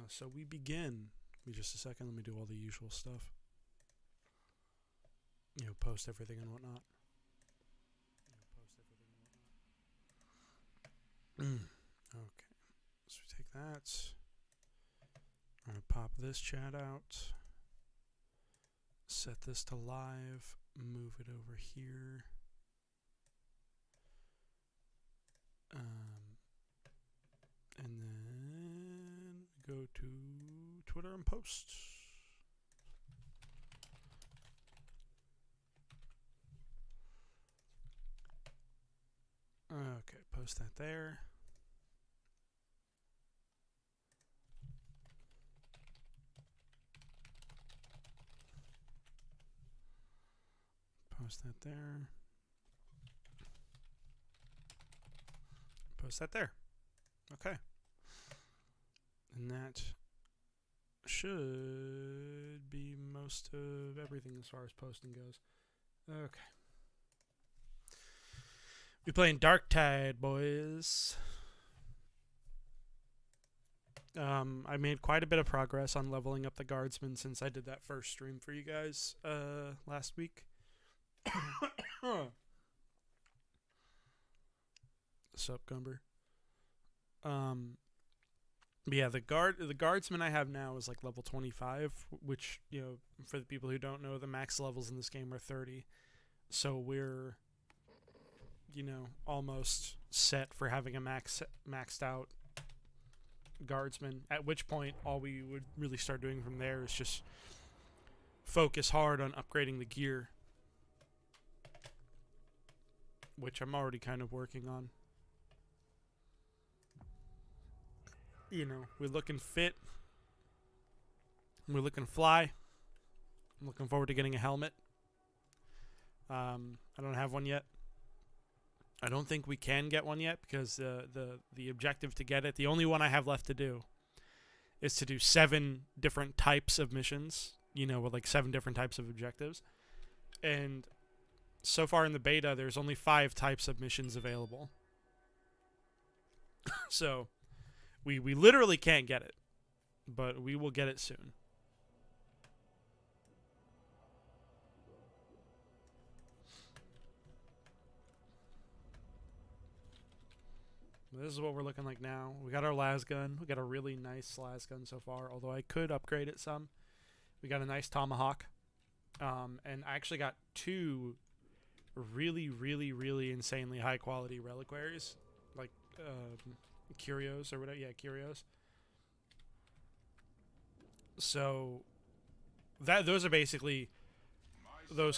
So we begin. Give me just a second. Let me do all the usual stuff. You know, post everything and whatnot. Okay. So we take that. I'm going to pop this chat out. Set this to live. Move it over here. And then go to Twitter and post. Okay, post that there. Post that there. Post that there. Okay. And that should be most of everything as far as posting goes. Okay. We playing Darktide, boys. I made quite a bit of progress on leveling up the guardsmen since I did that first stream for you guys last week. Sup, Gumber? But yeah, the guardsman I have now is like level 25, which, you know, for the people who don't know, the max levels in this game are 30. So we're, you know, almost set for having a maxed out guardsman, at which point all we would really start doing from there is just focus hard on upgrading the gear, which I'm already kind of working on. You know, we're looking fit. We're looking fly. I'm looking forward to getting a helmet. I don't have one yet. I don't think we can get one yet because the objective to get it, the only one I have left to do, is to do 7 different types of missions. You know, with like 7 different types of objectives. And so far in the beta, there's only 5 types of missions available. So we literally can't get it, but we will get it soon. This is what we're looking like now. We got our las gun. We got a really nice las gun so far, although I could upgrade it some. We got a nice tomahawk. And I actually got 2 really insanely high quality reliquaries, like curios or whatever. Yeah, curios. So those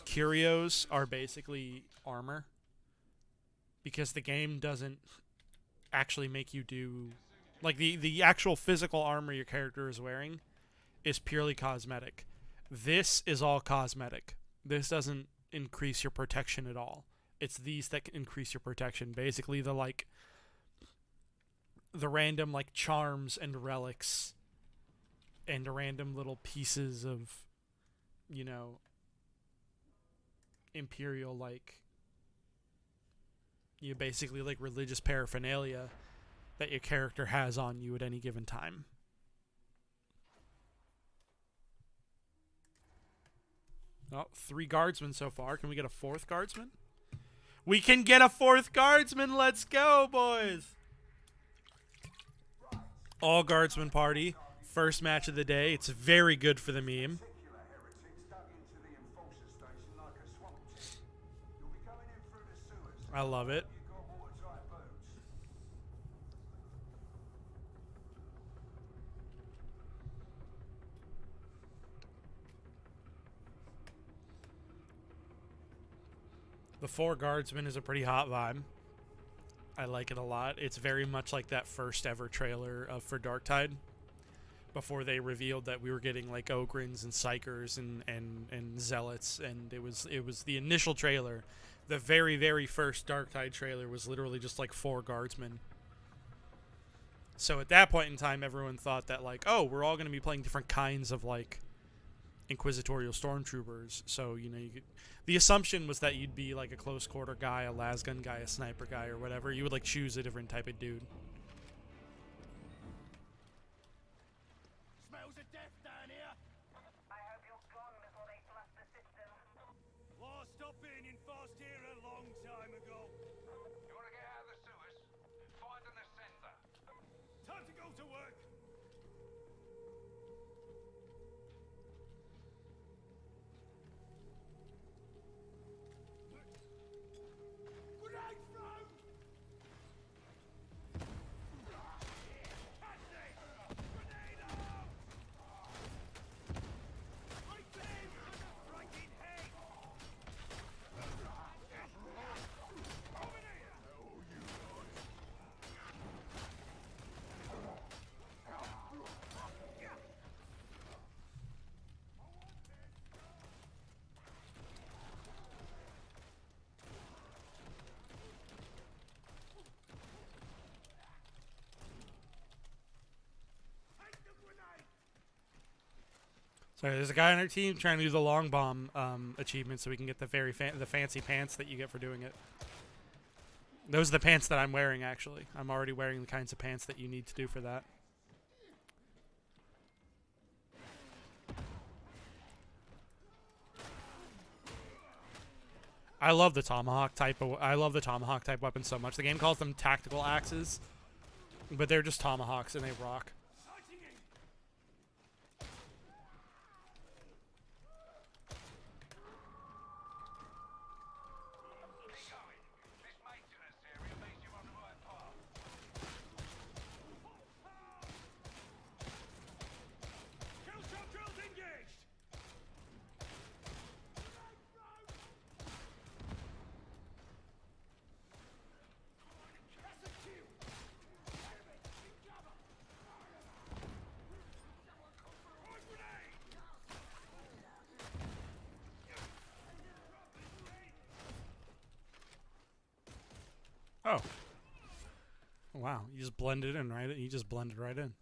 curios are basically armor, because the game doesn't actually make you do, like, the actual physical armor your character is wearing is purely cosmetic. This is all cosmetic. This doesn't increase your protection at all. It's these that can increase your protection. Basically the random like charms and relics and random little pieces of, you know, imperial, like, you basically like religious paraphernalia that your character has on you at any given time. Oh, 3 guardsmen so far. Can we get a 4th guardsman? We can get a 4th guardsman. Let's go, boys. All guardsman party. First match of the day. It's very good for the meme. I love it. The 4 guardsmen is a pretty hot vibe. I like it a lot. It's very much like that first ever trailer for Darktide, before they revealed that we were getting like Ogrins and Psychers and Zealots, and it was the initial trailer. The very first Darktide trailer was literally just like 4 guardsmen. So at that point in time, everyone thought that, like, oh, we're all going to be playing different kinds of like inquisitorial stormtroopers. So, you know, the assumption was that you'd be like a close quarter guy, a lasgun guy, a sniper guy, or whatever. You would like choose a different type of dude. Sorry, there's a guy on our team trying to do the long bomb achievement so we can get the the fancy pants that you get for doing it. Those are the pants that I'm wearing, actually. I'm already wearing the kinds of pants that you need to do for that. I love the tomahawk type weapon so much. The game calls them tactical axes, but they're just tomahawks and they rock. Oh. Wow, you just blended in, right? You just blended right in.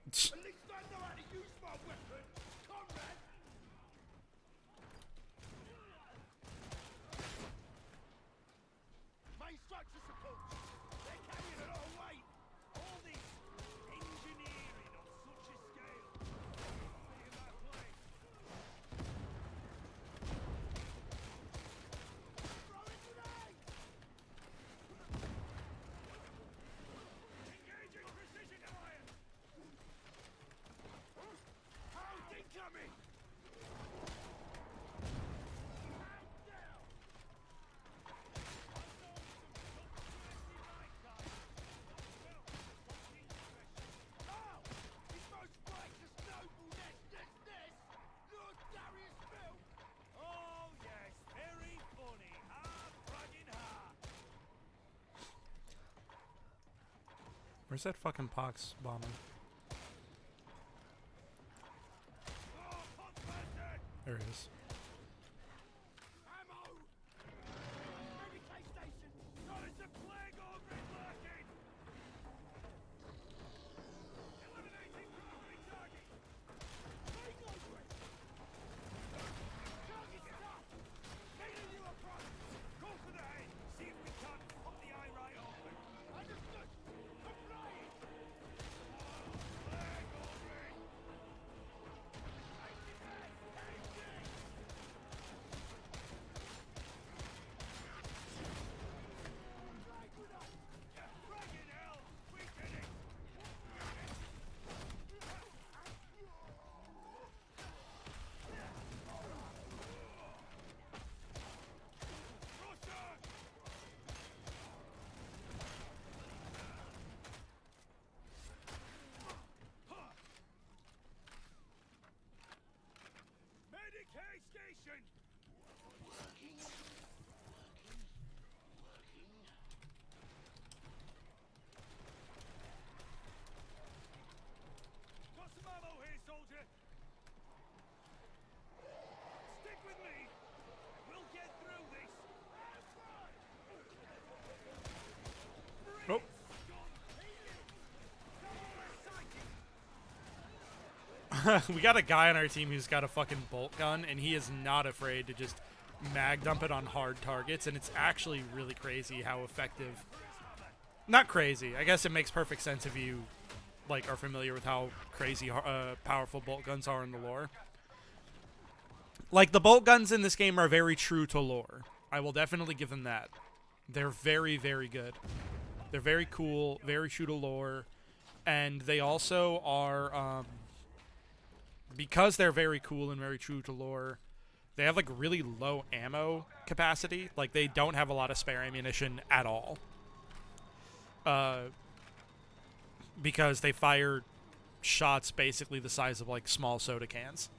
At least I know how to use my weapon, comrade! Main structures approach. They're carrying a lot of weight. All this engineering on such a scale. See that place. Throwing grenades! Engaging precision fire! Incoming! Where's that fucking pox bomber? There it is. Station! Working. Got some ammo here, soldier! Stick with me! We'll get through this! Oh. We got a guy on our team who's got a fucking bolt gun, and he is not afraid to just mag dump it on hard targets, and it's actually really crazy how effective. Not crazy. I guess it makes perfect sense if you like are familiar with how crazy powerful bolt guns are in the lore. Like, the bolt guns in this game are very true to lore. I will definitely give them that. They're very, very good. They're very cool, very true to lore, and they also are, because they're very cool and very true to lore, they have, like, really low ammo capacity. Like, they don't have a lot of spare ammunition at all. Because they fire shots basically the size of, like, small soda cans.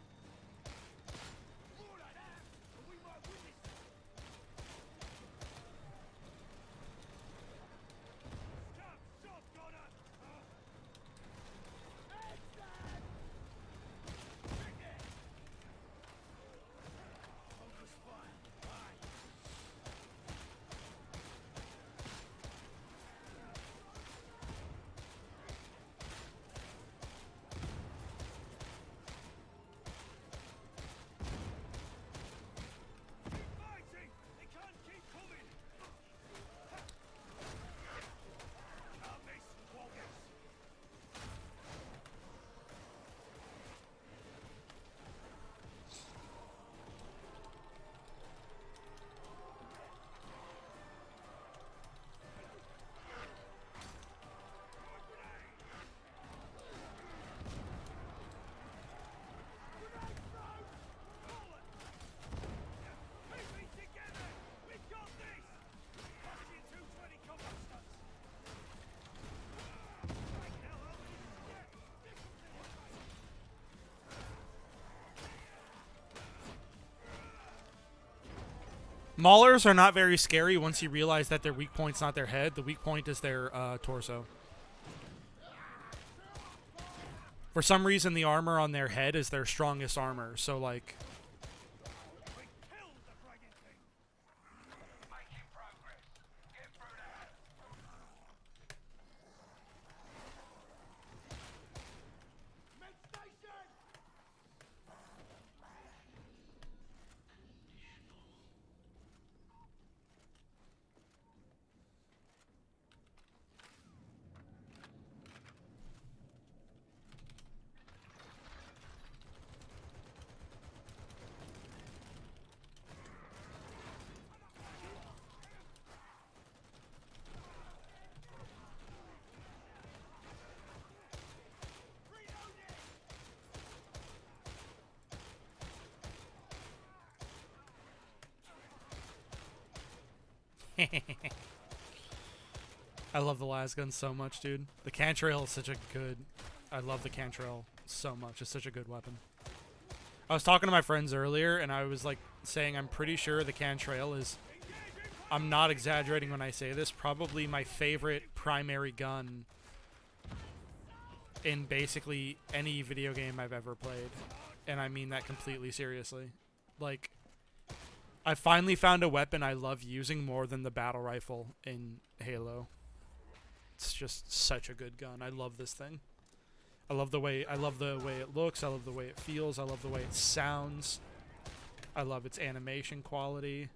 Maulers are not very scary once you realize that their weak point's not their head. The weak point is their torso. For some reason, the armor on their head is their strongest armor. So, like... I love the lasgun so much, dude. The cantrail is such a good... I love the cantrail so much. It's such a good weapon. I was talking to my friends earlier, and I was, like, saying I'm pretty sure the cantrail is... I'm not exaggerating when I say this. Probably my favorite primary gun in basically any video game I've ever played. And I mean that completely seriously. Like... I finally found a weapon I love using more than the battle rifle in Halo. It's just such a good gun. I love this thing. I love the way it looks. I love the way it feels. I love the way it sounds. I love its animation quality.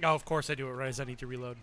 Oh, of course I do it right as I need to reload.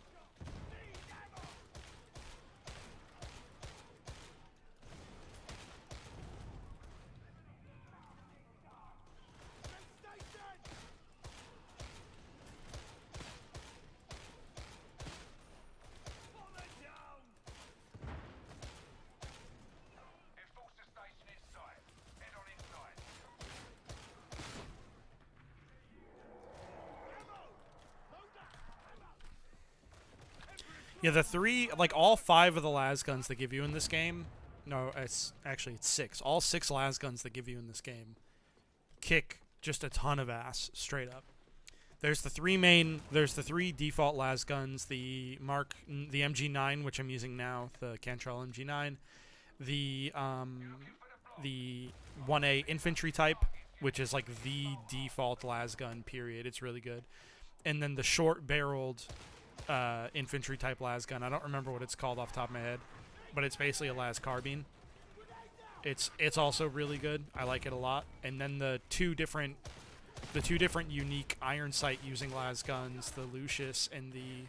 Yeah, the three, like all 5 of the las guns they give you in this game. No, it's actually 6. All 6 las guns they give you in this game kick just a ton of ass straight up. There's the 3 default las guns, the MG9, which I'm using now, the Cantrell MG9, the 1A infantry type, which is like the default las gun period. It's really good. And then the short barreled infantry type las gun. I don't remember what it's called off the top of my head, but it's basically a las carbine. It's also really good. I like it a lot. And then the two different unique iron sight using las guns, the Lucius and the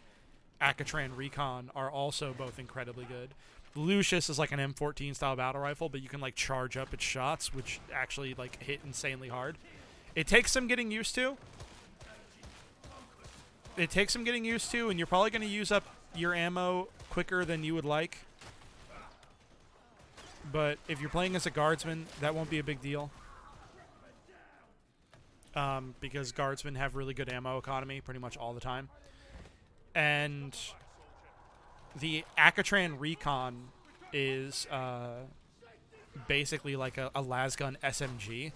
Acatran Recon, are also both incredibly good. The Lucius is like an M14 style battle rifle, but you can like charge up its shots, which actually like hit insanely hard. It takes some getting used to. And you're probably going to use up your ammo quicker than you would like. But if you're playing as a guardsman, that won't be a big deal. Because guardsmen have really good ammo economy pretty much all the time. And the Acatran Recon is basically like a lasgun SMG.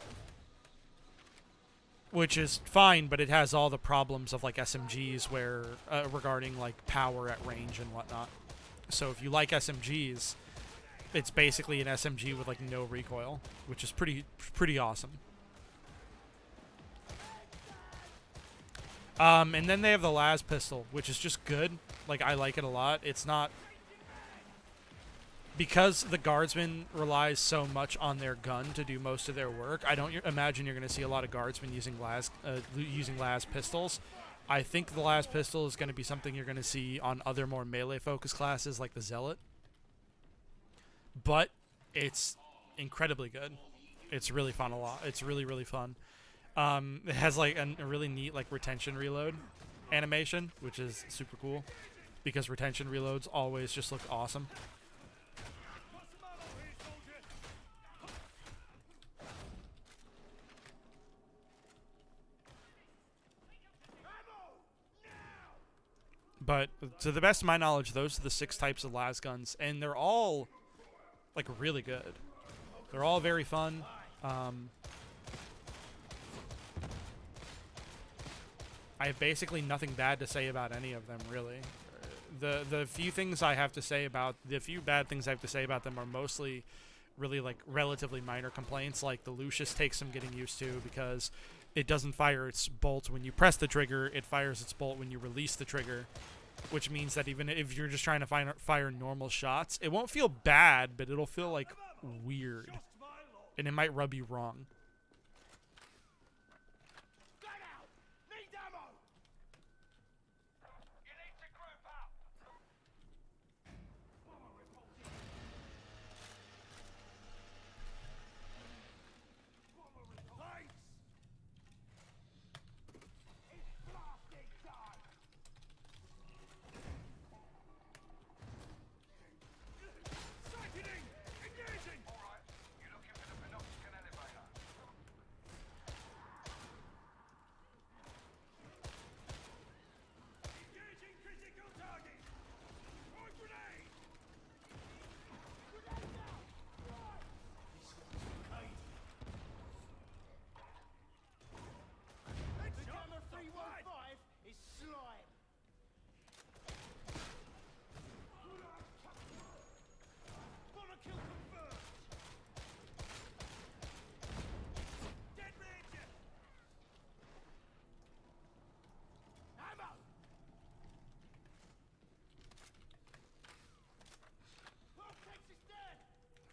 Which is fine, but it has all the problems of like SMGs where regarding like power at range and whatnot. So if you like SMGs, it's basically an SMG with like no recoil, which is pretty awesome. And then they have the las pistol, which is just good. Like, I like it a lot. It's not... Because the guardsman relies so much on their gun to do most of their work, I don't imagine you're going to see a lot of guardsmen using las pistols. I think the las pistol is going to be something you're going to see on other more melee-focused classes like the Zealot. But it's incredibly good. It's really fun a lot. It's really, really fun. It has like a really neat like retention reload animation, which is super cool because retention reloads always just look awesome. But to the best of my knowledge, those are the 6 types of las guns, and they're all like really good. They're all very fun. I have basically nothing bad to say about any of them, really. The few things I have to say about the few bad things I have to say about them are mostly really like relatively minor complaints. Like the Lucius takes some getting used to because it doesn't fire its bolt when you press the trigger. It fires its bolt when you release the trigger, which means that even if you're just trying to fire normal shots, it won't feel bad, but it'll feel like weird, and it might rub you wrong.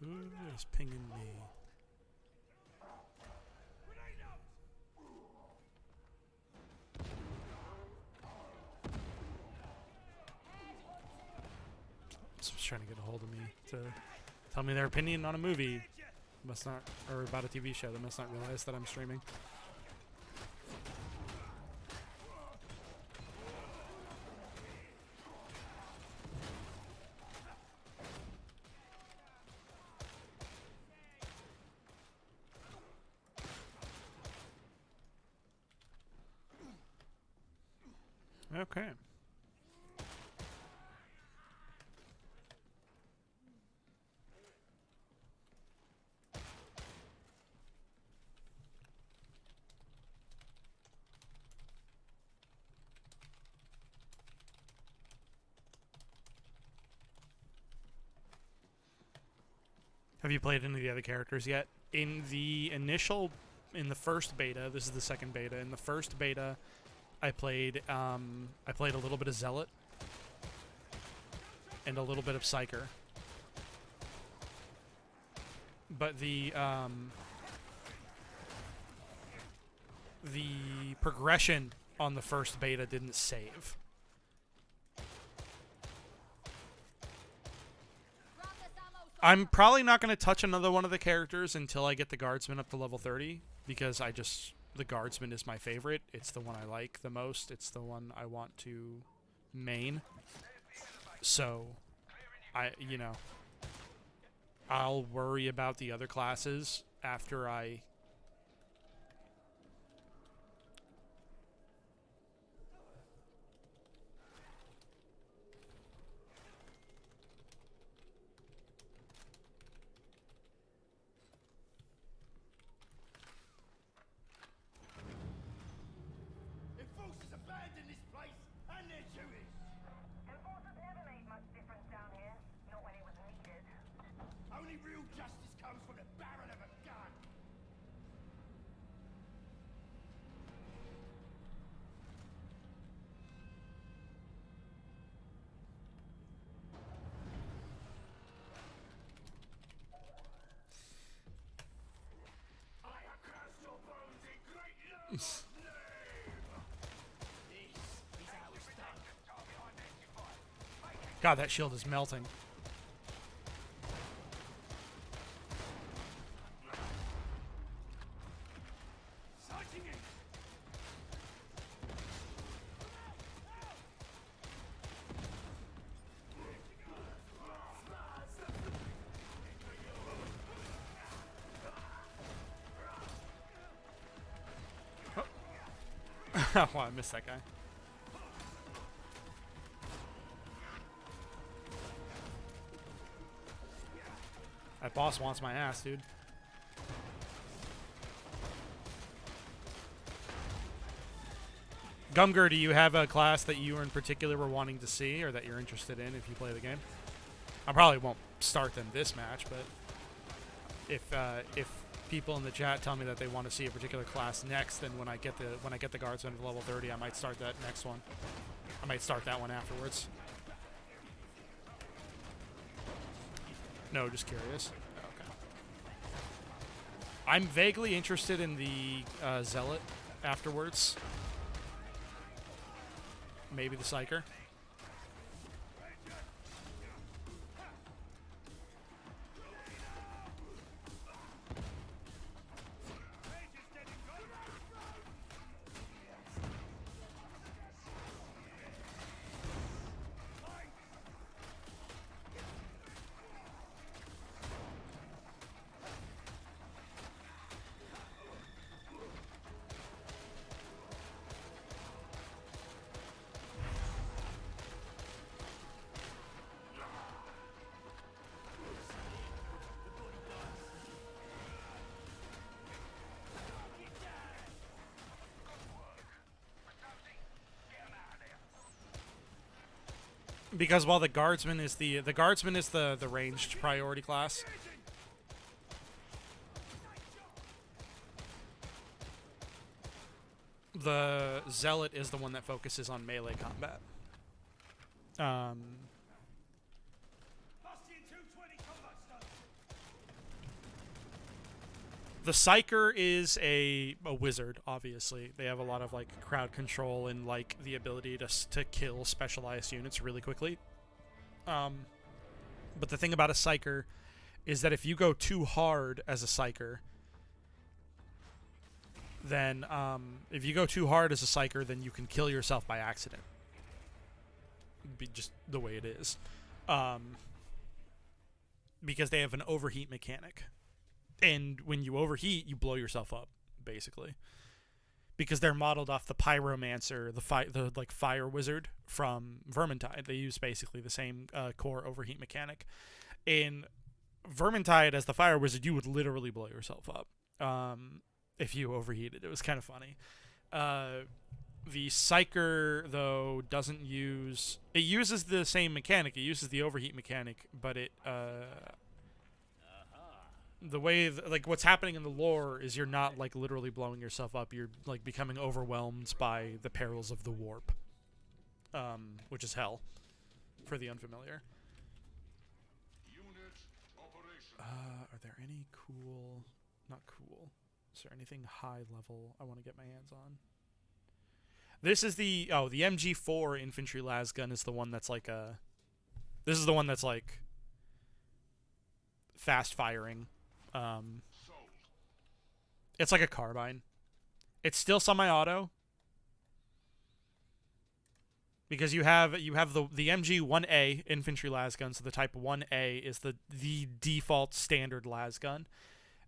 Who is pinging me? trying to get a hold of me to tell me their opinion on a movie. Must not, or about a TV show. They must not realize that I'm streaming. Okay. Have you played any of the other characters yet? In the first beta, this is the second beta. In the first beta, I played a little bit of Zealot and a little bit of Psyker. But the progression on the first beta didn't save. I'm probably not going to touch another one of the characters until I get the Guardsman up to level 30, because the Guardsman is my favorite. It's the one I like the most. It's the one I want to main. So, I'll worry about the other classes after I... Enforcers abandoned this place, and they're Jewish. Enforcers never made much difference down here, not when it was needed. Only real justice comes from the barrel of a gun. I have cast your bones in great love. This is how it's done. God, that shield is melting. Sighting it. Oh, I missed that guy. That boss wants my ass, dude. Gumger, do you have a class that you in particular were wanting to see or that you're interested in if you play the game? I probably won't start them this match, but if people in the chat tell me that they want to see a particular class next, then when I get the Guardsman to level 30, I might start that next one. I might start that one afterwards. No, just curious. Okay. I'm vaguely interested in the Zealot afterwards. Maybe the Psyker. Because while the Guardsman is the ranged priority class, the Zealot is the one that focuses on melee combat. The Psyker is a wizard, obviously. They have a lot of like crowd control and like the ability to kill specialized units really quickly. But the thing about a psyker is that if you go too hard as a psyker, then if you go too hard as a psyker, then you can kill yourself by accident. Be just the way it is. Because they have an overheat mechanic. And when you overheat, you blow yourself up, basically. Because they're modeled off the pyromancer, the like fire wizard from Vermintide. They use basically the same core overheat mechanic. In Vermintide, as the fire wizard, you would literally blow yourself up if you overheated. It was kind of funny. The Psyker, though, doesn't use... It uses the same mechanic. It uses the overheat mechanic, but it... the way... like, what's happening in the lore is you're not, like, literally blowing yourself up. You're, like, becoming overwhelmed by the perils of the warp. Which is hell. For the unfamiliar. Are there any cool... Not cool. Is there anything high level I want to get my hands on? This is the... Oh, the MG4 infantry lasgun is the one that's like a... This is the one that's like... fast firing. It's like a carbine. It's still semi-auto. Because you have the MG1A infantry lasgun, so the Type 1A is the default standard lasgun.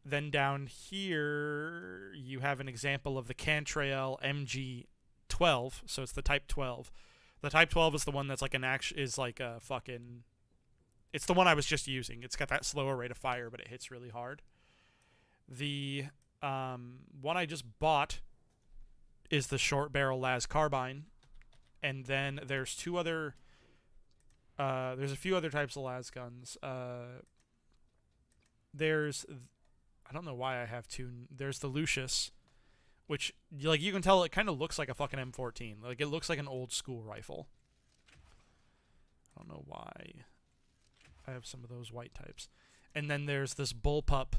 Then down here, you have an example of the Cantrail MG12, so it's the Type 12. The Type 12 is the one that's like it's the one I was just using. It's got that slower rate of fire, but it hits really hard. The one I just bought is the short barrel las carbine. And then there's two other... there's a few other types of las guns. There's... I don't know why I have two. There's the Lucius, which, like, you can tell it kind of looks like a fucking M14. Like, it looks like an old school rifle. I don't know why. I have some of those white types. And then there's this Bullpup.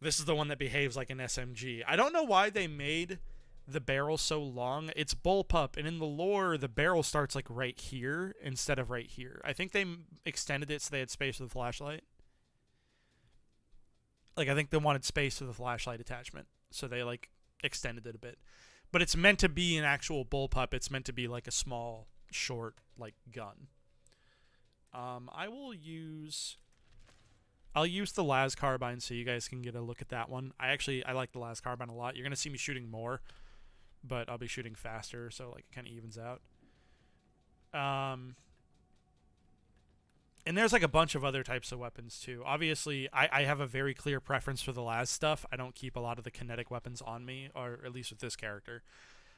This is the one that behaves like an SMG. I don't know why they made the barrel so long. It's Bullpup, and in the lore, the barrel starts, like, right here instead of right here. I think they extended it so they had space for the flashlight. Like, I think they wanted space for the flashlight attachment, so they, like, extended it a bit. But it's meant to be an actual bullpup. It's meant to be, like, a small, short, like, gun. I'll use the las carbine so you guys can get a look at that one. I like the las carbine a lot. You're going to see me shooting more, but I'll be shooting faster, so, like, it kind of evens out. And there's, like, a bunch of other types of weapons, too. Obviously, I have a very clear preference for the las stuff. I don't keep a lot of the kinetic weapons on me, or at least with this character.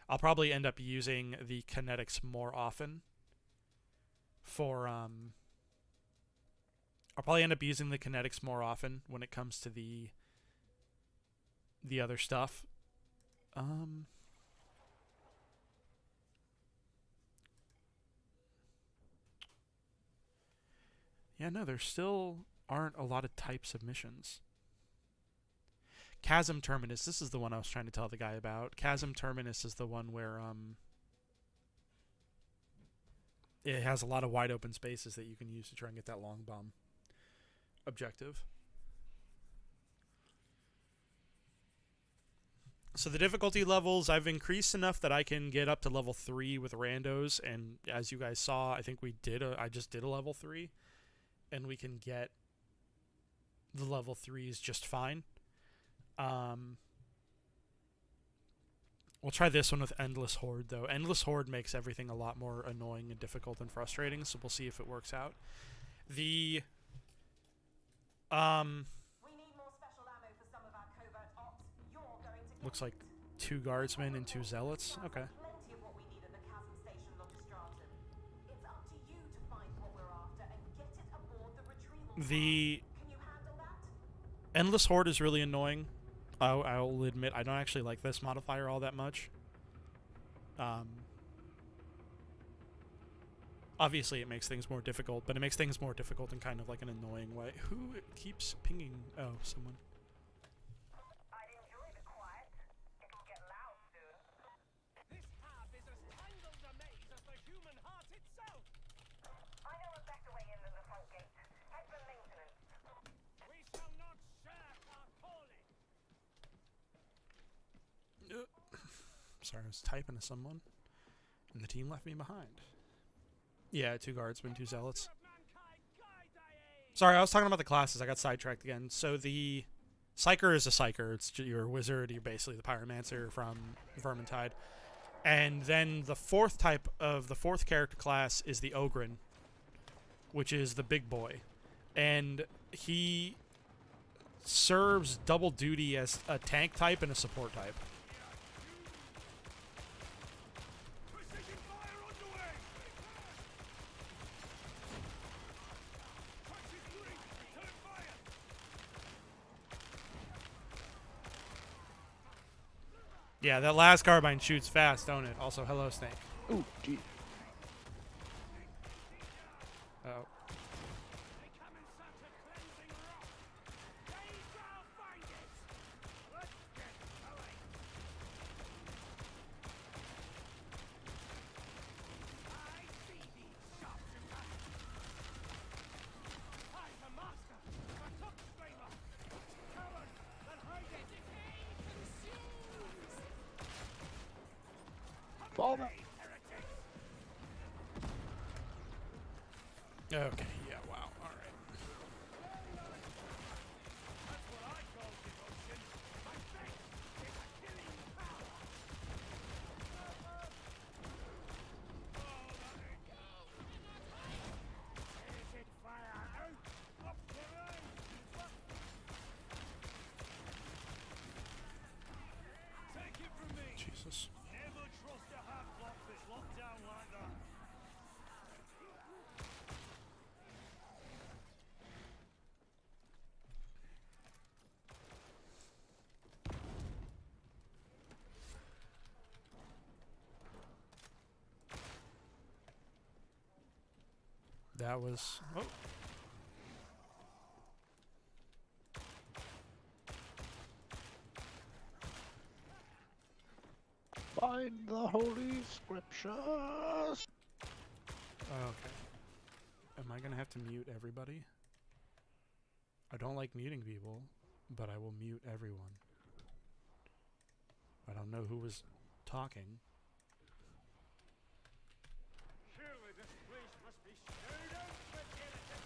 I'll probably end up using the kinetics more often for, I'll probably end up using the kinetics more often when it comes to the other stuff. Yeah, no, there still aren't a lot of types of missions. Chasm Terminus, this is the one I was trying to tell the guy about. Chasm Terminus is the one where it has a lot of wide open spaces that you can use to try and get that long bomb objective. So the difficulty levels, I've increased enough that I can get up to level 3 with randos, and as you guys saw, I think I just did a level 3. And we can get the level 3s just fine. We'll try this one with Endless Horde, though. Endless Horde makes everything a lot more annoying and difficult and frustrating, so we'll see if it works out. We need more special ammo for some of our covert ops. You're going to get Looks like 2 guardsmen and 2 zealots. Okay. plenty of what we need at the Chasm Station Logistratum. It's up to you to find what we're after and get it aboard the retrieval. The Can you handle that? Endless Horde is really annoying. I'll admit I don't actually like this modifier all that much. Obviously it makes things more difficult, but it makes things more difficult in kind of like an annoying way. Who keeps pinging? Oh, someone. I'd enjoy the quiet. It'll get loud soon. This hab is as tangled a maze as the human heart itself! I know a better way in than the front gate. Sorry, I was typing to someone, and the team left me behind. Yeah, 2 guardsmen, 2 zealots. Sorry, I was talking about the classes. I got sidetracked again. So the Psyker is a Psyker. It's you're a wizard. You're basically the Pyromancer from Vermintide. And then the 4th type of the 4th character class is the Ogren, which is the big boy. And he serves double duty as a tank type and a support type. Precision fire underway! Practice shooting! Return fire! Yeah, that last carbine shoots fast, don't it? Also, hello, Snake. Oh, gee. Oh. They come in such a cleansing rock! They shall find it! Let's get going! I see these sharpshooters! I'm the master! A top streamer! Coward! And hide it! Decay consumes! Fall back. Heretics! Okay, yeah, wow, alright. That's what I call devotion. My faith is a killing power. Is it fire out? Up the road! Take it from me. Jesus. Never trust a half-block that's locked down like that. That was... Oh. Find the holy scriptures. Okay. Am I gonna have to mute everybody? I don't like muting people, but I will mute everyone. I don't know who was talking. Surely this place must be snowed out for heretics.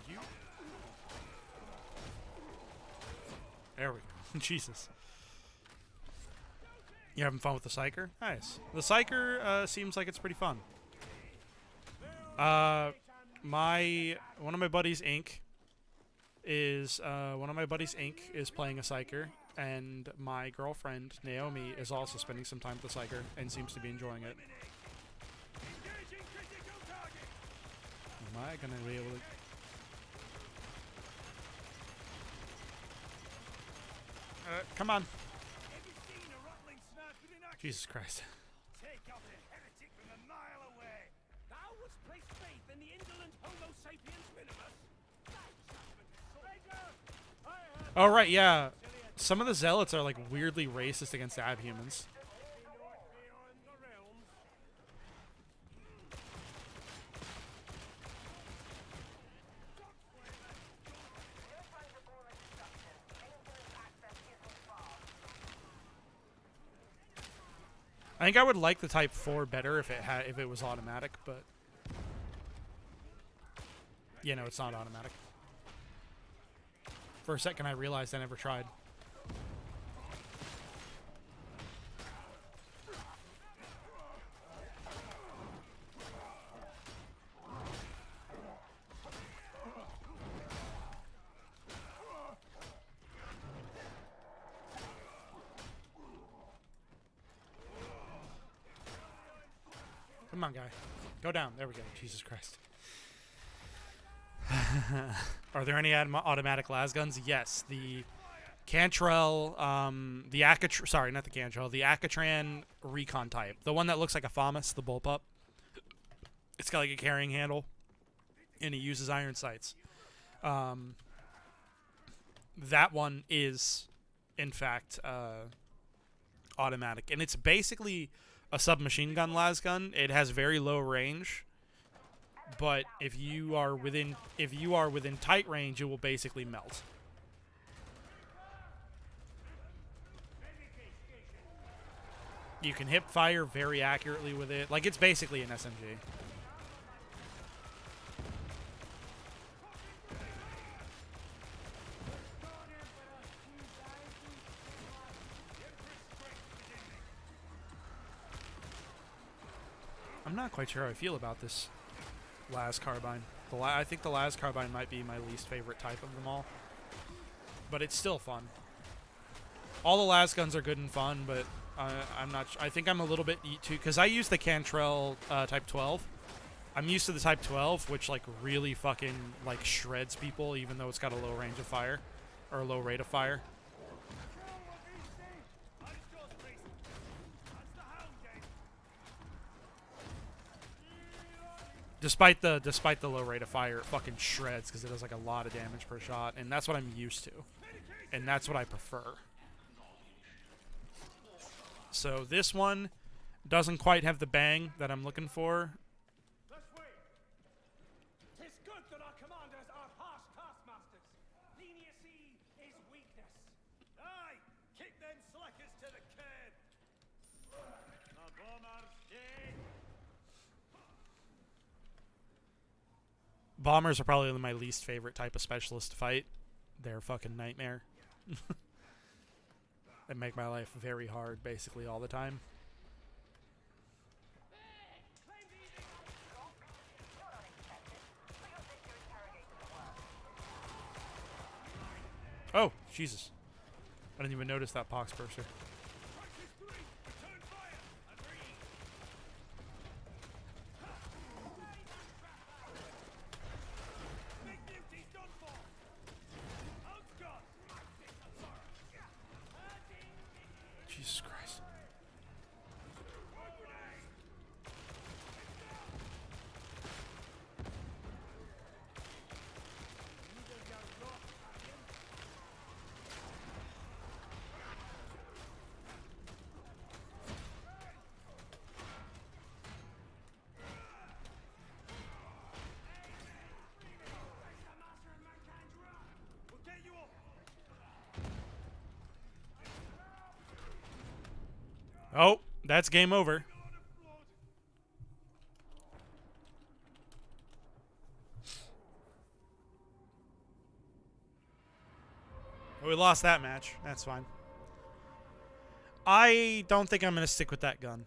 You? There we go. Jesus. You having fun with the Psyker? Nice. The Psyker seems like it's pretty fun. One of my buddies, Ink, is playing a Psyker, and my girlfriend Naomi is also spending some time with the Psyker and seems to be enjoying it. Engaging critical target. Am I gonna be able to? Come on. Have you seen a rattling sniper in action? Jesus Christ. Take out a heretic from a mile away. Thou wouldst place faith in the indolent Homo sapiens minimus. Oh right, yeah. Some of the zealots are like weirdly racist against abhumans. I think I would like the Type 4 better if it was automatic, but you know, it's not automatic. For a second I realized I never tried. Come on, guy. Go down. There we go. Jesus Christ. Are there any automatic las guns? Yes. The Cantrell, the sorry, not the Cantrell, the Acatran Recon type. The one that looks like a FAMAS, the bullpup. It's got like a carrying handle, and it uses iron sights. That one is, in fact, automatic, and it's basically a submachine gun lasgun. It has very low range, but if you are within tight range, it will basically melt. You can hip fire very accurately with it. Like, it's basically an SMG. I'm not quite sure how I feel about this las carbine. I think the las carbine might be my least favorite type of them all, but it's still fun. All the las guns are good and fun, but I'm not. I think I'm a little bit too, because I use the Cantrell Type 12. I'm used to the Type 12, which like really fucking like shreds people, even though it's got a low range of fire or a low rate of fire. Despite the low rate of fire, it fucking shreds because it does like a lot of damage per shot, and that's what I'm used to, and that's what I prefer. So this one doesn't quite have the bang that I'm looking for. Let's wait. 'Tis good that our commanders are harsh taskmasters. Leniency is weakness. Aye, kick them slackers to the curb. The bomber's dead. Bombers are probably my least favorite type of specialist to fight. They're a fucking nightmare. They make my life very hard basically all the time. Oh, Jesus. I didn't even notice that pox burster. Jesus Christ. Oh, that's game over. We lost that match. That's fine. I don't think I'm going to stick with that gun.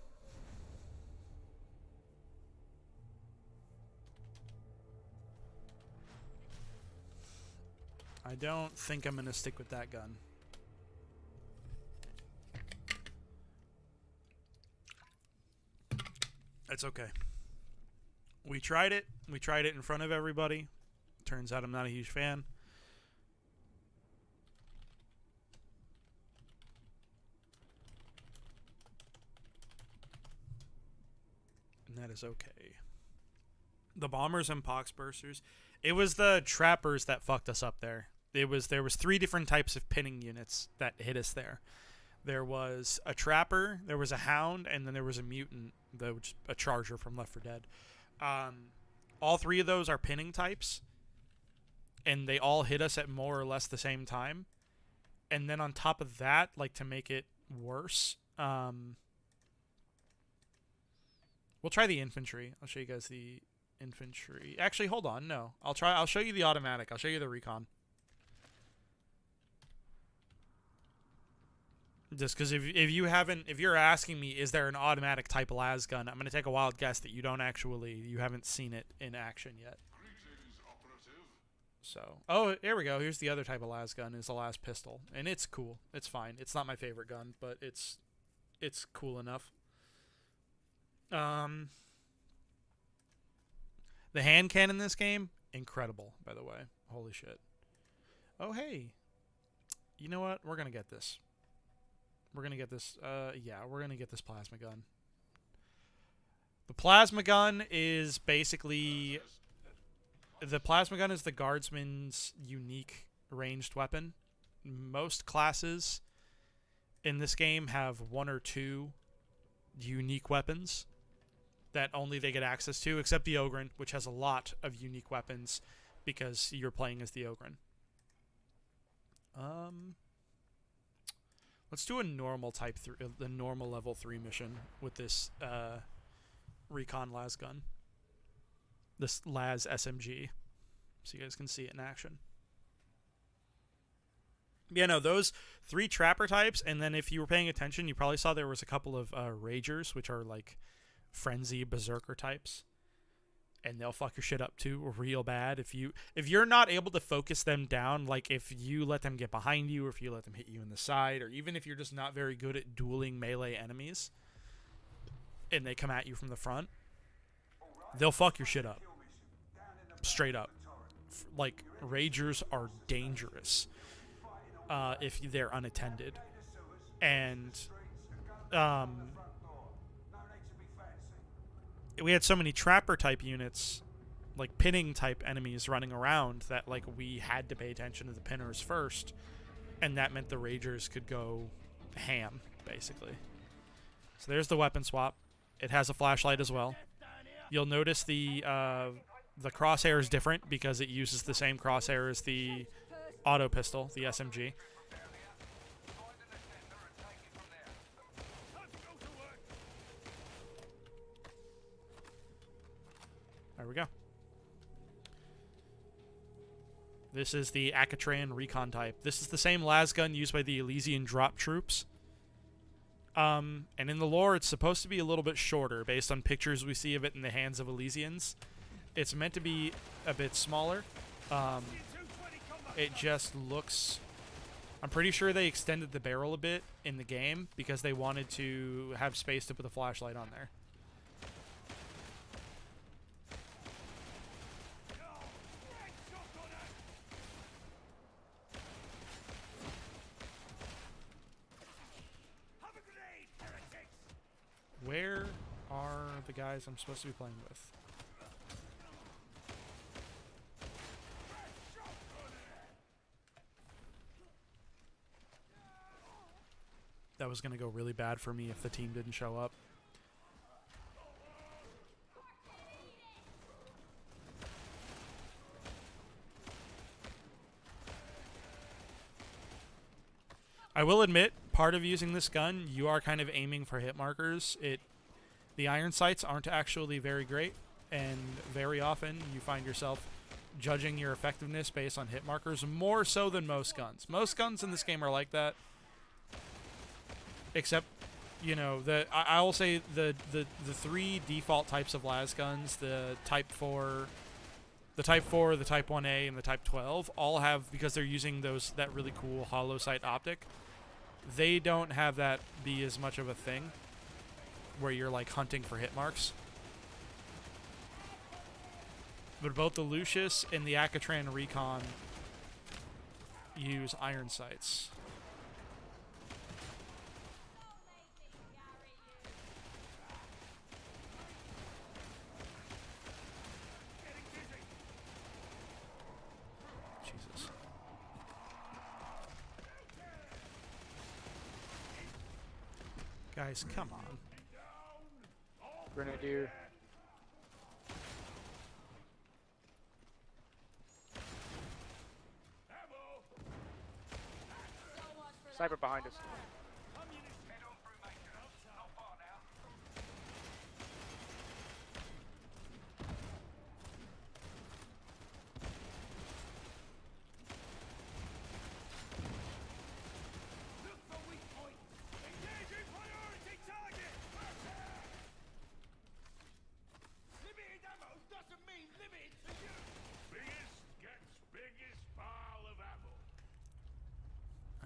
I don't think I'm going to stick with that gun. It's okay. We tried it. We tried it in front of everybody. Turns out I'm not a huge fan. And that is okay. The bombers and pox bursters. It was the trappers that fucked us up there. There was 3 different types of pinning units that hit us there. There was a trapper, there was a hound, and then there was a mutant, a charger from Left 4 Dead. All 3 of those are pinning types, and they all hit us at more or less the same time. And then on top of that, like to make it worse, we'll try the infantry. I'll show you guys the infantry. Actually, hold on, no. I'll show you the automatic. I'll show you the recon. Just because if you're asking me, is there an automatic type of las gun, I'm going to take a wild guess that you haven't seen it in action yet. So, oh, here we go. Here's the other type of las gun, is the las pistol. And it's cool. It's fine. It's not my favorite gun, but it's cool enough. The hand cannon in this game, incredible, by the way. Holy shit. Oh, hey. You know what? We're going to get this. We're going to get this, yeah, we're going to get this plasma gun. The plasma gun is basically... The plasma gun is the guardsman's unique ranged weapon. Most classes in this game have one or two unique weapons that only they get access to, except the Ogryn, which has a lot of unique weapons because you're playing as the Ogryn. Let's do a normal the normal level 3 mission with this recon las gun. This las SMG, so you guys can see it in action. Yeah, no, those 3 trapper types, and then if you were paying attention, you probably saw there was a couple of ragers, which are like frenzy berserker types, and they'll fuck your shit up too real bad if you're not able to focus them down. Like if you let them get behind you, or if you let them hit you in the side, or even if you're just not very good at dueling melee enemies, and they come at you from the front, they'll fuck your shit up. Straight up. Like, ragers are dangerous if they're unattended. And we had so many trapper type units, like pinning type enemies running around, that like we had to pay attention to the pinners first, and that meant the ragers could go ham, basically. So there's the weapon swap. It has a flashlight as well. You'll notice the crosshair is different because it uses the same crosshair as the auto pistol, the SMG. There we go. This is the Akatran recon type. This is the same las gun used by the Elysian drop troops. And in the lore, it's supposed to be a little bit shorter based on pictures we see of it in the hands of Elysians. It's meant to be a bit smaller. It just looks... I'm pretty sure they extended the barrel a bit in the game because they wanted to have space to put the flashlight on there. Where are the guys I'm supposed to be playing with? That was going to go really bad for me if the team didn't show up. I will admit, part of using this gun, you are kind of aiming for hit markers. The iron sights aren't actually very great, and very often you find yourself judging your effectiveness based on hit markers, more so than most guns. Most guns in this game are like that. Except, you know, I will say the 3 default types of las guns, the Type 4, the Type 1A, and the Type 12, all have, because they're using that really cool hollow sight optic, they don't have that be as much of a thing where you're like hunting for hit marks. But both the Lucius and the Akatran Recon use iron sights. Jesus. Guys, come on. Grenadier. Sniper behind us.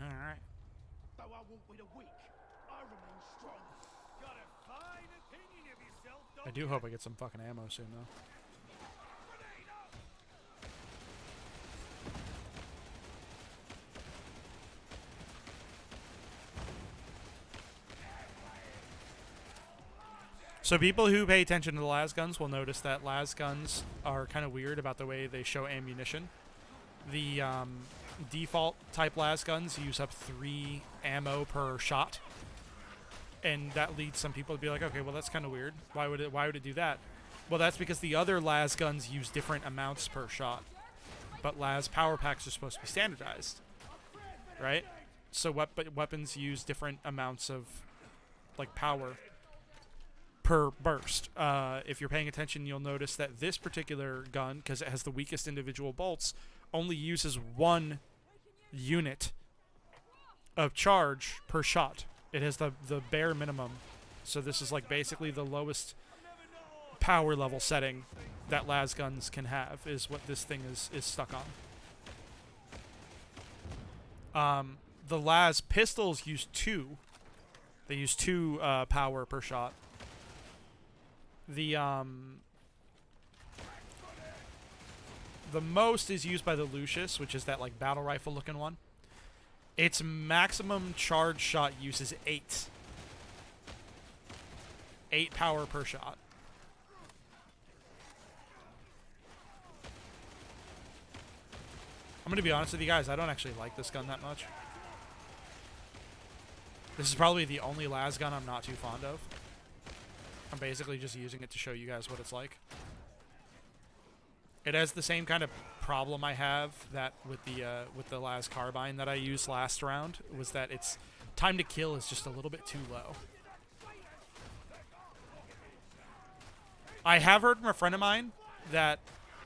Alright. Though I walk with a weak, I remain strong. Got a fine opinion of yourself, I do hope I get some fucking ammo soon, though. So people who pay attention to the las guns will notice that las guns are kind of weird about the way they show ammunition. The default type las guns use up 3 ammo per shot, and that leads some people to be like, okay, well that's kind of weird. Why would it do that? Well, that's because the other las guns use different amounts per shot, but las power packs are supposed to be standardized, right? So weapons use different amounts of like power per burst. If you're paying attention, you'll notice that this particular gun, because it has the weakest individual bolts, only uses 1 unit of charge per shot. It has the bare minimum. So this is like basically the lowest power level setting that las guns can have, is what this thing is stuck on. The las pistols use 2. They use 2 power per shot. The most is used by the Lucius, which is that like battle rifle looking one. Its maximum charge shot use is 8. 8 power per shot. I'm gonna be honest with you guys, I don't actually like this gun that much. This is probably the only las gun I'm not too fond of. I'm basically just using it to show you guys what it's like. It has the same kind of problem I have that with the las carbine that I used last round, was that its time to kill is just a little bit too low. I have heard from a friend of mine that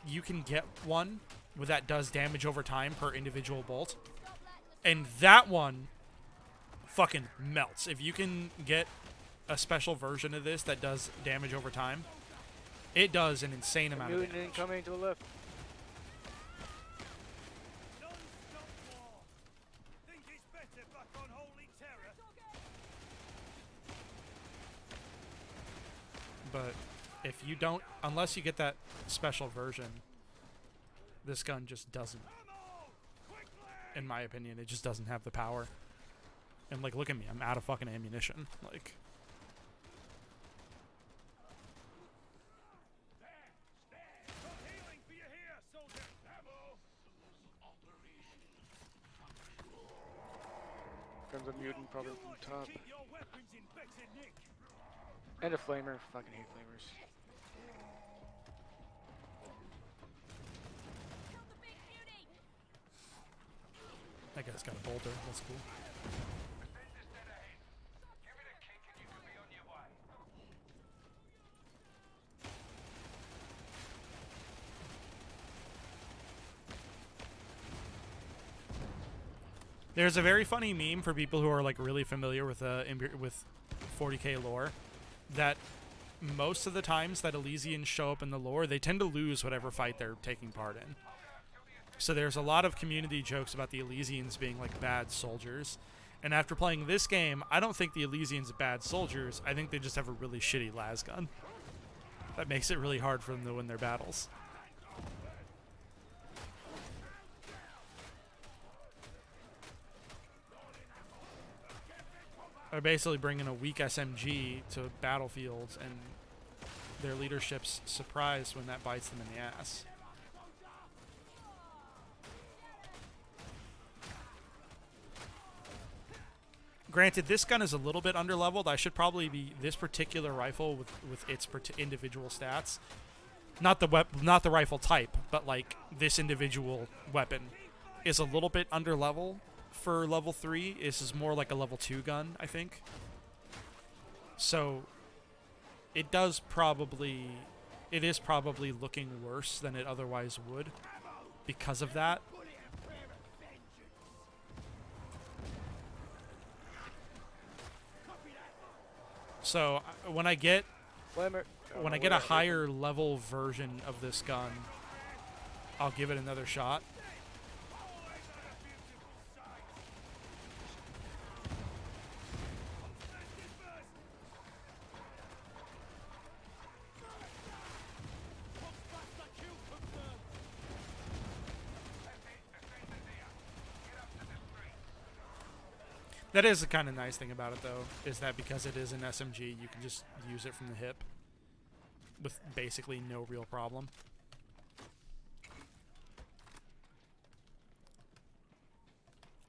you can get one that does damage over time per individual bolt, and that one fucking melts. If you can get a special version of this that does damage over time, it does an insane amount of damage. Incoming to the left. Think it's better back on Holy Terror? But if you don't, unless you get that special version, this gun just doesn't, in my opinion, it just doesn't have the power. And like, look at me, I'm out of fucking ammunition. Like, Comes a mutant probably from the top. Keep your weapons in better nick. And a flamer. Fucking hate flamers. that guy's got a bolter, that's cool. There's a very funny meme for people who are like really familiar with 40k lore, that most of the times that Elysians show up in the lore, they tend to lose whatever fight they're taking part in. So there's a lot of community jokes about the Elysians being like bad soldiers. And after playing this game, I don't think the Elysians are bad soldiers. I think they just have a really shitty las gun. That makes it really hard for them to win their battles. They're basically bringing a weak SMG to battlefields, and their leadership's surprised when that bites them in the ass. Granted, this gun is a little bit underleveled. I should probably be this particular rifle with its individual stats, not the rifle type, but like this individual weapon is a little bit underlevel for level 3. This is more like a level 2 gun, I think. So it is probably looking worse than it otherwise would because of that. So when I get a higher level version of this gun, I'll give it another shot. That is the kind of nice thing about it, though, is that because it is an SMG, you can just use it from the hip with basically no real problem.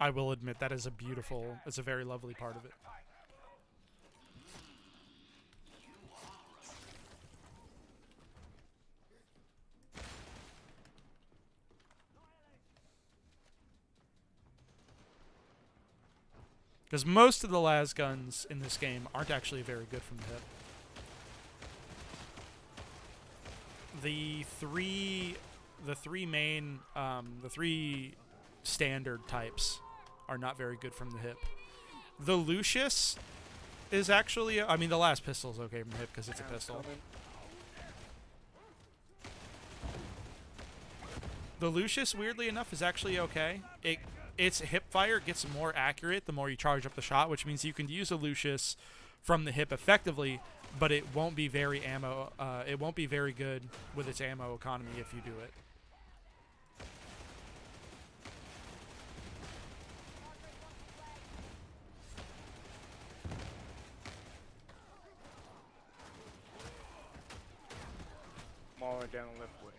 I will admit that is a beautiful, it's a very lovely part of it. Because most of the las guns in this game aren't actually very good from the hip. The three standard types are not very good from the hip. The Lucius is actually, I mean, the last pistol is okay from the hip because it's a pistol. Coming. The Lucius, weirdly enough, is actually okay. Its hip fire gets more accurate the more you charge up the shot, which means you can use a Lucius from the hip effectively, but it won't be very ammo. It won't be very good with its ammo economy if you do it. I'm all the way down the left way.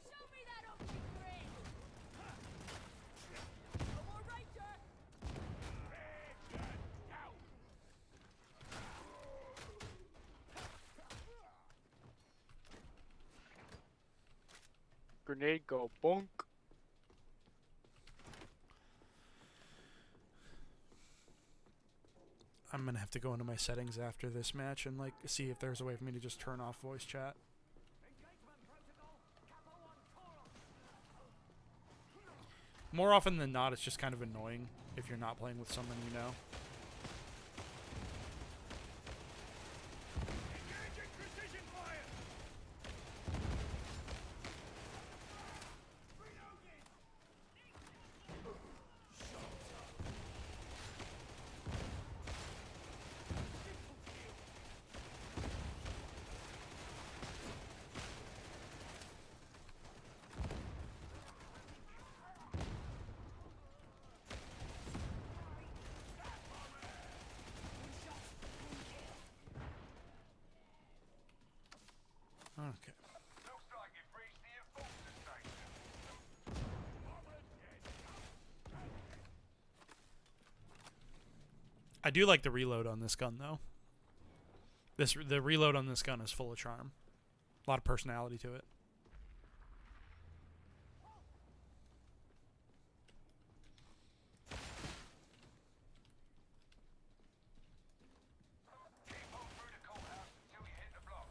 Show me that up, you grin! No more ranger! Grenade go bonk. I'm gonna have to go into my settings after this match and like see if there's a way for me to just turn off voice chat. More often than not, it's just kind of annoying if you're not playing with someone you know. Engaging precision fire! Okay. Looks like you've reached the enforcer station. I do like the reload on this gun though. The reload on this gun is full of charm. A lot of personality to it. Keep on through the courthouse until you hit the blocks.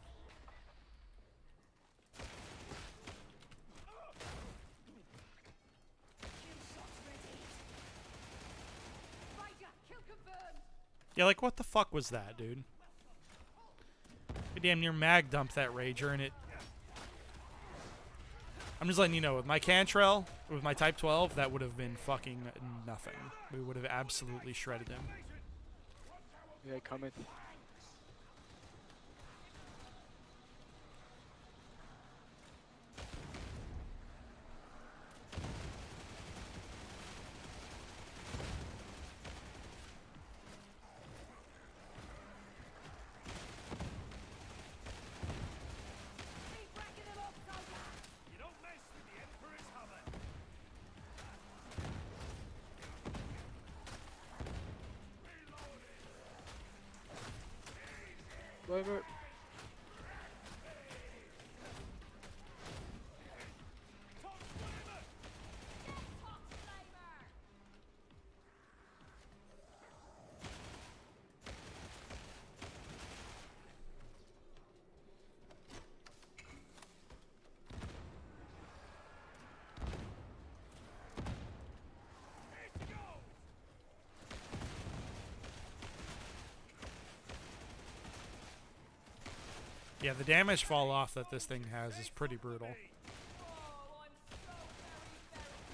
Ranger, kill confirmed! Yeah, like what the fuck was that, dude? We damn near mag dumped that Rager and it... I'm just letting you know, with my Cantrell, with my Type 12, that would have been fucking nothing. We would have absolutely shredded him. Yeah, coming. Keep racking them up, soldier! You don't mess with the Emperor's hammer. Whatever. Hot flavor! Yeah, the damage fall off that this thing has is pretty brutal. Oh, I'm so very, very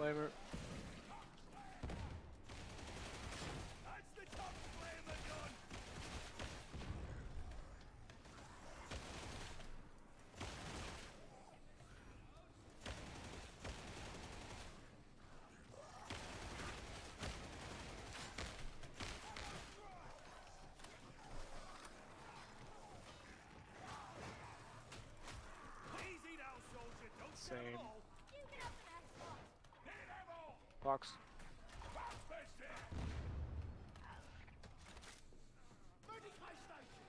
Flamer. That's the top flamer done. Easy now, soldier. Don't kill 'em Same. all. You get up in that spot. Hit 'em all. Box. Box fist here. Medical station.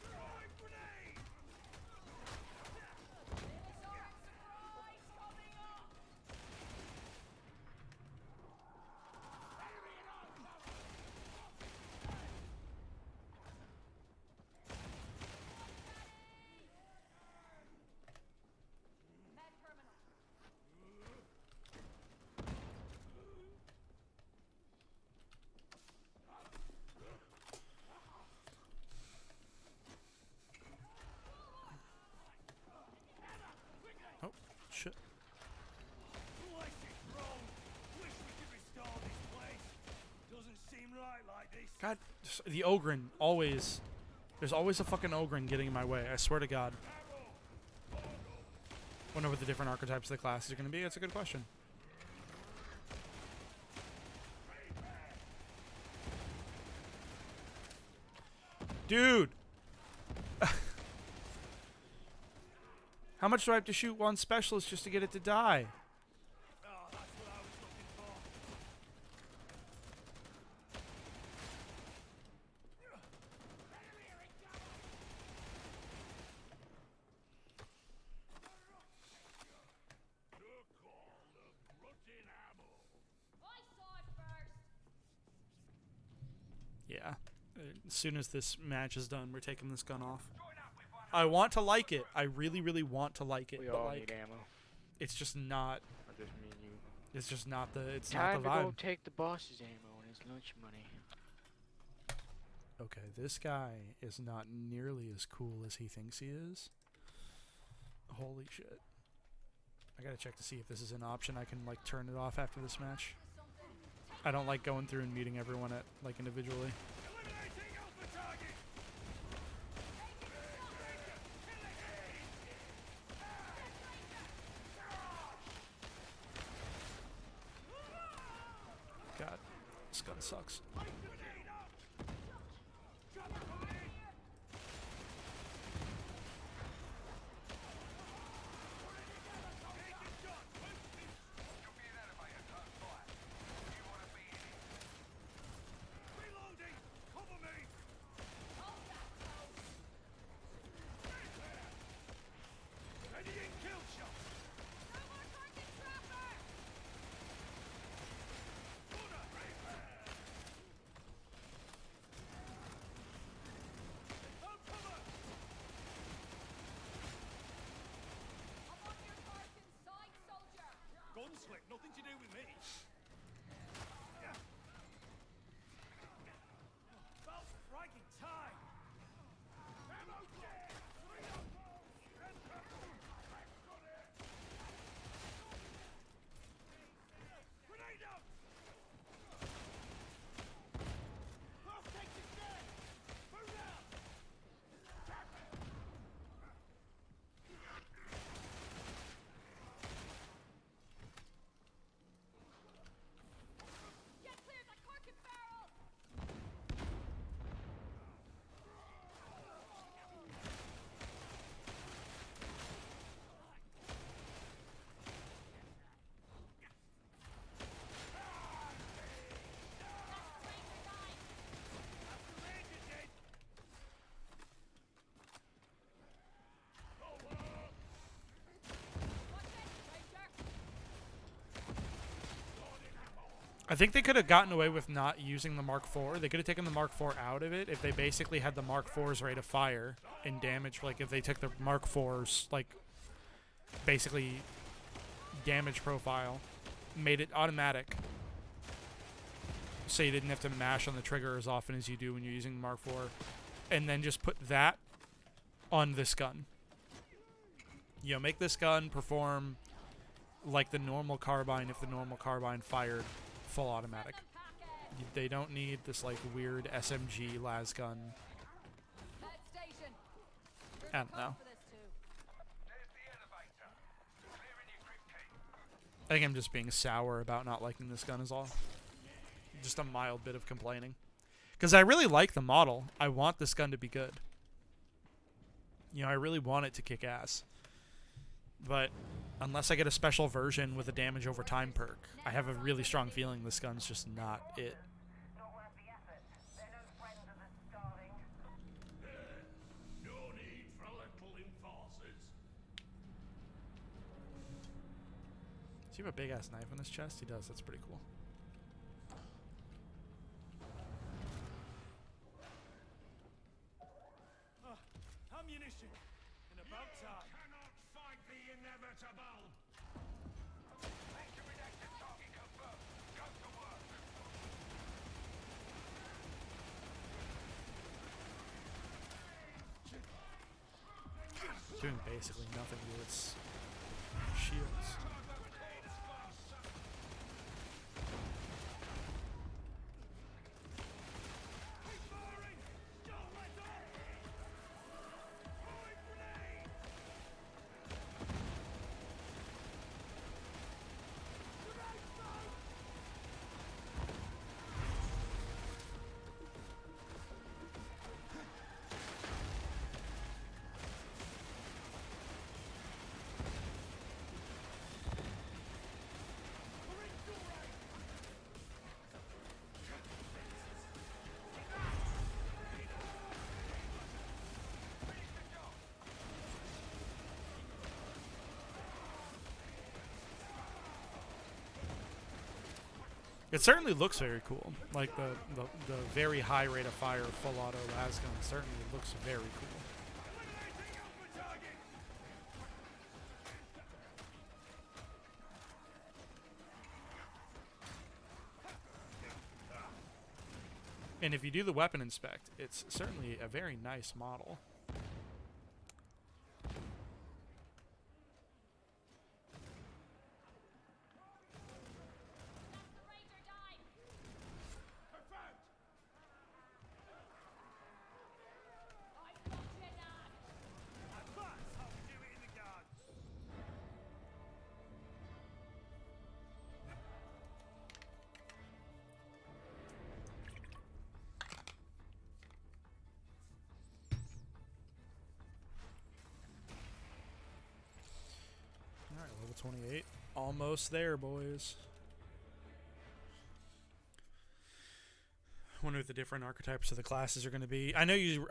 Throwing grenade. Surprise coming up. Med terminal. Oh, shit. Place is wrong. Wish we could restore this place. Doesn't seem right like this. God, the Ogren, always. There's always a fucking Ogren getting in my way, I swear to God. Wonder what the different archetypes of the classes are going to be. That's a good question. Dude! How much do I have to shoot one specialist just to get it to die? Oh, that's what I was looking for. I saw it first. Yeah. As soon as this match is done, we're taking this gun off. I want to like it. I really, really want to like it. We But all like, need ammo. it's just not. I just mean you. It's just not the. It's not Time the to vibe. go take the boss's ammo and his lunch money. Okay, this guy is not nearly as cool as he thinks he is. Holy shit. I gotta check to see if this is an option. I can like turn it off after this match. I don't like going through and meeting everyone at like individually. Eliminating alpha target. God, this gun sucks. Grenade out. Drop a grenade. Take a shot. Reloading. Cover me. Hold that close. Readying kill shot. No more target trapper. Order. On cover. I'm on your mark inside, soldier. Gunslick. Nothing to do with me. About fragging time. Ammo dead. Grenade out. Half takes it dead. Move out. Get clear the carcass barrel. Ranger died. Ranger dead. Watch it, Ranger. I think they could have gotten away with not using the Mark IV. They could have taken the Mark IV out of it if they basically had the Mark IV's rate of fire and damage. Like if they took the Mark IV's like basically damage profile, made it automatic, so you didn't have to mash on the trigger as often as you do when you're using Mark IV, and then just put that on this gun. You know, make this gun perform like the normal carbine if the normal carbine fired full automatic. They don't need this like weird SMG las gun. Med station. I don't know. For this too. There's the elevator. Clearing your grip key. I think I'm just being sour about not liking this gun is all. Just a mild bit of complaining. Because I really like the model. I want this gun to be good. You know, I really want it to kick ass. But unless I get a special version with a damage over time perk, I have a really strong feeling this gun's just not it. Not worth the effort. They're no friends of the starving. No need for little enforcers. Does he have a big ass knife in his chest? He does. That's pretty cool. Ammunition. In about time. Cannot fight the inevitable. Major redacted target confirmed. Go to work. Doing basically nothing to its shields. It certainly looks very cool. Like the very high rate of fire full auto las gun certainly looks very cool. And if you do the weapon inspect, it's certainly a very nice model. Alright, level 28. Almost there, boys. Wonder what the different archetypes of the classes are going to be. I know you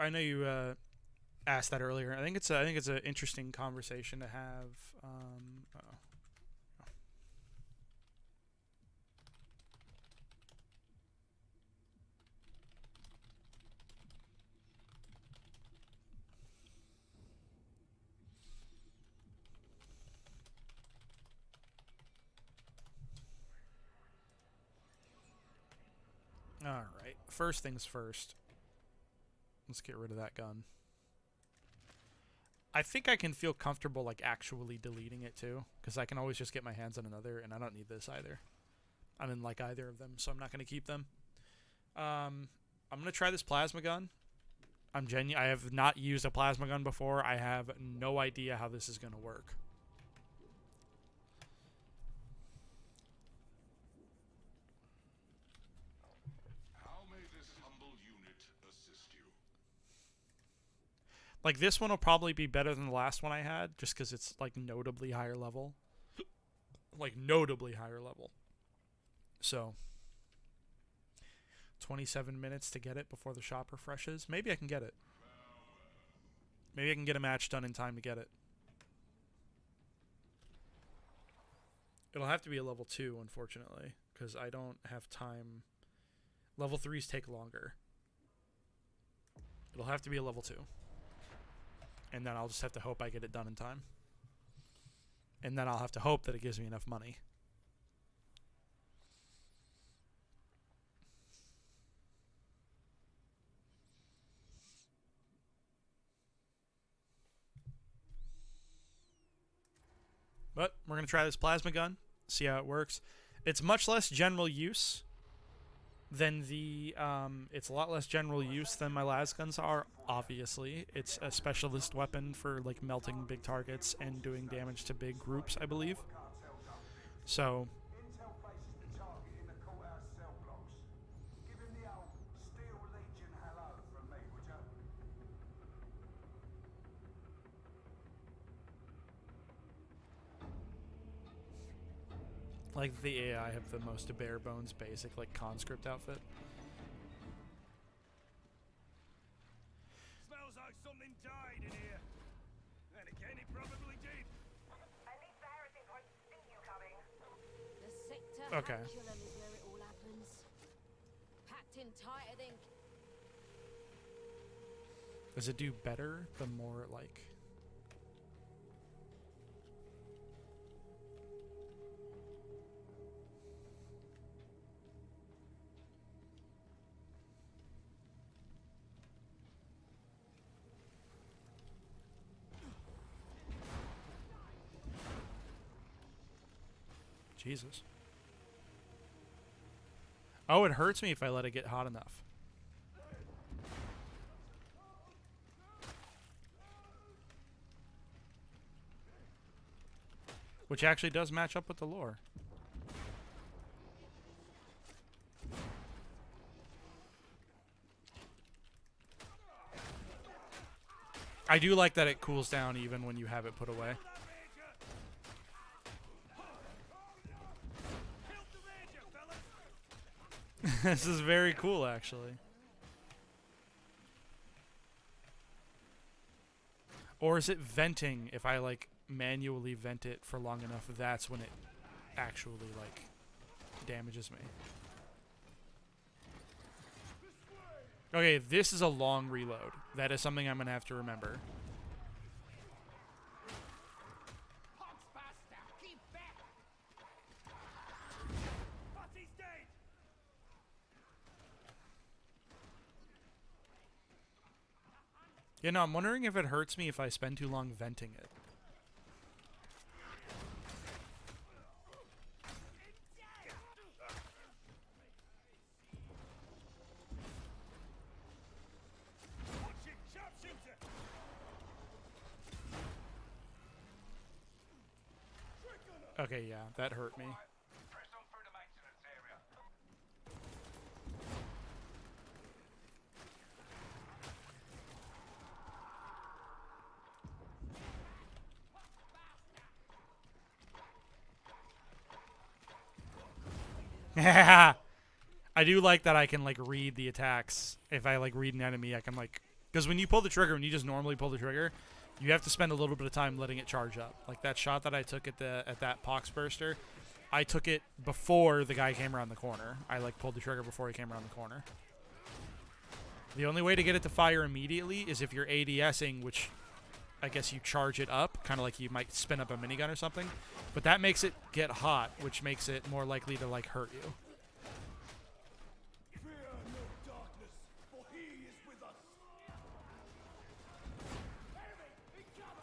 asked that earlier. I think it's an interesting conversation to have. Alright, first things first. Let's get rid of that gun. I think I can feel comfortable like actually deleting it too, because I can always just get my hands on another, and I don't need this either. I didn't like either of them, so I'm not going to keep them. I'm going to try this plasma gun. I have not used a plasma gun before. I have no idea how this is going to work. Like, this one will probably be better than the last one I had, just because it's, like, notably higher level. Like, notably higher level. So, 27 minutes to get it before the shop refreshes. Maybe I can get it. Maybe I can get a match done in time to get it. It'll have to be a level 2, unfortunately, because I don't have time. Level 3s take longer. It'll have to be a level 2. And then I'll just have to hope I get it done in time. And then I'll have to hope that it gives me enough money. But we're going to try this plasma gun, see how it works. It's much less general use than the... it's a lot less general use than my las guns are, obviously. It's a specialist weapon for like melting big targets and doing damage to big groups, I believe. So... Intel faces the target in the courthouse cell blocks. Give him the old Steel Legion hello from me, would ya? Like the AI have the most bare bones basic like conscript outfit. Smells like something died in here. And again, it probably did. At least the heretic won't see you coming. The sector Okay. Aculum is where it all happens. Packed in tighter than Does it do better the more like... Jesus. Oh, it hurts me if I let it get hot enough. Which actually does match up with the lore. I do like that it cools down even when you have it put away. This is very cool, actually. Or is it venting? If I like manually vent it for long enough, that's when it actually like damages me. Okay, this is a long reload. That is something I'm gonna have to remember. Yeah, no, I'm wondering if it hurts me if I spend too long venting it. Okay, yeah, that hurt me. Press on through the maintenance area. I do like that I can like read the attacks. If I like read an enemy, I can like, because when you pull the trigger, when you just normally pull the trigger, you have to spend a little bit of time letting it charge up. Like that shot that I took at that pox burster, I took it before the guy came around the corner. I like pulled the trigger before he came around the corner. The only way to get it to fire immediately is if you're ADSing, which I guess you charge it up, kind of like you might spin up a minigun or something. But that makes it get hot, which makes it more likely to like hurt you. Fear no darkness, for he is with us. Enemy, in cover!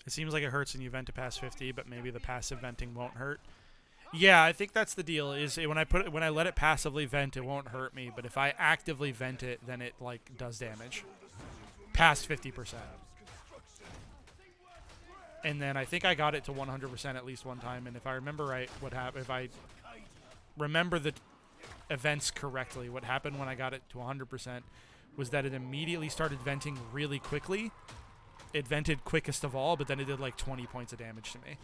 It seems like it hurts when you vent to past 50, but maybe the passive venting won't hurt. Yeah, I think that's the deal. Is when I let it passively vent, it won't hurt me. But if I actively vent it, then it like does damage, past 50%. And then I think I got it to 100% at least one time. And if I remember right, what happened? If I remember the events correctly, what happened when I got it to 100% was that it immediately started venting really quickly. It vented quickest of all, but then it did like 20 points of damage to me.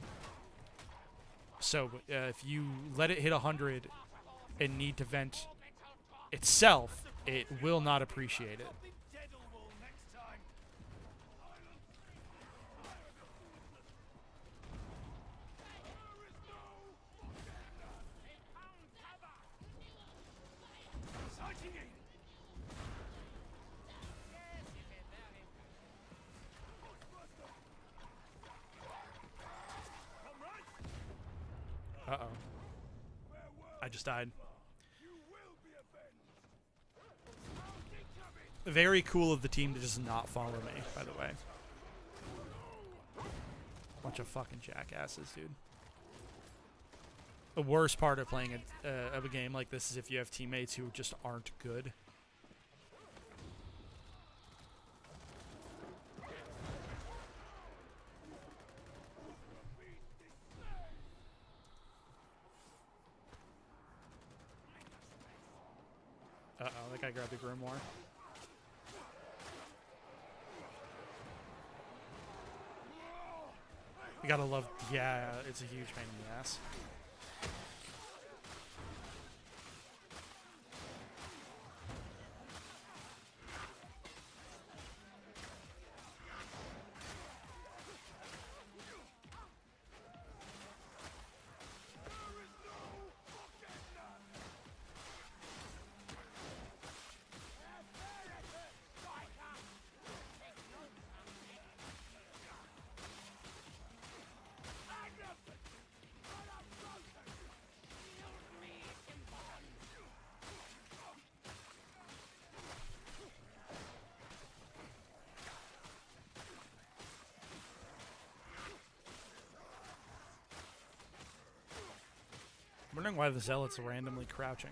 So if you let it hit 100 and need to vent itself, it will not appreciate it. Uh-oh. I just died. Very cool of the team to just not follow me, by the way. Bunch of fucking jackasses, dude. The worst part of playing a game like this is if you have teammates who just aren't good. Uh-oh, that guy grabbed the Grimoire. You gotta love... Yeah, it's a huge pain in the ass. I'm wondering why the Zealot's randomly crouching.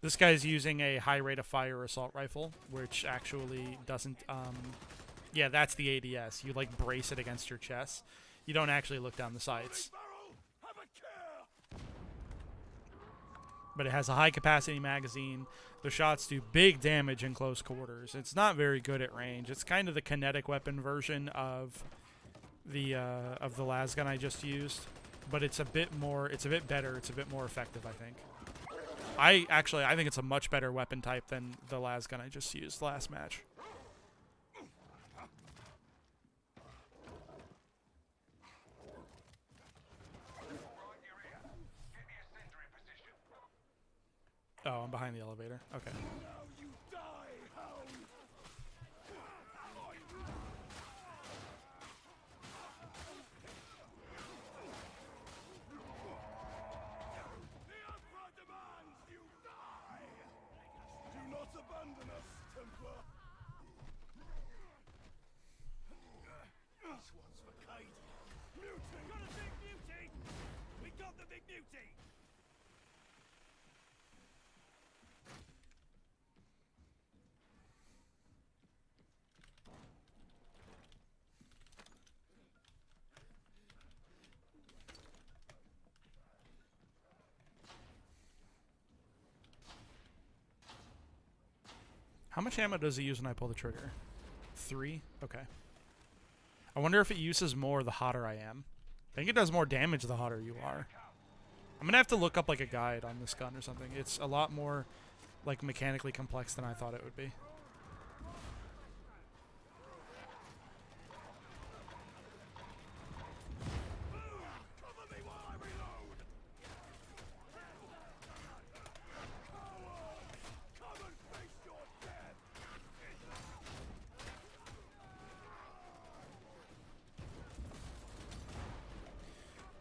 This guy's using a high rate of fire assault rifle, which actually doesn't, yeah, that's the ADS. You, like, brace it against your chest. You don't actually look down the sights. But it has a high-capacity magazine. The shots do big damage in close quarters. It's not very good at range. It's kind of the kinetic weapon version of the lasgun I just used. But it's a bit more, it's a bit better. It's a bit more effective, I think. I think it's a much better weapon type than the lasgun I just used last match. Oh, I'm behind the elevator. Okay. How much ammo does it use when I pull the trigger? 3? Okay. I wonder if it uses more the hotter I am. I think it does more damage the hotter you are. I'm gonna have to look up like a guide on this gun or something. It's a lot more like mechanically complex than I thought it would be.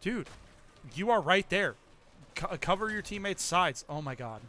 Dude, you are right there. Cover your teammates' sides. Oh my god.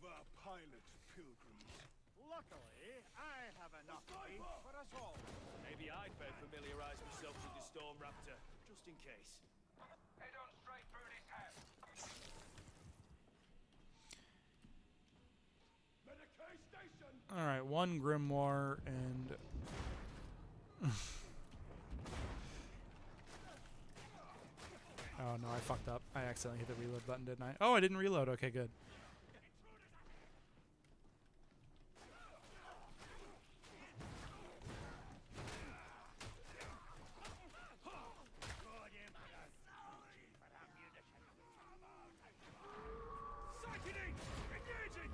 our pilot pilgrims. Luckily, I have enough meat for us all. Maybe I'd better familiarize myself with the Storm Raptor, just in case. Head on straight through this house. Medicaid station. All right, one grimoire and. Oh no, I fucked up. I accidentally hit the reload button, didn't I? Oh, I didn't reload. Okay, good. Sickening! Engaging!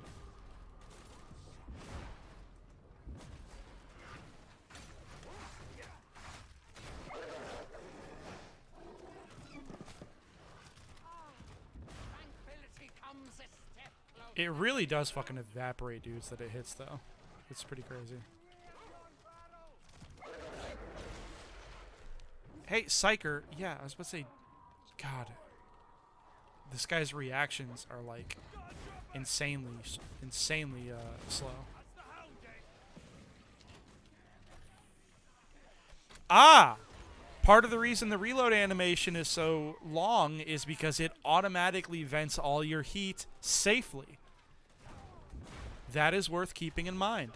Tranquility comes a step closer. It really does fucking evaporate dudes that it hits, though. It's pretty crazy. Hey, Psyker. Yeah, I was about to say, God. This guy's reactions are, like, insanely slow. Ah! Part of the reason the reload animation is so long is because it automatically vents all your heat safely. That is worth keeping in mind.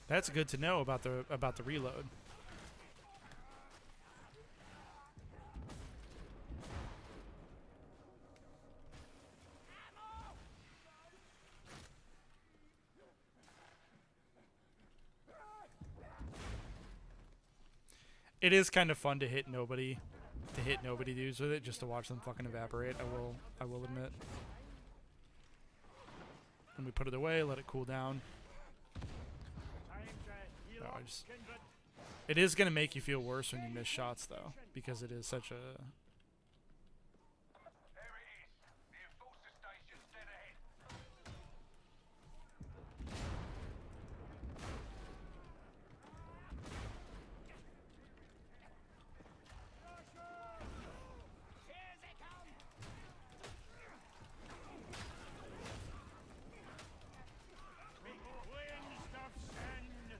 That's good to know about the reload. It is kind of fun to hit nobody dudes with it, just to watch them fucking evaporate. I will admit. And we put it away, let it cool down. No, it is going to make you feel worse when you miss shots, though, because it is such a... There it is. The enforcer station's dead ahead. Here they come. Winds of send.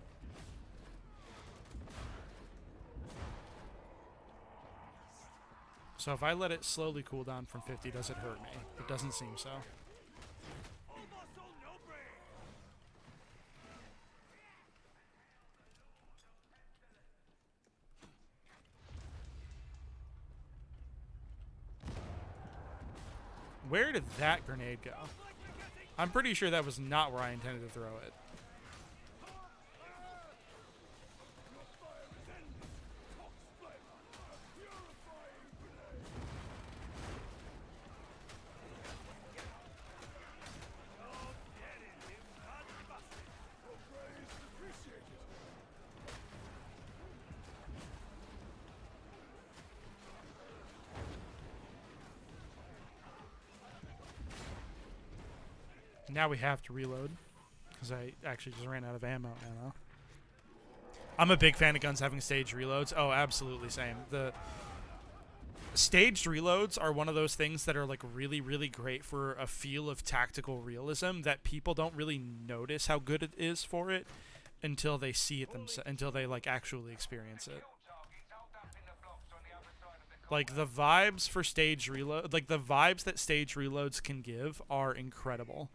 So if I let it slowly cool down from 50, does it hurt me? It doesn't seem so. Almost all no brain. Where did that grenade go? I'm pretty sure that was not where I intended to throw it. Now we have to reload, because I actually just ran out of ammo. I'm a big fan of guns having staged reloads. Oh, absolutely, same. The staged reloads are one of those things that are like really, really great for a feel of tactical realism that people don't really notice how good it is for it until they see it themselves, until they like actually experience it. Like the vibes for stage reload, like the vibes that stage reloads can give are incredible.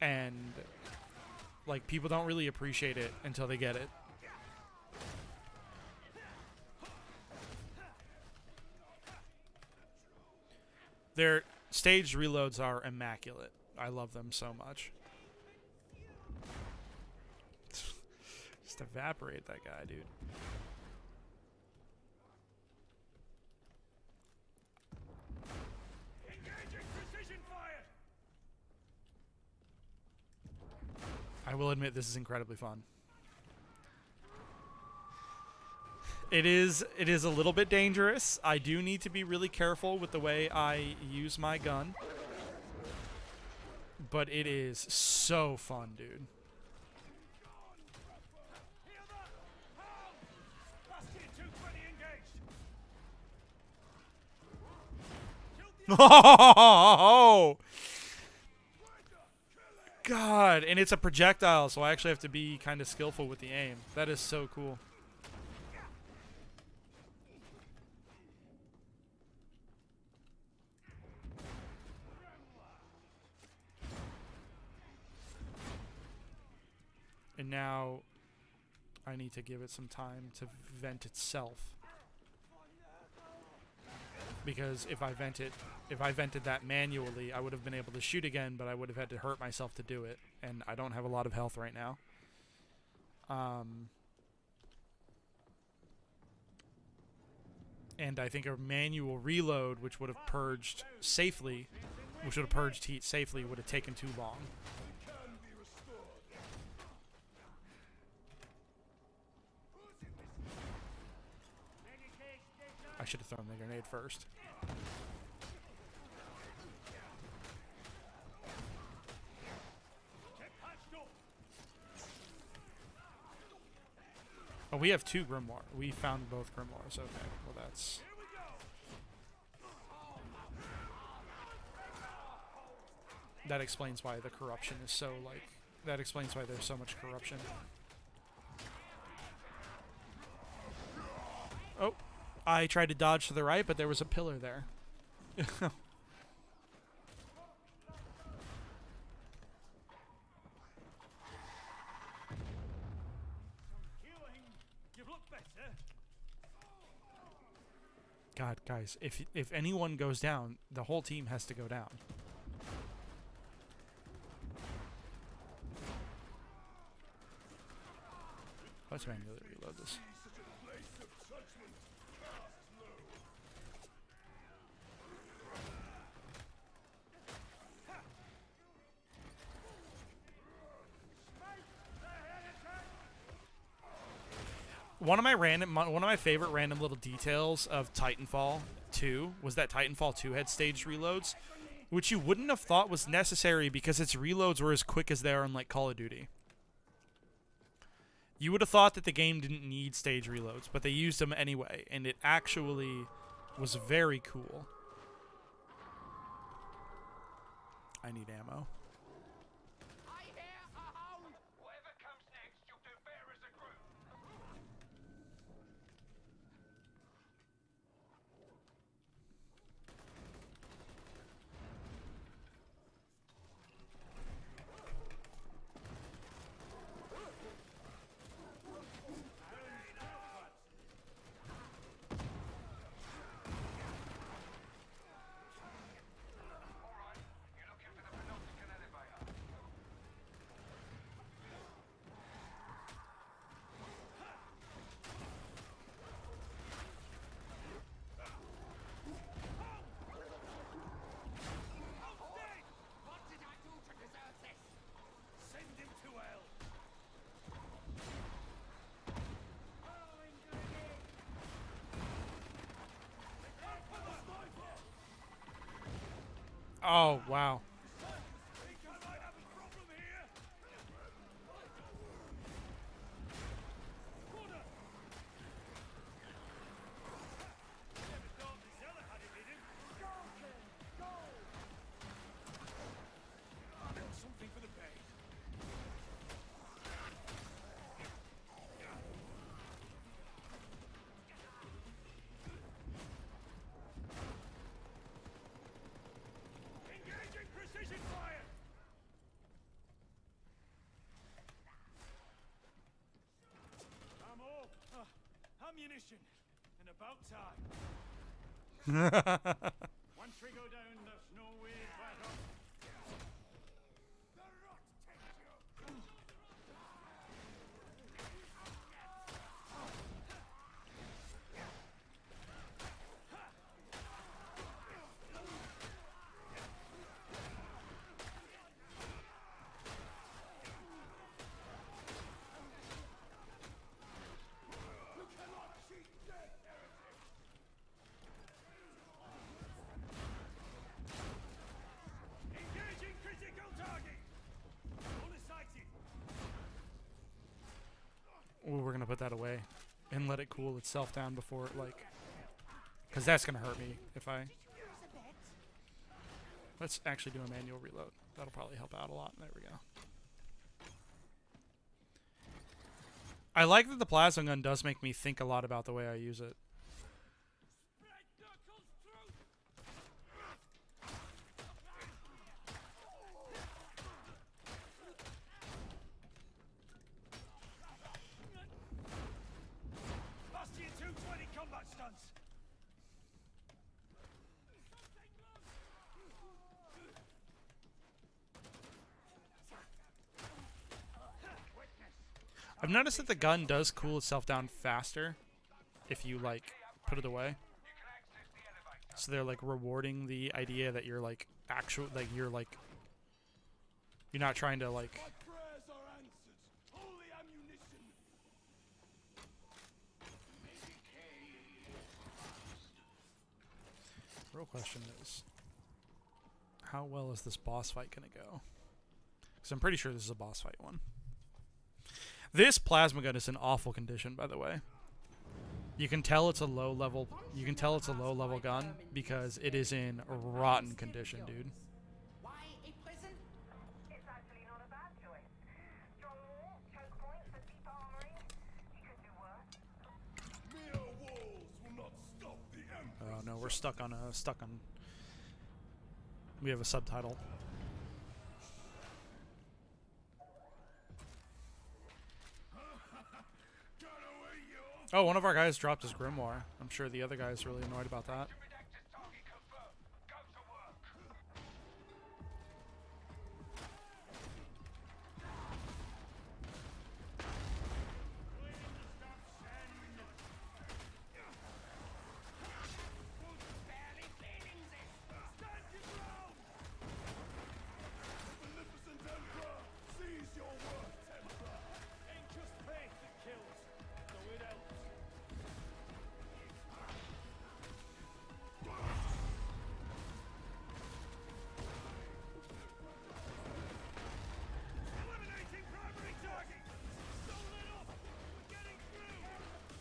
And like people don't really appreciate it until they get it. Their staged reloads are immaculate. I love them so much. Just evaporate that guy, dude. Engaging precision fire. I will admit this is incredibly fun. It is a little bit dangerous. I do need to be really careful with the way I use my gun. But it is so fun, dude. Hear that? Help! Bastion 220 engaged. Killed the Oh God, and it's a projectile, so I actually have to be kind of skillful with the aim. That is so cool. And now I need to give it some time to vent itself. Because if I vented that manually, I would have been able to shoot again, but I would have had to hurt myself to do it, and I don't have a lot of health right now. And I think a manual reload, which would have purged safely, which would have purged heat safely, would have taken too long. I should have thrown the grenade first. Oh, we have 2 Grimoire. We found both Grimoires. Okay, well that's... That explains why the corruption is so, like... That explains why there's so much corruption. Oh. I tried to dodge to the right, but there was a pillar there. God, guys, if anyone goes down, the whole team has to go down. Let's manually reload this. One of my favorite random little details of Titanfall 2 was that Titanfall 2 had staged reloads, which you wouldn't have thought was necessary because its reloads were as quick as they are in like Call of Duty. You would have thought that the game didn't need stage reloads, but they used them anyway, and it actually was very cool. I need ammo. Oh, wow. Ammunition, and about time. Once we go down, there's no way back up. The rot take you. and let it cool itself down before it, like... Because that's going to hurt me if I... Let's actually do a manual reload. That'll probably help out a lot. There we go. I like that the plasma gun does make me think a lot about the way I use it. Bastion 220 combat stunts. I've noticed that the gun does cool itself down faster if you, like, put it away. So they're, like, rewarding the idea that you're, like, you're not trying to, like... My prayers are answered. Holy ammunition. Real question is, how well is this boss fight gonna go? Because I'm pretty sure this is a boss fight one. This plasma gun is in awful condition, by the way. You can tell it's a low level. You can tell it's a low level gun because it is in rotten condition, dude. Why a prison? It's actually not a bad choice. Strong wall, choke points, a deep armory. You could do worse. Mere walls will not stop the Emperor. Oh no, we're stuck on. We have a subtitle. Oh, one of our guys dropped his grimoire. I'm sure the other guy's really annoyed about that. Magnificent Emperor, seize your worth, Emperor. Ain't just faith that kills, so it helps. Eliminating primary target. So lit up. We're getting through.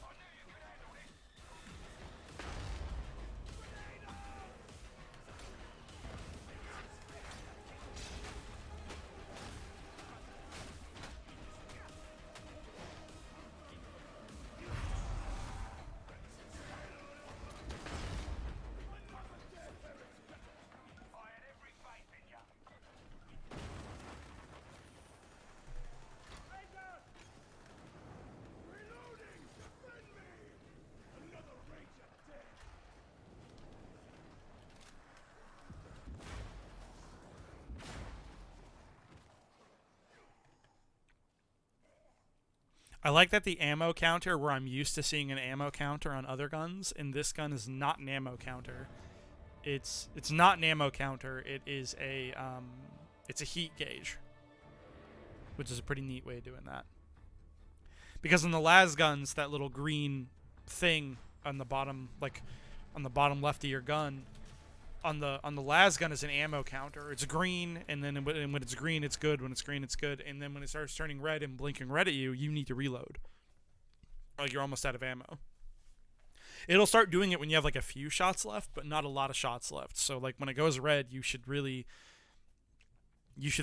I knew you could handle it. Grenade out! Reloading! Defend me! Another ranger dead! I like that the ammo counter, where I'm used to seeing an ammo counter on other guns, in this gun is not an ammo counter. It's not an ammo counter. It is it's a heat gauge, which is a pretty neat way of doing that. Because in the las guns, that little green thing on the bottom, like on the bottom left of your gun, on the las gun is an ammo counter. It's green, and then when it's green, it's good. When it's green, it's good. And then when it starts turning red and blinking red at you, you need to reload. Like you're almost out of ammo. It'll start doing it when you have like a few shots left, but not a lot of shots left. So like when it goes red, you should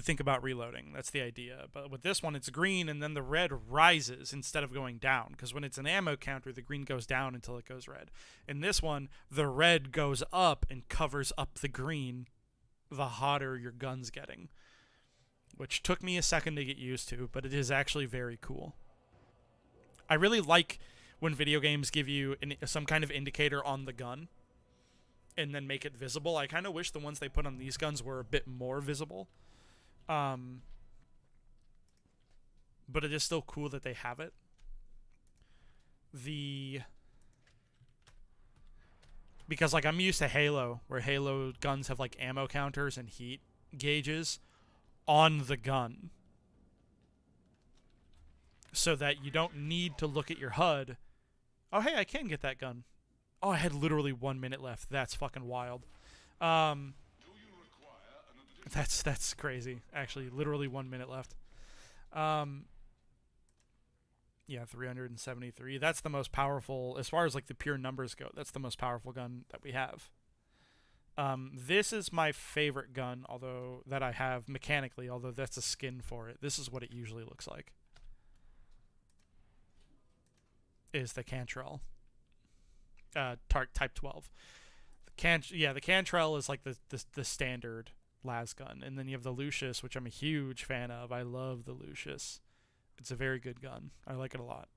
think about reloading. That's the idea. But with this one, it's green, and then the red rises instead of going down. Because when it's an ammo counter, the green goes down until it goes red. In this one, the red goes up and covers up the green the hotter your gun's getting. Which took me a second to get used to, but it is actually very cool. I really like when video games give you some kind of indicator on the gun and then make it visible. I kind of wish the ones they put on these guns were a bit more visible. But it is still cool that they have it. Because like I'm used to Halo, where Halo guns have like ammo counters and heat gauges on the gun, so that you don't need to look at your HUD. Oh hey, I can get that gun. Oh, I had literally 1 minute left. That's fucking wild. That's crazy. Actually, literally 1 minute left. Yeah, Yeah, 373. That's the most powerful, as far as like the pure numbers go. That's the most powerful gun that we have. This is my favorite gun, although that I have mechanically, although that's a skin for it. This is what it usually looks like. Is the Cantrell. Type 12. The Cantrell is like the standard las gun, and then you have the Lucius, which I'm a huge fan of. I love the Lucius. It's a very good gun. I like it a lot.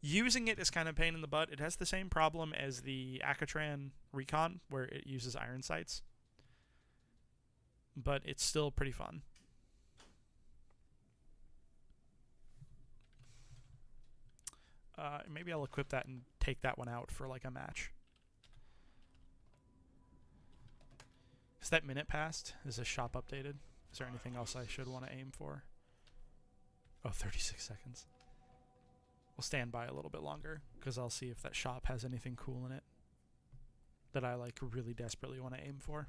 Using it is kind of a pain in the butt. It has the same problem as the Akatran Recon, where it uses iron sights. But it's still pretty fun. Maybe I'll equip that and take that one out for like a match. Is that minute passed? Is the shop updated? Is there anything else I should want to aim for? Oh, 36 seconds. We'll stand by a little bit longer, because I'll see if that shop has anything cool in it that I like really desperately want to aim for.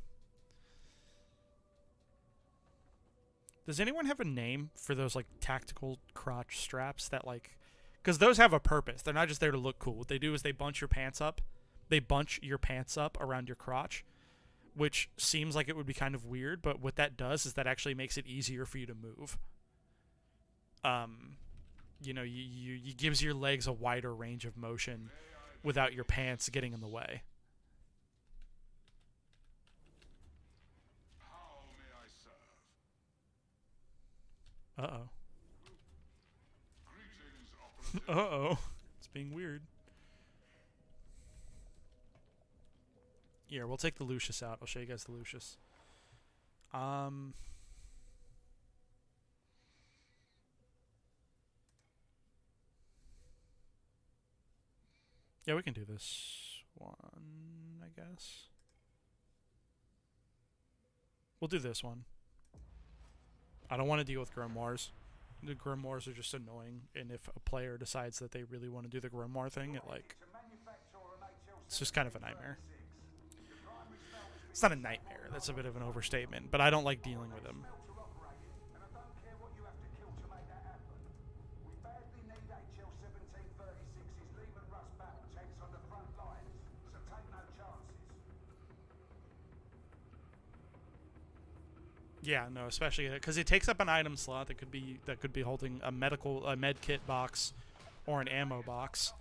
Does anyone have a name for those like tactical crotch straps that like... Because those have a purpose. They're not just there to look cool. What they do is they bunch your pants up. They bunch your pants up around your crotch, which seems like it would be kind of weird, but what that does is that actually makes it easier for you to move. You know, you gives your legs a wider range of motion without your pants getting in the way. How may I serve? Uh-oh. Greetings, operative. Uh-oh. It's being weird. Here, we'll take the Lucius out. I'll show you guys the Lucius. Yeah, we can do this one, I guess. We'll do this one. I don't want to deal with grimoires. The grimoires are just annoying, and if a player decides that they really want to do the grimoire thing, it's just kind of a nightmare. It's not a nightmare, that's a bit of an overstatement, but I don't like dealing with them. Yeah, no, especially because it takes up an item slot that could be holding a med kit box or an ammo box,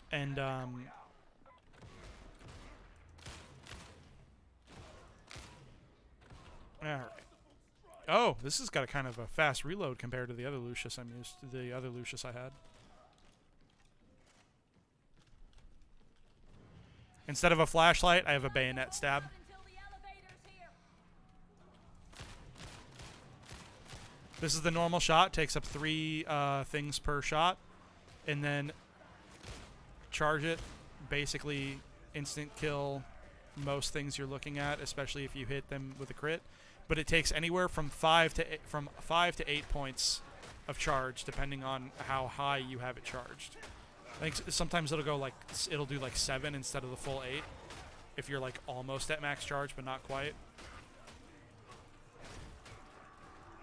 and all right. Oh, this has got a kind of a fast reload compared to the other Lucius I had. Instead of a flashlight, I have a bayonet stab. This is the normal shot. Takes up 3 things per shot. And then charge it. Basically instant kill most things you're looking at, especially if you hit them with a crit. But it takes anywhere from 5 to 8 points of charge, depending on how high you have it charged. I think sometimes it'll do like 7 instead of the full 8, if you're like almost at max charge but not quite.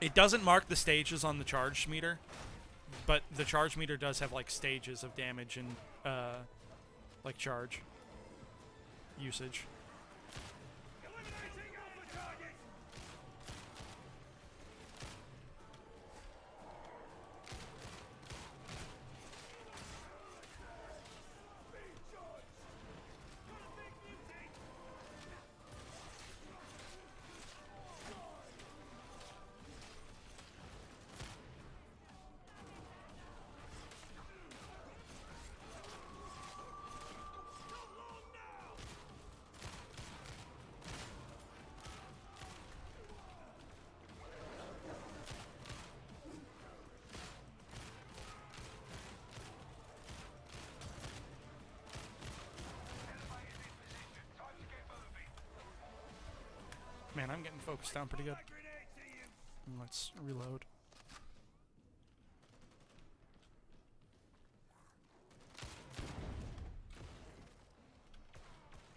It doesn't mark the stages on the charge meter, but the charge meter does have like stages of damage and like charge usage. Man, I'm getting focused down pretty good. Let's reload.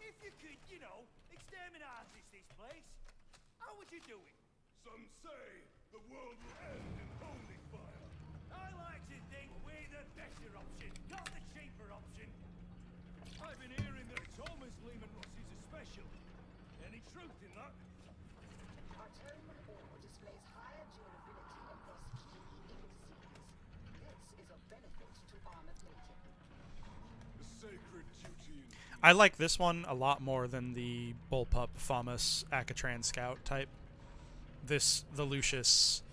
If you could, you know, exterminate this place, how would you do it? Some say the world will end in holy fire. I like to think we're the better option, not the cheaper option. I've been hearing that Thomas Lehman Ross is a special. Any truth in that? Our terminal ore displays higher durability across key indices. This is a benefit to armor plating. The sacred duty in I like this one a lot more than the Bullpup Famus Akatran Scout type. The Lucius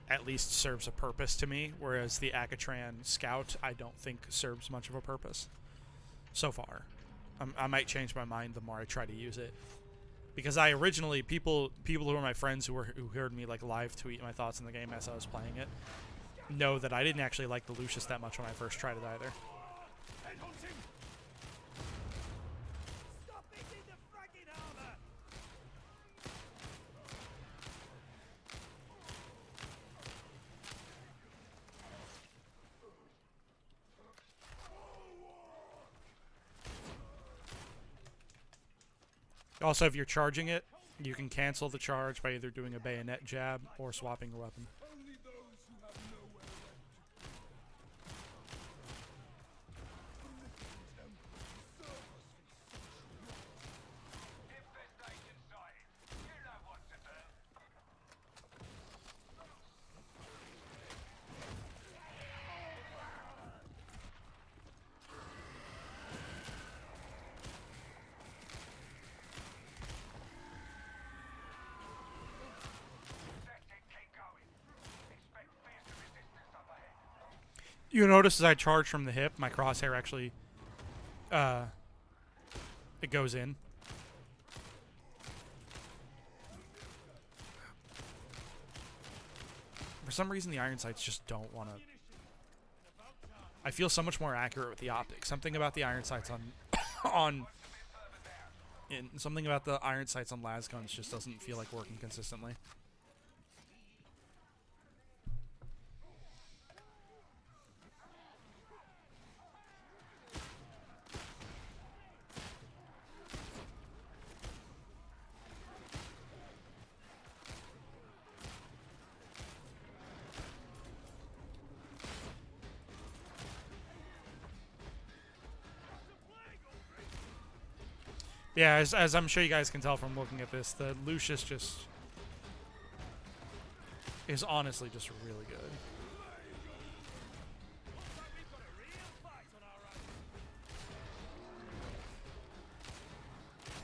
at least serves a purpose to me, whereas the Akatran Scout I don't think serves much of a purpose so far. I might change my mind the more I try to use it, because I originally people who are my friends who heard me like live tweet my thoughts in the game as I was playing it know that I didn't actually like the Lucius that much when I first tried it either. headhunting. Stop hitting the fragging armor. Also, if you're charging it, you can cancel the charge by either doing a bayonet jab or swapping your weapon. Only those who have nowhere left to Infestation sighted. You know what to do. Tactic, keep going. Expect fierce resistance up ahead. You notice as I charge from the hip, my crosshair actually, it goes in. For some reason, the iron sights just don't want to. I feel so much more accurate with the optics. Something about the iron sights something about the iron sights on las guns just doesn't feel like working consistently. Yeah, as I'm sure you guys can tell from looking at this, the Lucius just is honestly just really good. we've got a real fight on our hands.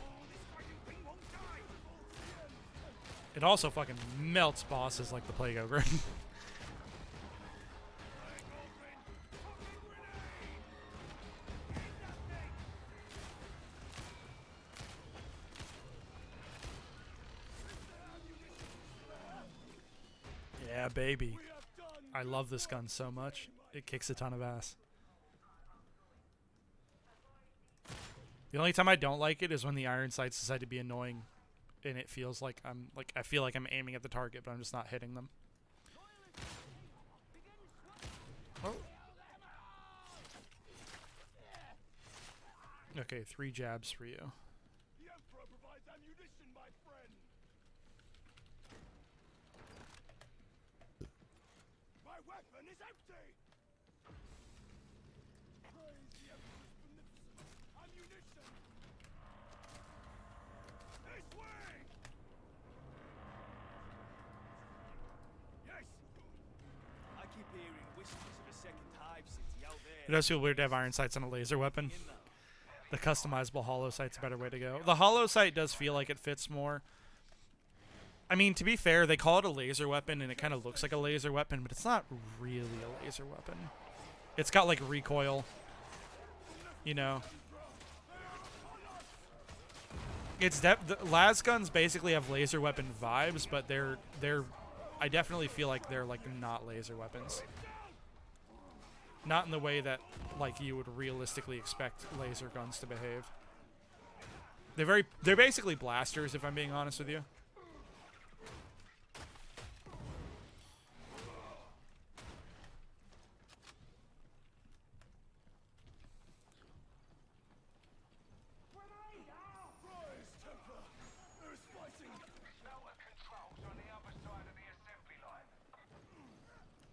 Oh, this fighting thing won't die. It also fucking melts bosses like the Plague Ogre. Yeah, baby. I love this gun so much. It kicks a ton of ass. The only time I don't like it is when the iron sights decide to be annoying and it feels like I feel like I'm aiming at the target, but I'm just not hitting them. Oh. Okay, 3 jabs for you. The Emperor provides ammunition, my friend. My weapon is empty. Praise the Emperor's beneficence. Ammunition. This way. Yes. I keep hearing whispers of a second hive city out there. It does feel weird to have iron sights on a laser weapon. The customizable hollow sight's a better way to go. The hollow sight does feel like it fits more. I mean, to be fair, they call it a laser weapon and it kind of looks like a laser weapon, but it's not really a laser weapon. It's got like recoil, you know. It's the las guns basically have laser weapon vibes, but they're I definitely feel like they're like not laser weapons. Not in the way that like you would realistically expect laser guns to behave. They're basically blasters, if I'm being honest with you.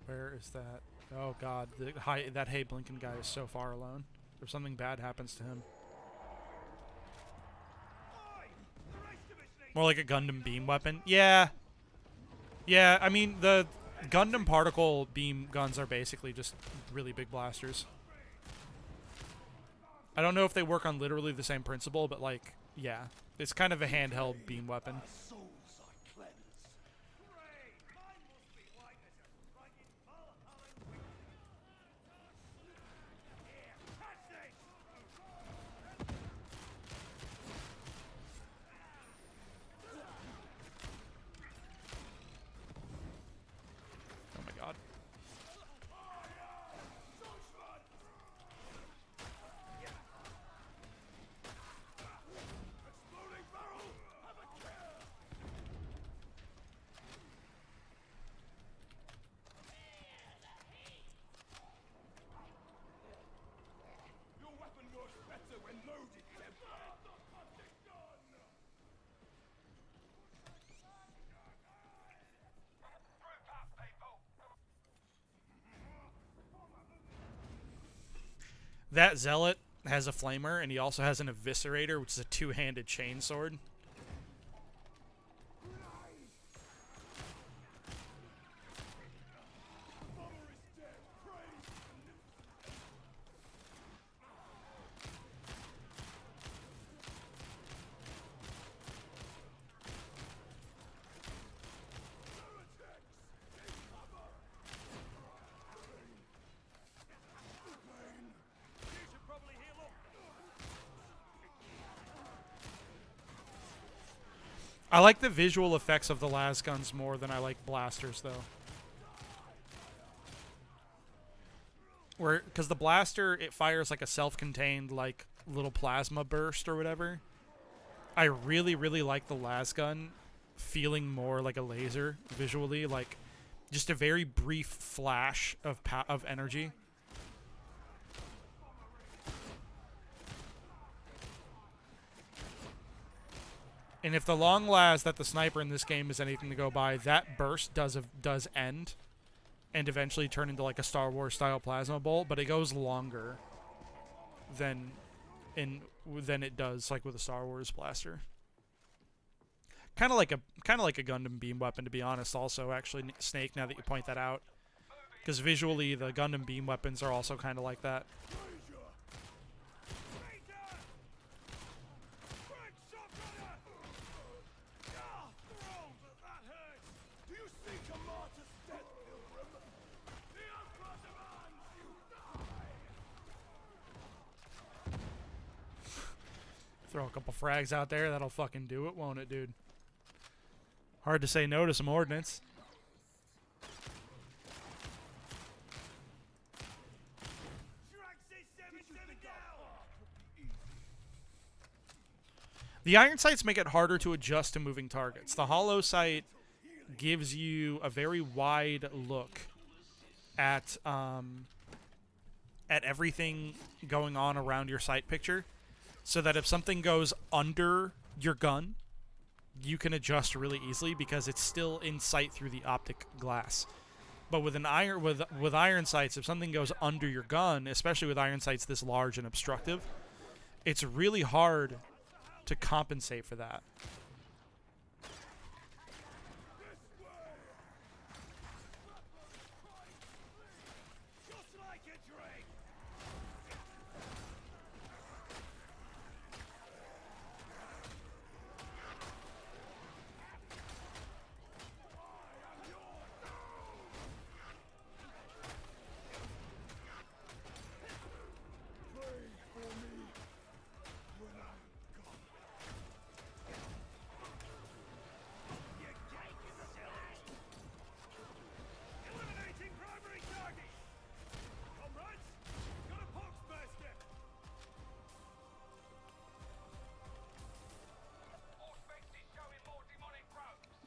Where is that? Oh god, that Hey Blinken guy is so far alone. If something bad happens to him. More like a Gundam beam weapon. Yeah. Yeah, I mean, the Gundam particle beam guns are basically just really big blasters. I don't know if they work on literally the same principle, but like, yeah. It's kind of a handheld beam weapon. Oh my god. Your weapon works better when loaded, Templar. Group up, people. That Zealot has a flamer, and he also has an Eviscerator, which is a two-handed chainsword. I like the visual effects of the las guns more than I like blasters, though. Because the blaster, it fires like a self-contained, like, little plasma burst or whatever. I really, really like the las gun feeling more like a laser visually, like just a very brief flash of energy. And if the long las that the sniper in this game is anything to go by, that burst does end and eventually turn into like a Star Wars style plasma bolt, but it goes longer than it does like with a Star Wars blaster. Kind of like a Gundam beam weapon, to be honest. Also, actually, Snake. Now that you point that out, because visually the Gundam beam weapons are also kind of like that. Throw a couple frags out there, that'll fucking do it, won't it, dude? Hard to say no to some ordnance. The iron sights make it harder to adjust to moving targets. The hollow sight gives you a very wide look at everything going on around your sight picture, so that if something goes under your gun, you can adjust really easily because it's still in sight through the optic glass. But with iron sights, if something goes under your gun, especially with iron sights this large and obstructive, it's really hard to compensate for that.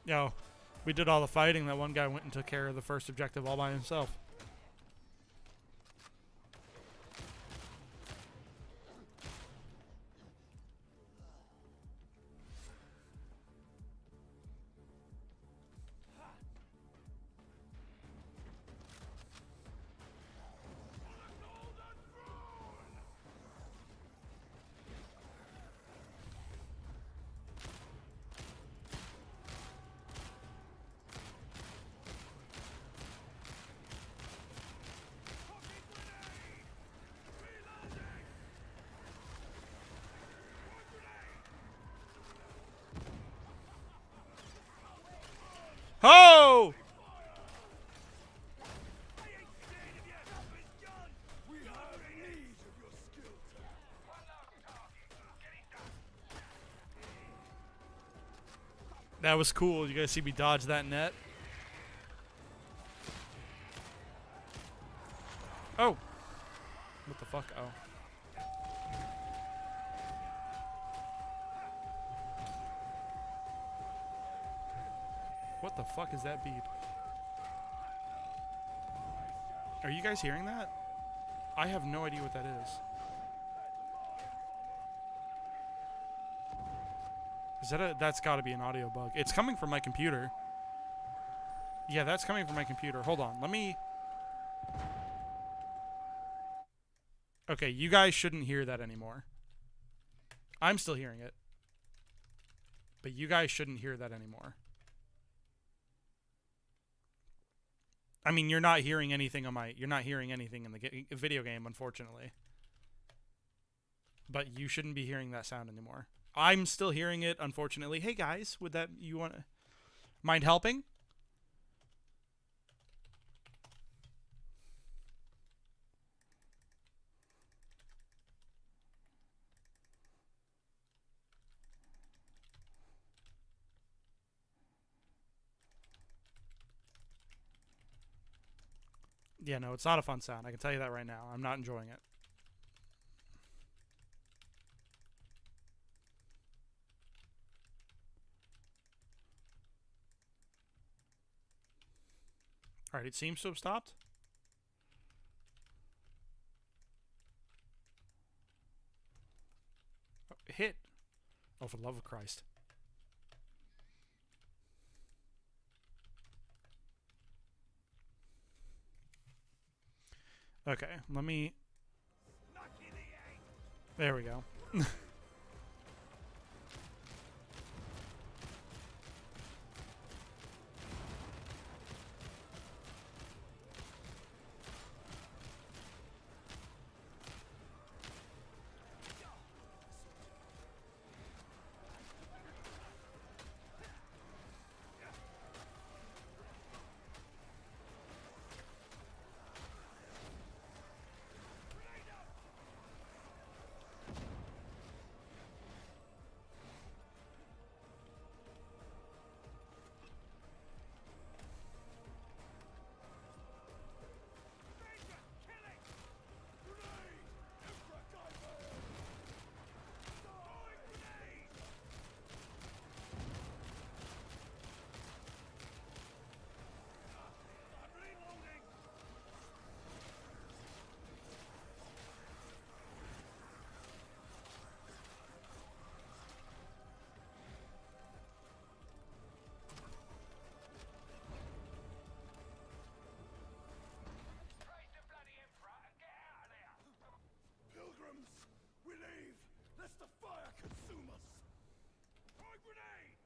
Yo, we did all the fighting. That one guy went and took care of the first objective all by himself. That was cool. You guys see me dodge that net? Oh! What the fuck? Oh. What the fuck is that beep? Are you guys hearing that? I have no idea what that is. Is that a... That's gotta be an audio bug. It's coming from my computer. Yeah, that's coming from my computer. Hold on. Let me... Okay, you guys shouldn't hear that anymore. I'm still hearing it. But you guys shouldn't hear that anymore. I mean, you're not hearing anything on my... You're not hearing anything in the video game, unfortunately. But you shouldn't be hearing that sound anymore. I'm still hearing it, unfortunately. Hey, guys, would that... You want to... Mind helping? Yeah, no, it's not a fun sound. I can tell you that right now. I'm not enjoying it. Alright, it seems to have stopped. Oh, hit. Oh, for the love of Christ. Okay, let me... There we go. Praise the bloody Emperor and get out of there! Pilgrims, we leave, lest the fire consume us. Throw a grenade!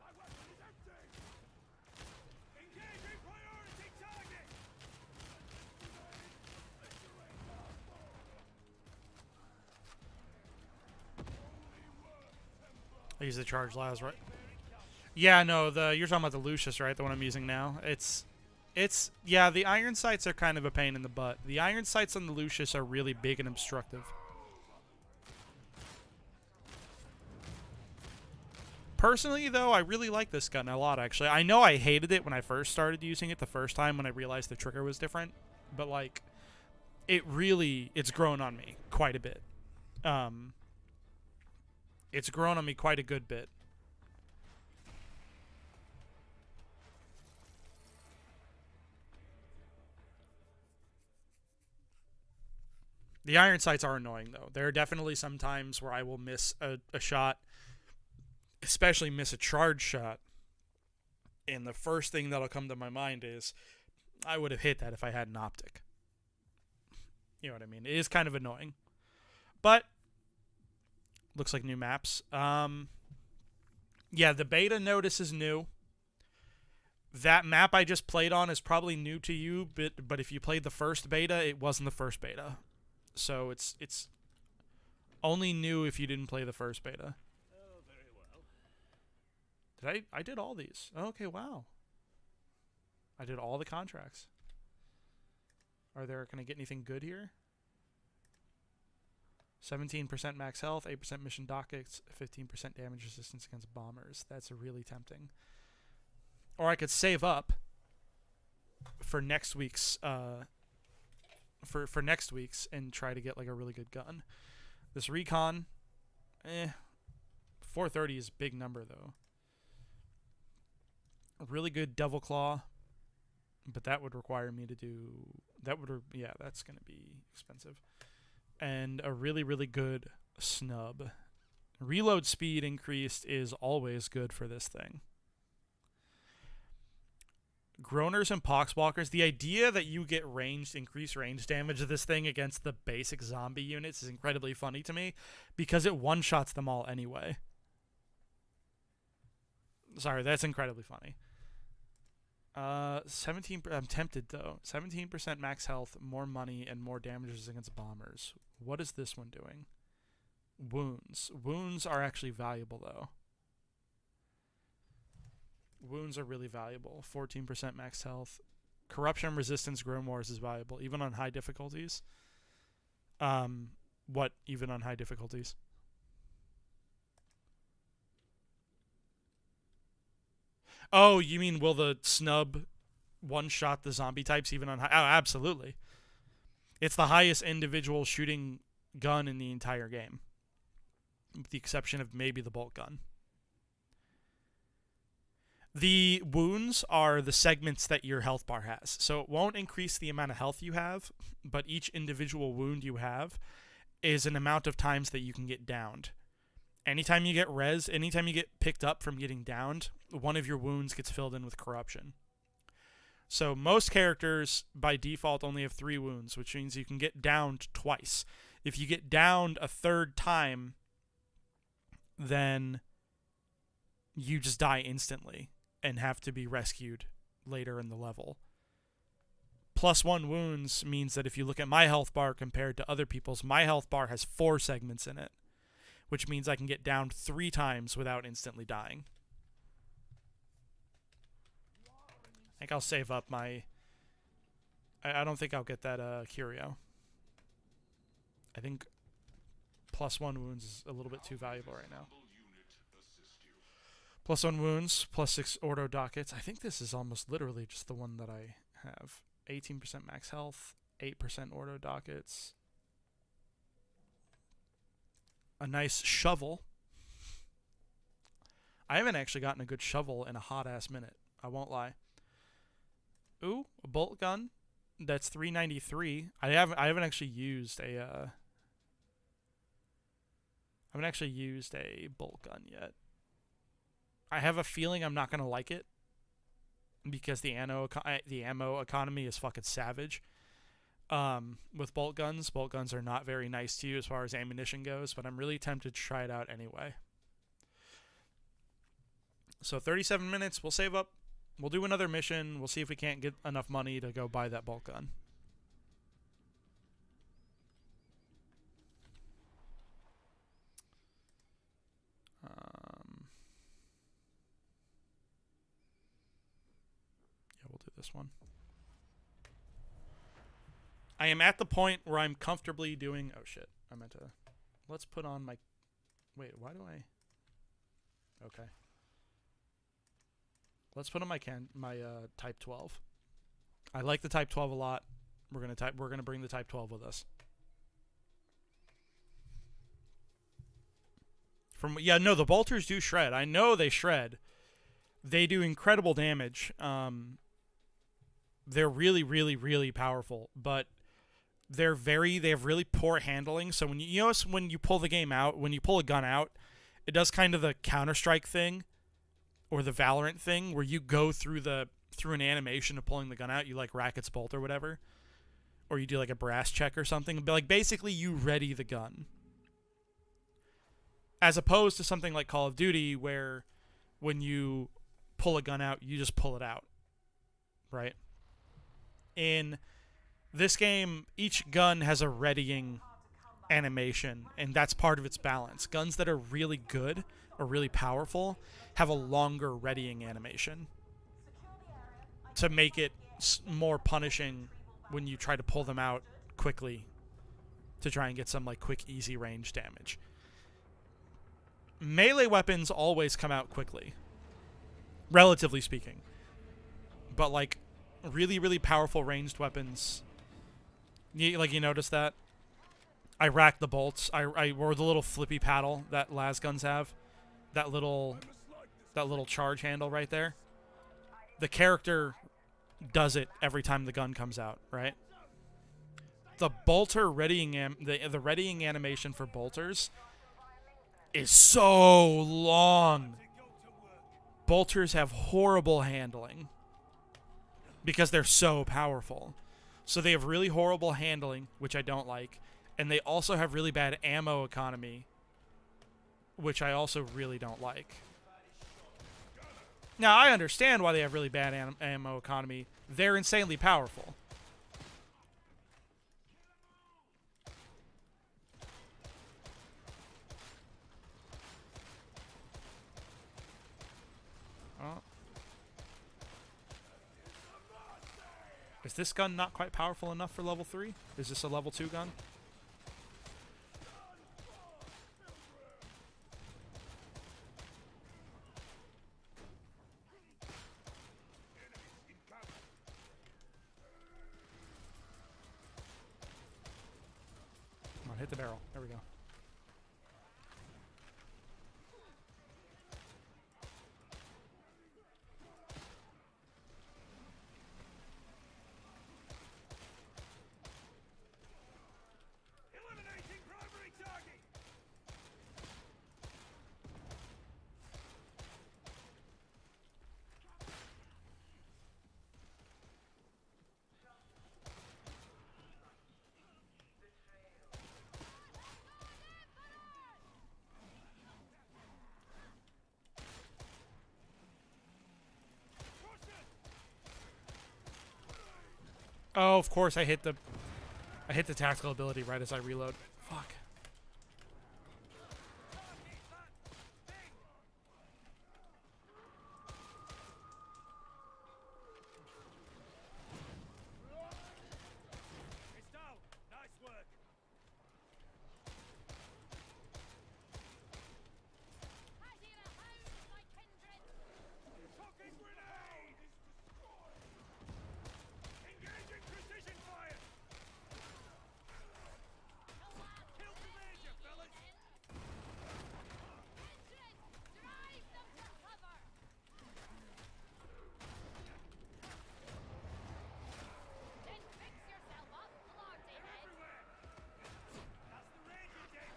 My weapon is empty! Engaging priority target! I use the charge last, right? Yeah, no, you're talking about the Lucius, right? The one I'm using now. It's yeah, the iron sights are kind of a pain in the butt. The iron sights on the Lucius are really big and obstructive. Personally, though, I really like this gun a lot, actually. I know I hated it when I first started using it the first time when I realized the trigger was different. But, like, it's grown on me quite a bit. It's grown on me quite a good bit. The iron sights are annoying, though. There are definitely some times where I will miss a shot, especially miss a charge shot, and the first thing that'll come to my mind is, I would have hit that if I had an optic. You know what I mean? It is kind of annoying. But, looks like new maps. Yeah, the beta notice is new. That map I just played on is probably new to you, but if you played the first beta, it wasn't the first beta. So it's only new if you didn't play the first beta. Oh, very well. I did all these. Okay, wow. I did all the contracts. Are there, can I get anything good here? 17% max health, 8% mission dockets, 15% damage resistance against bombers. That's really tempting. Or I could save up for next week's for next week's and try to get like a really good gun. This recon, 430 is a big number though. A really good Devil Claw, but that would require me to do yeah, that's gonna be expensive. And a really, really good snub. Reload speed increased is always good for this thing. Groaners and Poxwalkers. The idea that you get increased range damage of this thing against the basic zombie units is incredibly funny to me because it one-shots them all anyway. Sorry, that's incredibly funny. 17. I'm tempted though. 17% max health, more money, and more damages against bombers. What is this one doing? Wounds. Wounds are actually valuable though. Wounds are really valuable. 14% max health. Corruption resistance grimoires is valuable, even on high difficulties. What? Even on high difficulties? Oh, you mean will the snub one-shot the zombie types even on high? Oh, absolutely. It's the highest individual shooting gun in the entire game, with the exception of maybe the bolt gun. The wounds are the segments that your health bar has. So it won't increase the amount of health you have, but each individual wound you have is an amount of times that you can get downed. Anytime you get res, anytime you get picked up from getting downed, one of your wounds gets filled in with corruption. So most characters, by default, only have 3 wounds, which means you can get downed twice. If you get downed a third time, then you just die instantly and have to be rescued later in the level. +1 wounds means that if you look at my health bar compared to other people's, my health bar has 4 segments in it, which means I can get downed 3 times without instantly dying. I think I'll save up my... I don't think I'll get that curio. I think +1 wounds is a little bit too valuable right now. +1 wounds, +6 ordo dockets. I think this is almost literally just the one that I have. 18% max health, 8% ordo dockets. A nice shovel. I haven't actually gotten a good shovel in a hot-ass minute. I won't lie. Ooh, a bolt gun. That's 393. I haven't actually used a bolt gun yet. I have a feeling I'm not gonna like it because the ammo economy is fucking savage. With bolt guns are not very nice to you as far as ammunition goes, but I'm really tempted to try it out anyway. So 37 minutes. We'll save up. We'll do another mission. We'll see if we can't get enough money to go buy that bolt gun. Yeah, we'll do this one. I am at the point where I'm comfortably doing... Oh, shit. I meant to... Let's put on my... Wait, why do I... Okay. Let's put on my Type 12. I like the Type 12 a lot. We're gonna bring the Type 12 with us. Yeah, no, the bolters do shred. I know they shred. They do incredible damage. They're really, really, really powerful, but they have really poor handling. So when when you pull the game out, when you pull a gun out, it does kind of the Counter-Strike thing or the Valorant thing where you go through an animation of pulling the gun out. You like Racket's bolt or whatever, or you do like a brass check or something. But like basically you ready the gun, as opposed to something like Call of Duty where when you pull a gun out, you just pull it out, right? In this game, each gun has a readying animation, and that's part of its balance. Guns that are really good or really powerful have a longer readying animation to make it more punishing when you try to pull them out quickly to try and get some like quick, easy range damage. Melee weapons always come out quickly, relatively speaking, but like really, really powerful ranged weapons. You notice that? I rack the bolts. I wore the little flippy paddle that las guns have. That little charge handle right there. The character does it every time the gun comes out, right? The bolter readying the readying animation for bolters is so long. Bolters have horrible handling because they're so powerful. So they have really horrible handling, which I don't like, and they also have really bad ammo economy, which I also really don't like. Now, I understand why they have really bad ammo economy. They're insanely powerful. Oh. Is this gun not quite powerful enough for level 3? Is this a level 2 gun? Come on, hit the barrel. There we go. Eliminating primary target. Oh, of course I hit the tactical ability right as I reload. Fuck. It's down. Nice work. Fucking grenade! Engaging precision fire! Kill the major, fellas! Everywhere! That's the ranger dead!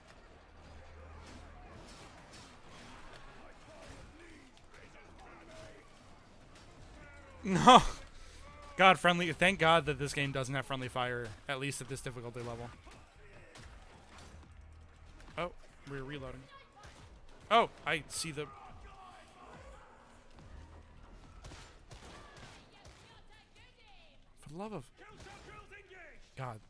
No. God, friendly. Thank God that this game doesn't have friendly fire, at least at this difficulty level. Oh, we're reloading. Oh, I see the... For the love of... Kill circles engaged! God.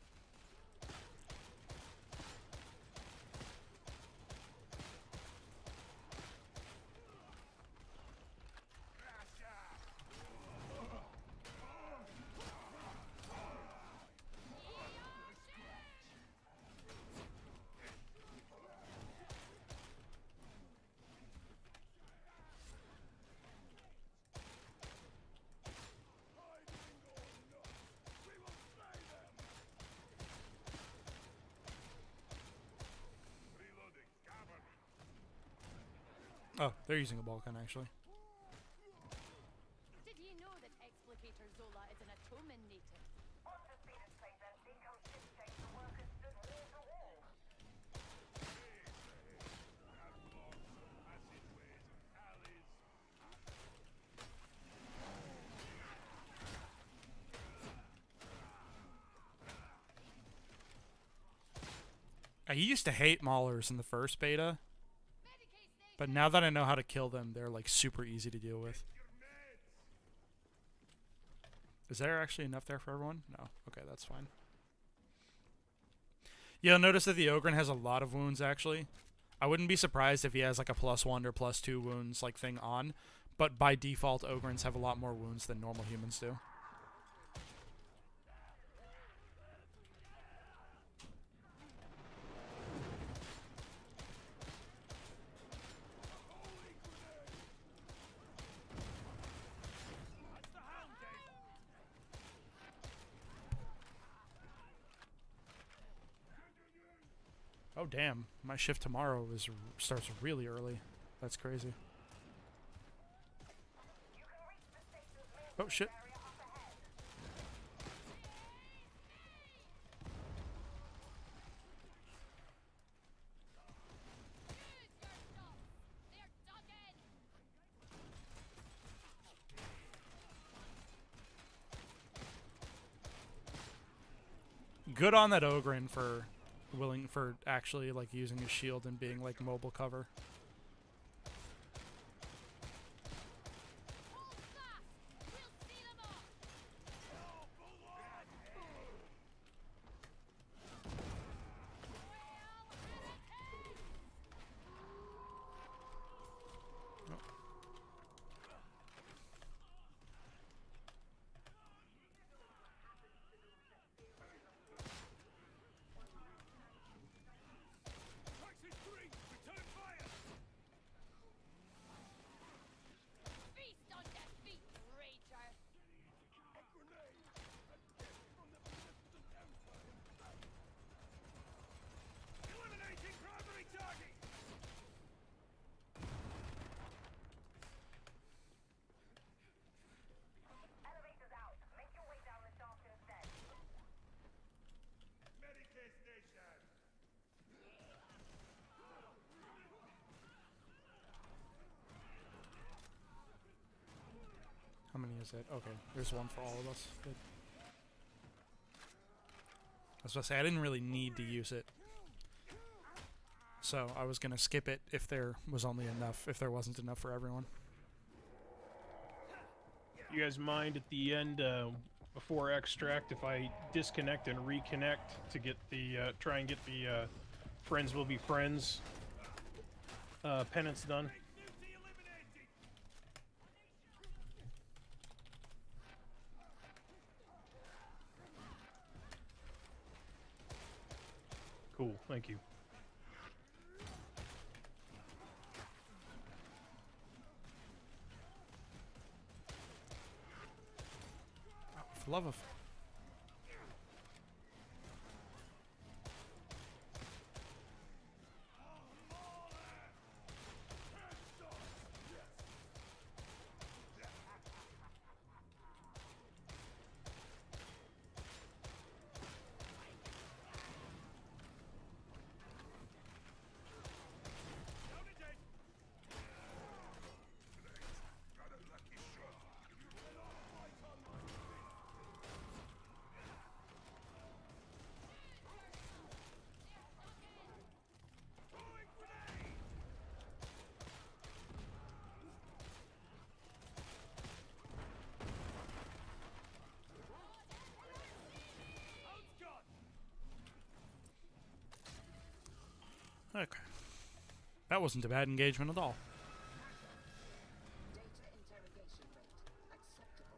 Oh, they're using a ball gun, actually. Did you know that Explicator Zola is an Atoman native? Once the speeders played empty, come ship shape, the workers stood wall to wall. I used to hate maulers in the first beta, but now that I know how to kill them, they're like super easy to deal with. Is there actually enough there for everyone? No. Okay, that's fine. You'll notice that the Ogryn has a lot of wounds, actually. I wouldn't be surprised if he has like a +1 or +2 wounds like thing on, but by default, Ogryns have a lot more wounds than normal humans do. Oh damn, my shift tomorrow starts really early. That's crazy. Oh shit. They're dug in! Good on that Ogryn for actually like using his shield and being like mobile cover. Hold fast! We'll see them off! Axis 3, return fire! Feast on defeat, Rager! Eliminating primary target! Elevators out. Make your way down the shaft instead. Medicare station. How many is it? Okay, there's one for all of us. Good. I was gonna say I didn't really need to use it, so I was gonna skip it if there was only enough. If there wasn't enough for everyone. You guys mind at the end before extract if I disconnect and reconnect to get the try and get the friends will be friends penance done? Newty eliminated! Cool, thank you. For love of. Okay. That wasn't a bad engagement at all. Data interrogation rate acceptable.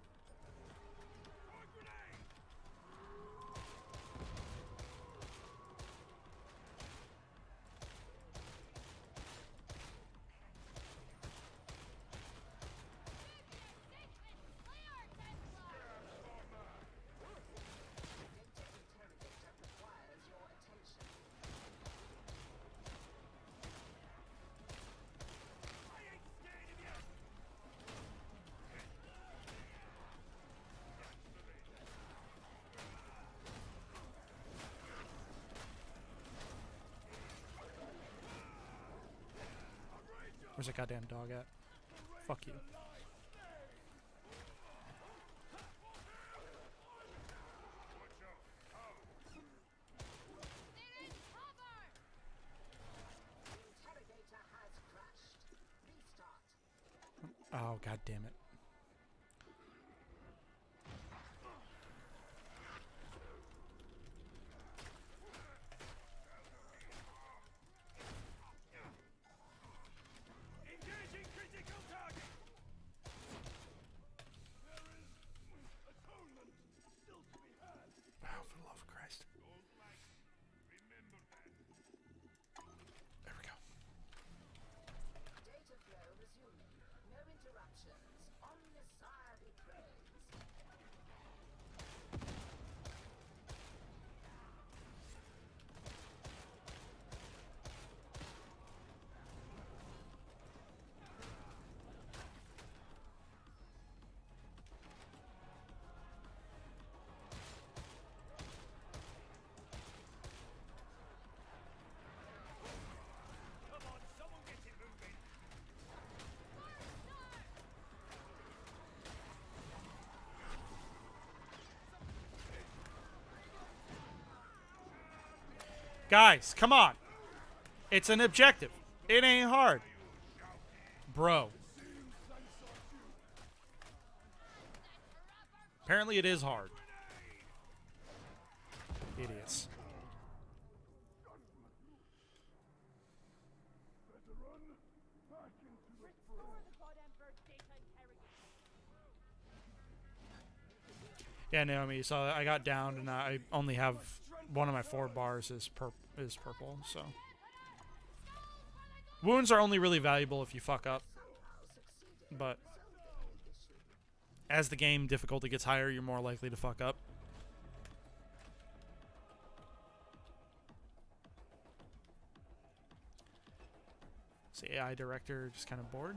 Data interrogator requires your attention. I ain't scared of you! Where's that goddamn dog at? Fuck you. They're in cover! Interrogator has crashed. Restart. Oh god damn it. Guys, come on. It's an objective. It ain't hard. Bro. Apparently it is hard. Idiots. Yeah, Naomi, so I got downed and I only have one of my 4 bars is purple, so. Wounds are only really valuable if you fuck up. But as the game difficulty gets higher, you're more likely to fuck up. Is the AI director just kind of bored?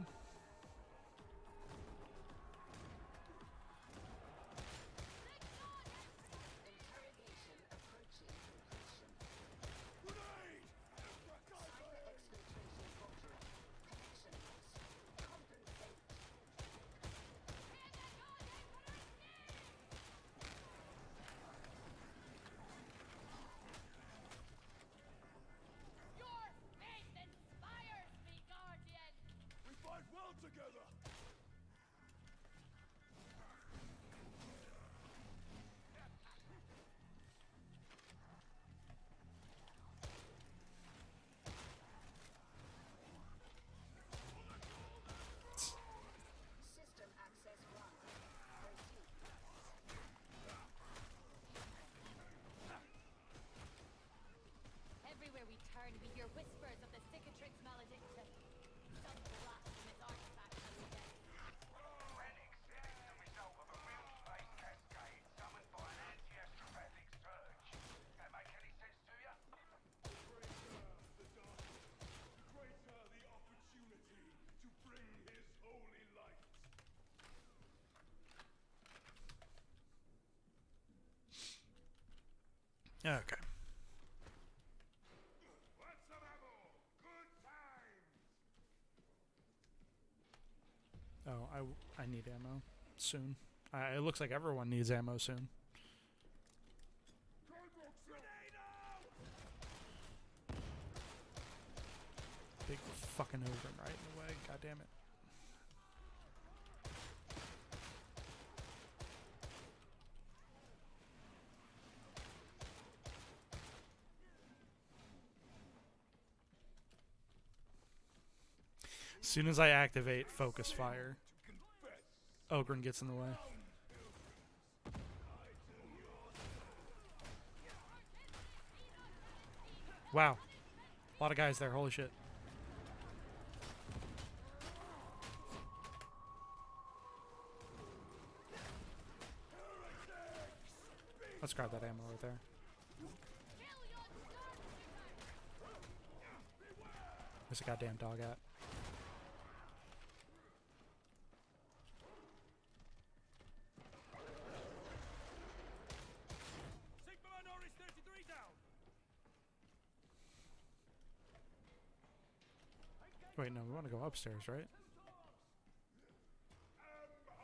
Your faith inspires me, Guardian! We fight well together. System access run. Proceed. Everywhere we turn, we hear whispers of the cicatrix malediction. Some blasphemous artifact has been. Phoenix, the result of a real space cascade summoned by an anti-astropathic surge. That make any sense to you? The darkness, greater the opportunity to bring his holy light. Okay. What's the ammo? Good times. Oh, I need ammo soon. It looks like everyone needs ammo soon. Big fucking ogre right in the way. God damn it. As soon as I activate focus fire, Ogren gets in the way. Wow. A lot of guys there, holy shit. Let's grab that ammo right there. Where's the goddamn dog at? Sigma Minoris 33 down. Wait, no, we want to go upstairs, right?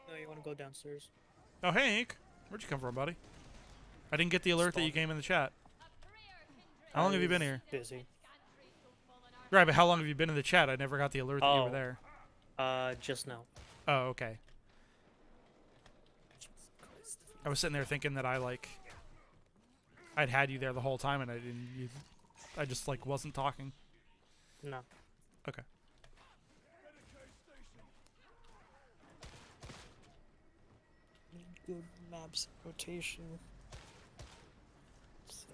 No, you want to go downstairs. Oh, Hank! Where'd you come from, buddy? I didn't get the alert that you came in the chat. How long have you been here? Busy. Right, but how long have you been in the chat? I never got the alert that you were Oh. there. Just now. Oh, okay. I was sitting there thinking that I'd had you there the whole time and I didn't. I just wasn't talking. No. Okay. Good maps rotation. So,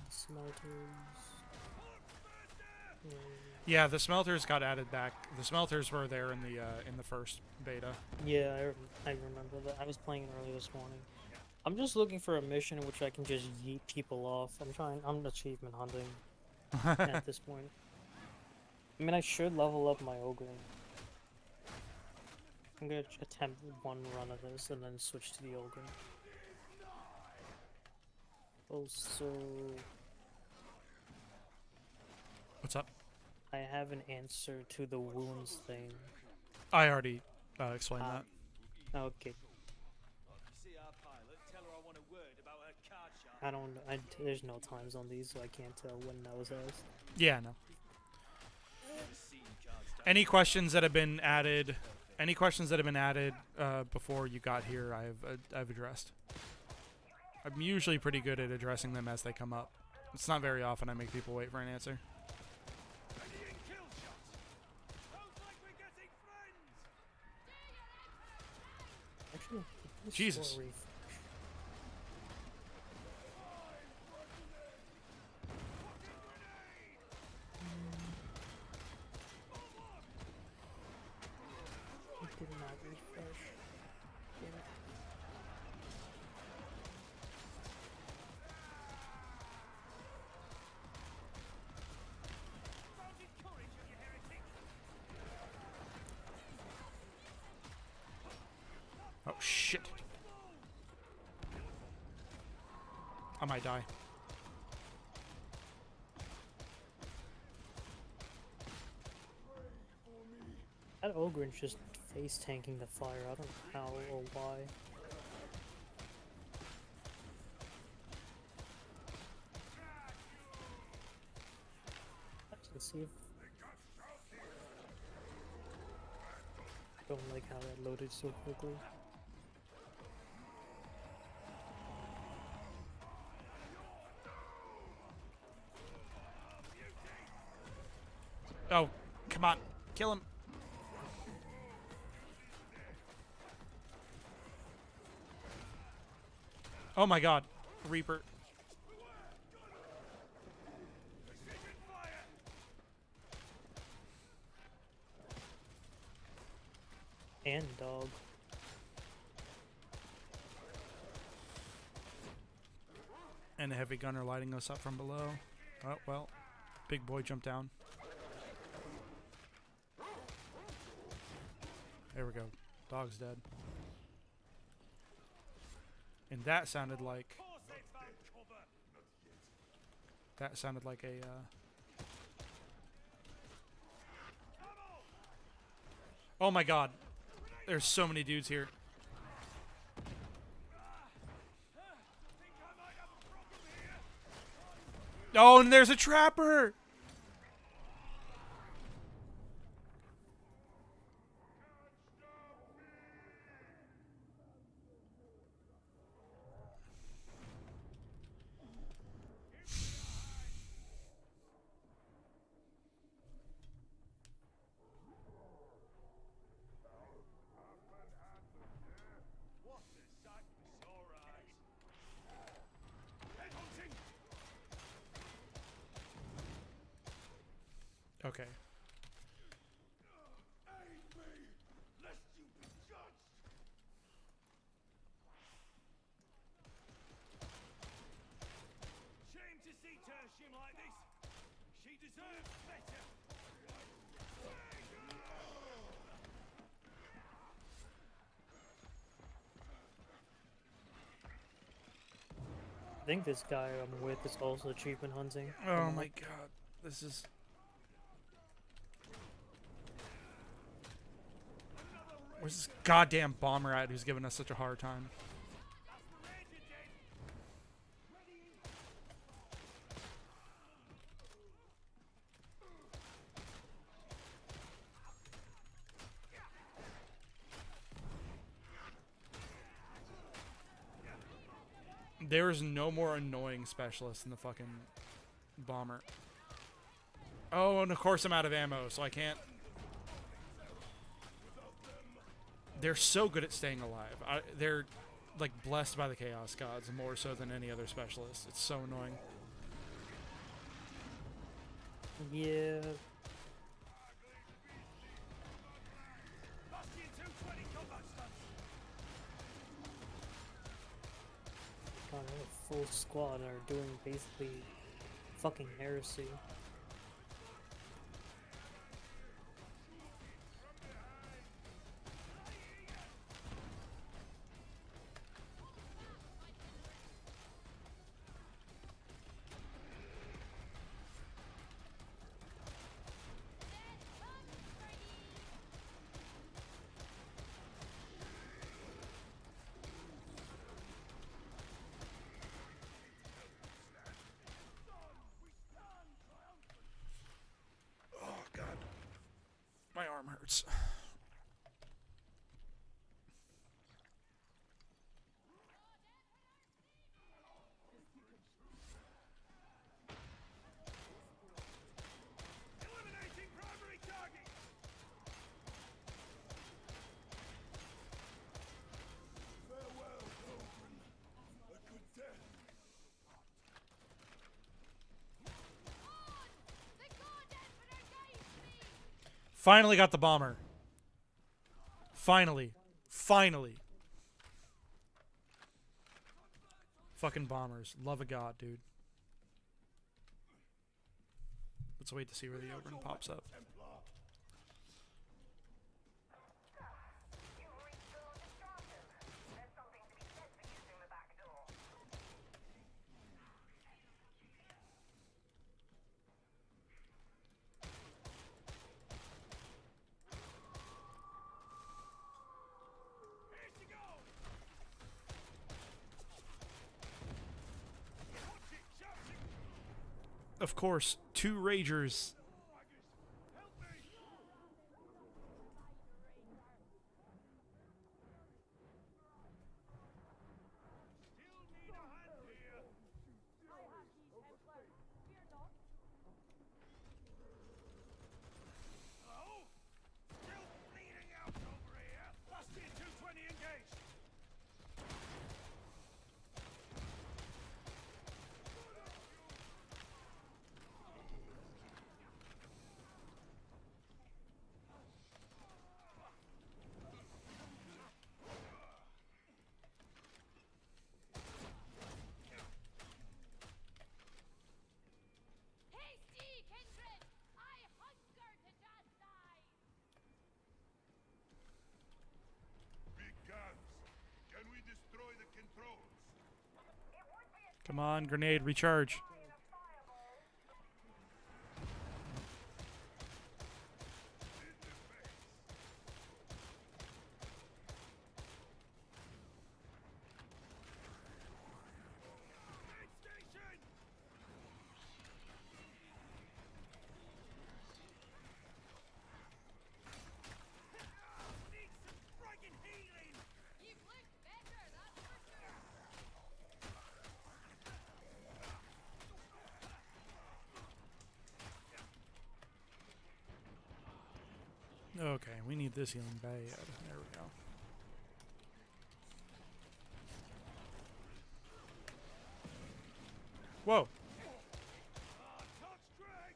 Smelters. Yeah, the smelters got added back. The smelters were there in the first beta. Yeah, I remember that. I was playing it early this morning. I'm just looking for a mission in which I can just yeet people off. I'm achievement hunting at this point. I mean, I should level up my ogre. I'm gonna attempt one run of this and then switch to the ogre. Also, What's up? I have an answer to the wounds thing. I already explained that. Okay. See our pilot, tell her I want a word about her card shark. There's no times on these, so I can't tell when that was asked. Yeah, no. Scene cards don't Any questions that have been added? Any questions that have been added before you got here, I've addressed. I'm usually pretty good at addressing them as they come up. It's not very often I make people wait for an answer. ready in kill shot. Sounds like we're getting friends. Actually, let's Jesus. slow refresh. It did not refresh. Damn it. Founded courage, you heretic. Oh shit! I might die. That ogre's just face tanking the fire. I don't know how or why. Let's see if I don't like how that loaded so quickly. Oh, come on, kill him! Oh my God, Reaper! And dog. And a heavy gunner lighting us up from below. Oh well, big boy jumped down. There we go. Dog's dead. And that sounded like... Course they found cover. That sounded like a, Oh my God. There's so many dudes here. Think I might have a problem here. Oh, and there's a trapper! What a sight for sore eyes. Head hunting. Okay. Aid me, lest you be judged. Shame to see Tertium like this. She deserves better. I think this guy I'm with is also achievement hunting. Oh my God. This is... Where's this goddamn bomber at who's giving us such a hard time? There is no more annoying specialist than the fucking bomber. Oh, and of course I'm out of ammo, so I can't... They're so good at staying alive. They're, like, blessed by the Chaos Gods more so than any other specialist. It's so annoying. Yeah. Bastion 220 combat stance. God, I have a full squad that are doing basically fucking heresy. Oh god. My arm hurts. Eliminating primary target. Farewell, Pilgrim. A good death. The God Emperor guides me! Finally got the bomber. Finally. Finally. Fucking bombers. Love of God, dude. Let's wait to see where the Oberon pops up. Templar. You've reached the Lord Destruction. There's something to be said for using the back door. Here to go. Watch it, shouting. Of course, 2 Ragers. Help me. Still need a hand here. I have these Templar. Fear not. Oh, still bleeding out over here. Bastion 220 engaged. Hasty, kindred! I hunger to chastise! Big guns. Can we destroy the controls? Come on, grenade, recharge. Aid station. Need some friggin' healing. You've looked better, that's for sure! Okay, we need this healing bad. There we go. Whoa. Touch drag.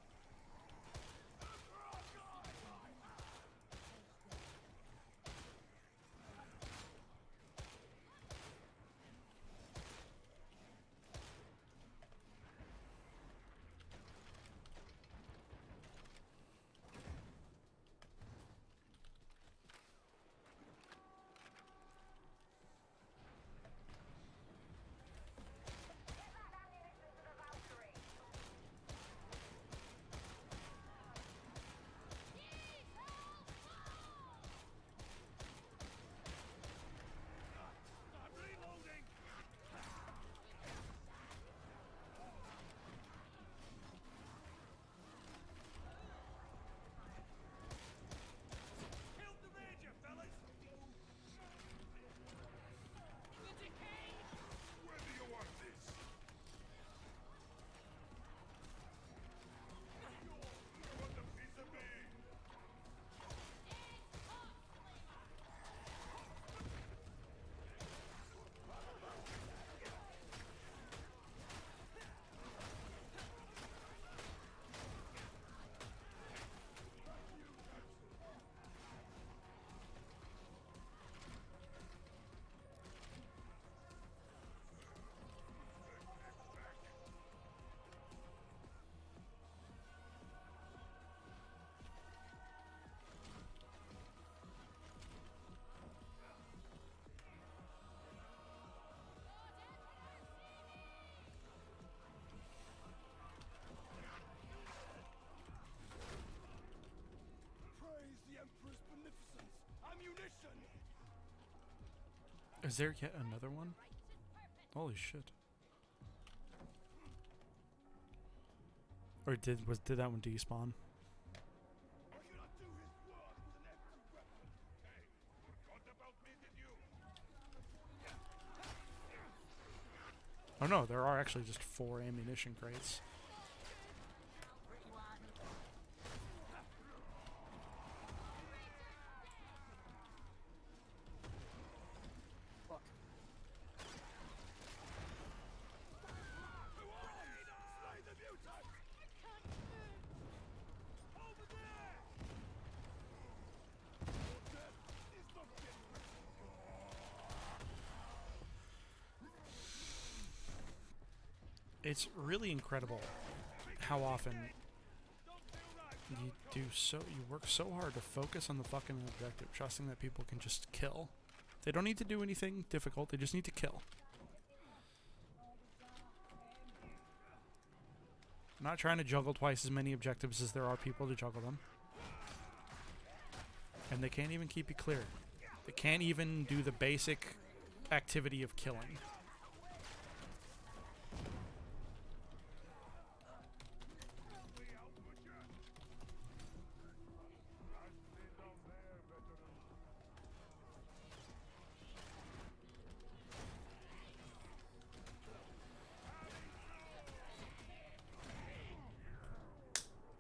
Is there yet another one? Holy shit. Or did that one despawn? Oh no, there are actually just 4 ammunition crates. Fuck. It's really incredible how often you work so hard to focus on the fucking objective, trusting that people can just kill. They don't need to do anything difficult, they just need to kill. I'm not trying to juggle twice as many objectives as there are people to juggle them. And they can't even keep you clear. They can't even do the basic activity of killing.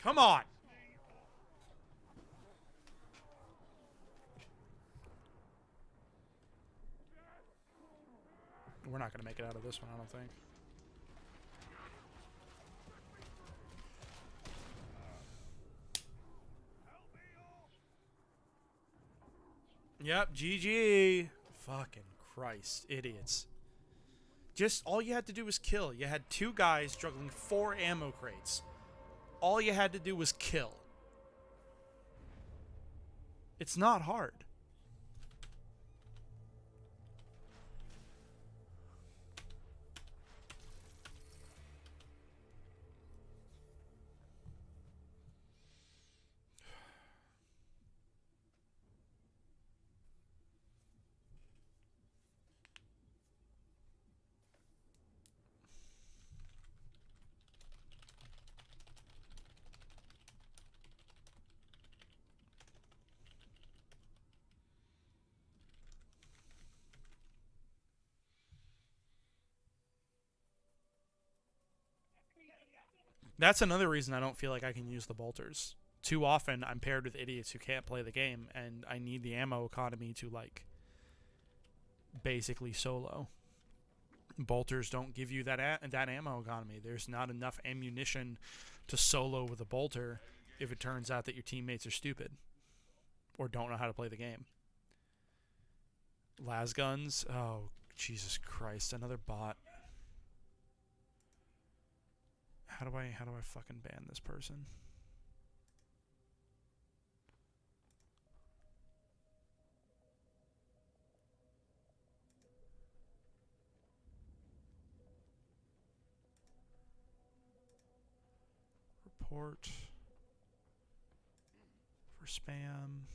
Come on! We're not going to make it out of this one, I don't think. Yep, GG. Fucking Christ, idiots. Just all you had to do was kill. You had 2 guys juggling 4 ammo crates. All you had to do was kill. It's not hard. That's another reason I don't feel like I can use the bolters. Too often, I'm paired with idiots who can't play the game, and I need the ammo economy to, like, basically solo. Bolters don't give you that ammo economy. There's not enough ammunition to solo with a bolter if it turns out that your teammates are stupid or don't know how to play the game. Las guns? Oh, Jesus Christ, another bot. How do I fucking ban this person? Report for spam.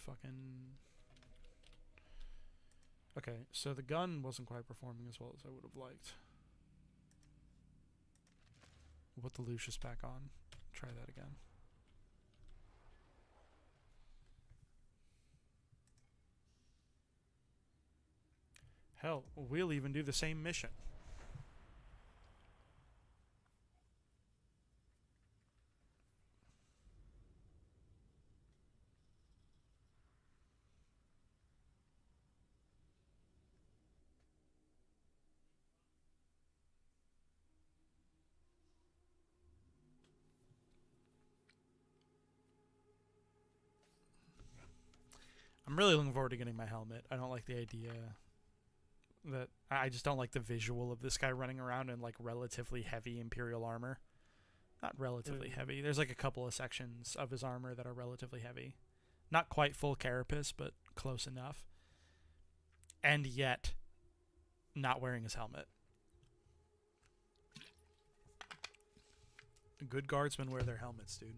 Fucking... Okay, so the gun wasn't quite performing as well as I would have liked. We'll put the Lucius back on. Try that again. Hell, we'll even do the same mission. I'm really looking forward to getting my helmet. I don't like the idea that... I just don't like the visual of this guy running around in, like, relatively heavy Imperial armor. Not relatively heavy. There's, like, a couple of sections of his armor that are relatively heavy. Not quite full carapace, but close enough. and yet not wearing his helmet. Good guardsmen wear their helmets, dude.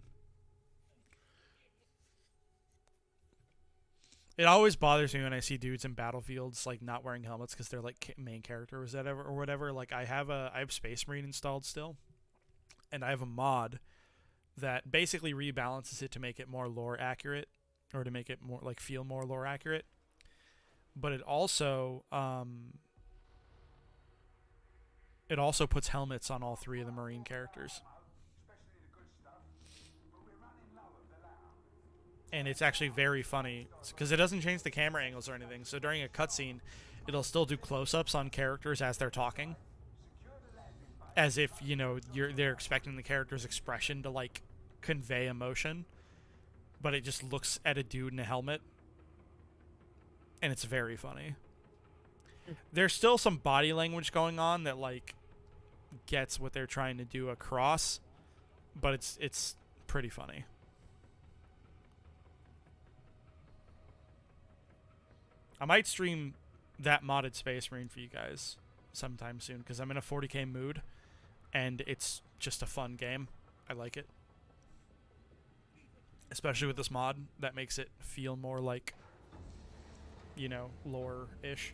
It always bothers me when I see dudes in battlefields like not wearing helmets because they're like main characters or whatever. Like I have Space Marine installed still, and I have a mod that basically rebalances it to make it more lore accurate, or to make it more like feel more lore accurate. But it also puts helmets on all three of the Marine characters. And it's actually very funny because it doesn't change the camera angles or anything. So during a cutscene, it'll still do close-ups on characters as they're talking, as if they're expecting the character's expression to like convey emotion, but it just looks at a dude in a helmet, and it's very funny. There's still some body language going on that like gets what they're trying to do across, but it's pretty funny. I might stream that modded Space Marine for you guys sometime soon because I'm in a 40k mood and it's just a fun game. I like it. Especially with this mod that makes it feel more like, lore-ish.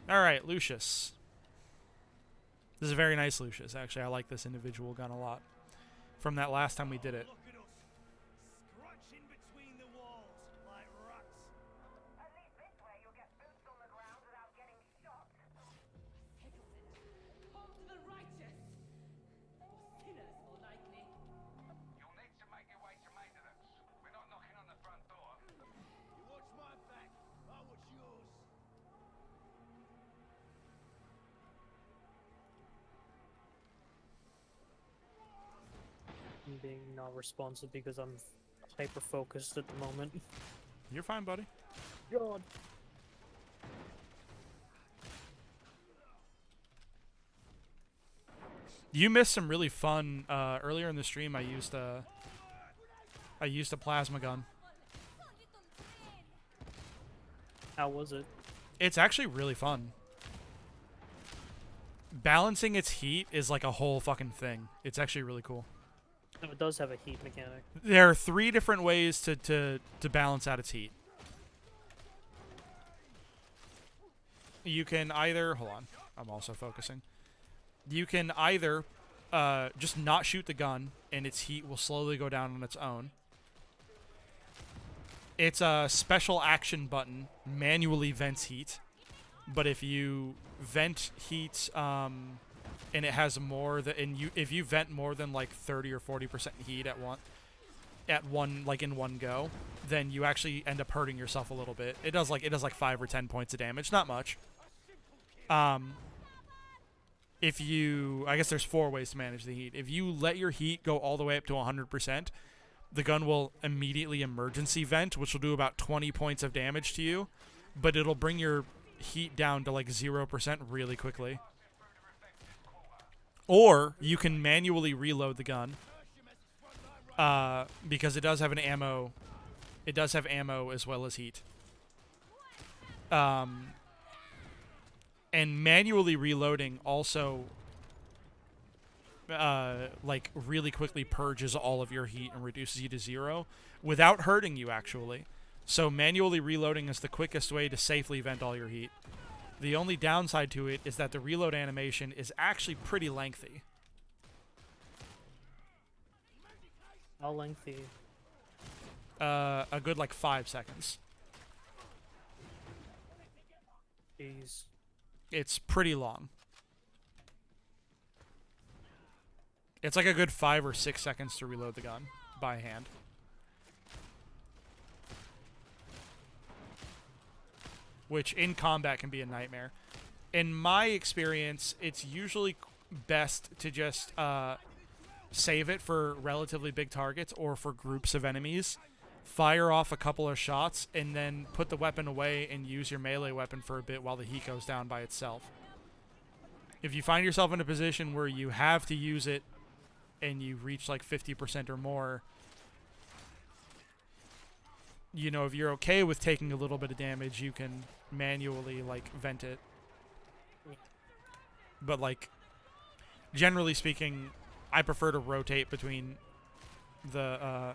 Alright, Lucius. This is a very nice Lucius, actually. I like this individual gun a lot. From that last time we did it. Look at us, scratching between the walls like rats. At least this way you'll get boots on the ground without getting shot. Home to the righteous. Or sinners, more likely. You'll need to make your way to maintenance. We're not knocking on the front door. You watch my back, I watch yours. I'm being not responsive because I'm hyper focused at the moment. You're fine, buddy. God. You missed some really fun earlier in the stream. I used a plasma gun. How was it? It's actually really fun. Balancing its heat is like a whole fucking thing. It's actually really cool. No, it does have a heat mechanic. There are 3 different ways to balance out its heat. You can either... Hold on. I'm also focusing. You can either just not shoot the gun, and its heat will slowly go down on its own. It's a special action button, manually vents heat. But if you vent heat, and it has more than, if you vent more than like 30 or 40% heat in one go, then you actually end up hurting yourself a little bit. It does like 5 or 10 points of damage, not much. If you, I guess there's 4 ways to manage the heat. If you let your heat go all the way up to 100%, the gun will immediately emergency vent, which will do about 20 points of damage to you, but it'll bring your heat down to like 0% really quickly. Or you can manually reload the gun, because it does have an ammo. It does have ammo as well as heat. And manually reloading also like really quickly purges all of your heat and reduces you to 0 without hurting you actually. So manually reloading is the quickest way to safely vent all your heat. The only downside to it is that the reload animation is actually pretty lengthy. How lengthy? A good like 5 seconds. Jeez. It's pretty long. It's like a good 5 or 6 seconds to reload the gun by hand. Which in combat can be a nightmare. In my experience, it's usually best to just save it for relatively big targets or for groups of enemies. Fire off a couple of shots and then put the weapon away and use your melee weapon for a bit while the heat goes down by itself. If you find yourself in a position where you have to use it and you reach like 50% or more, you know, if you're okay with taking a little bit of damage, you can manually like vent it. But like, generally speaking, I prefer to rotate between the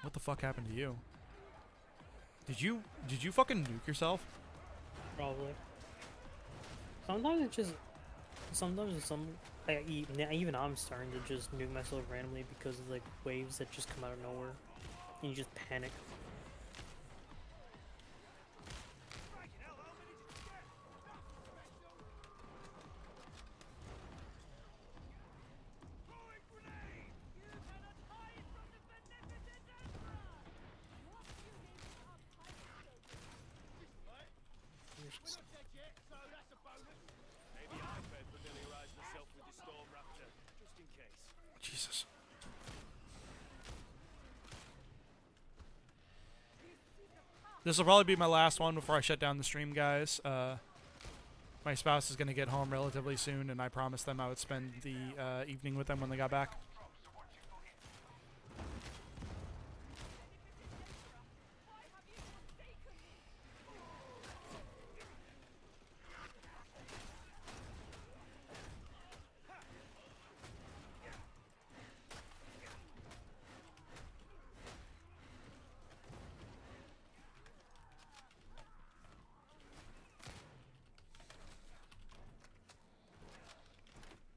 what the fuck happened to you? Did you fucking nuke yourself? Probably. Sometimes it just. Sometimes even I'm starting to just nuke myself randomly because of like waves that just come out of nowhere, and you just panic. Jesus. This will probably be my last one before I shut down the stream, guys. My spouse is going to get home relatively soon, and I promised them I would spend the evening with them when they got back.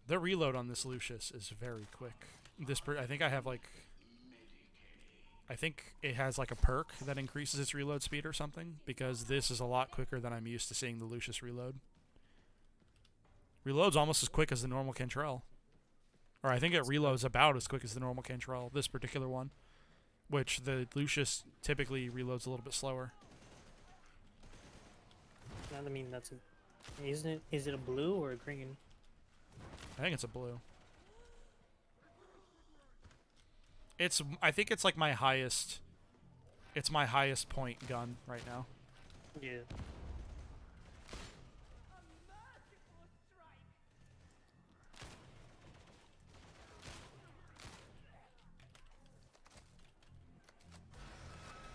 The reload on this Lucius is very quick. I think I have like... I think it has like a perk that increases its reload speed or something, because this is a lot quicker than I'm used to seeing the Lucius reload. Reload's almost as quick as the normal Cantrell. Or I think it reloads about as quick as the normal Cantrell, this particular one. Which the Lucius typically reloads a little bit slower. I mean, that's a... Isn't it? Is it a blue or a green? I think it's a blue. I think it's like my highest... It's my highest point gun right now. Yeah.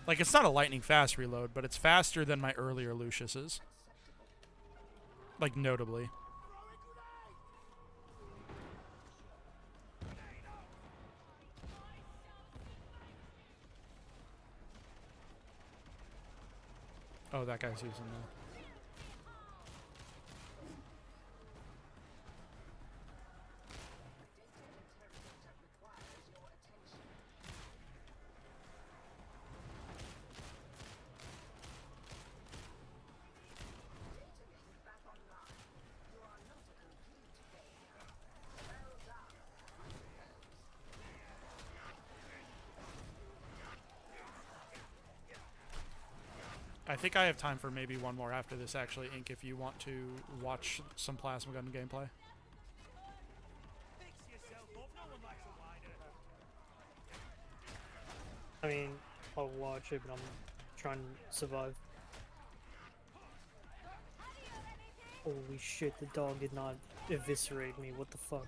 Like, it's not a lightning fast reload, but it's faster than my earlier Lucius's. Like, notably. Oh, that guy's using the... I think I have time for maybe one more after this, actually, Ink, if you want to watch some plasma gun gameplay. I mean, I'll watch it, but I'm trying to survive. Holy shit, the dog did not eviscerate me. What the fuck?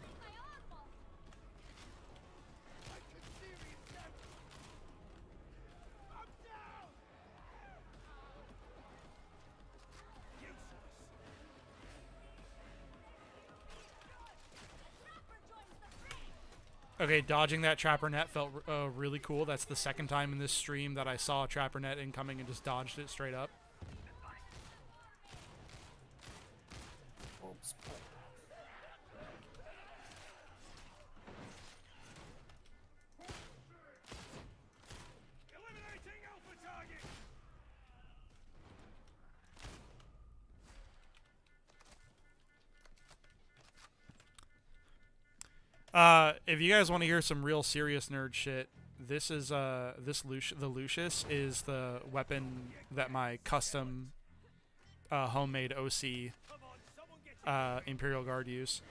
Okay, dodging that trapper net felt really cool. That's the second time in this stream that I saw a trapper net incoming and just dodged it straight up. If you guys want to hear some real serious nerd shit, this is the Lucius is the weapon that my custom homemade OC Imperial Guard use.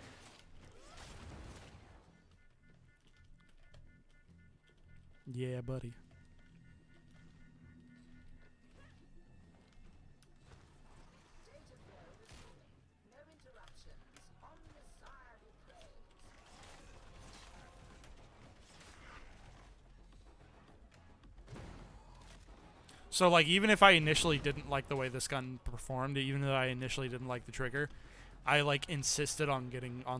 Yeah, buddy. So like even if I initially didn't like the way this gun performed, even though I initially didn't like the trigger, I like insisted on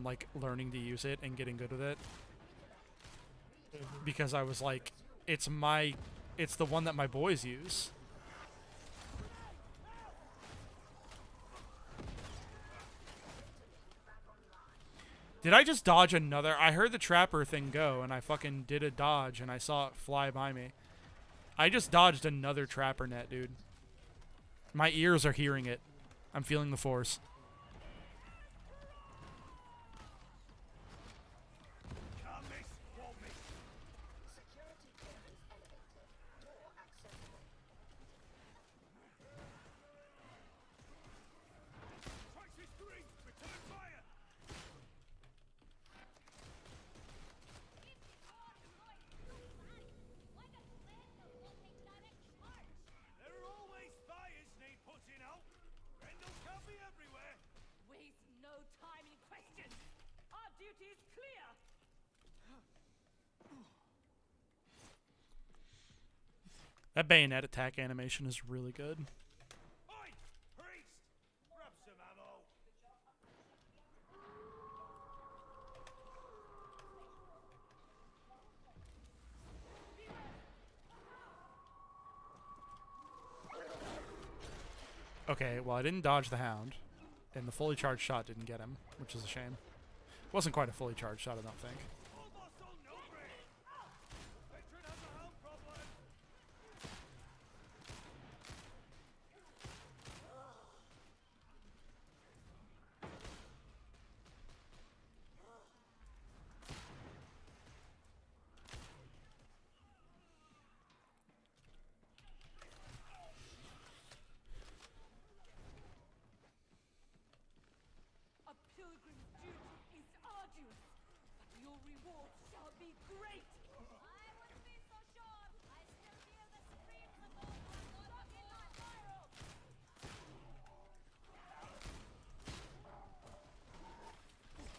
like learning to use it and getting good with it. Because I was like, it's the one that my boys use. Did I just dodge another? I heard the trapper thing go, and I fucking did a dodge, and I saw it fly by me. I just dodged another trapper net, dude. My ears are hearing it. I'm feeling the force. Can't miss, won't miss. Security clearance elevated. Door accessible. Crisis 3, return fire. There are always fires need putting out. Rendell can't be everywhere. Waste no time in questions. Our duty is clear. That bayonet attack animation is really good. Oi, priest, grab some ammo. Okay, well I didn't dodge the hound, and the fully charged shot didn't get him, which is a shame. Wasn't quite a fully charged shot, I don't think. Almost on no break. Veteran has a hand problem. A pilgrim's duty is arduous, but your reward shall be great. I wouldn't be so sure. I still hear the screams of those who are stuck in my fire.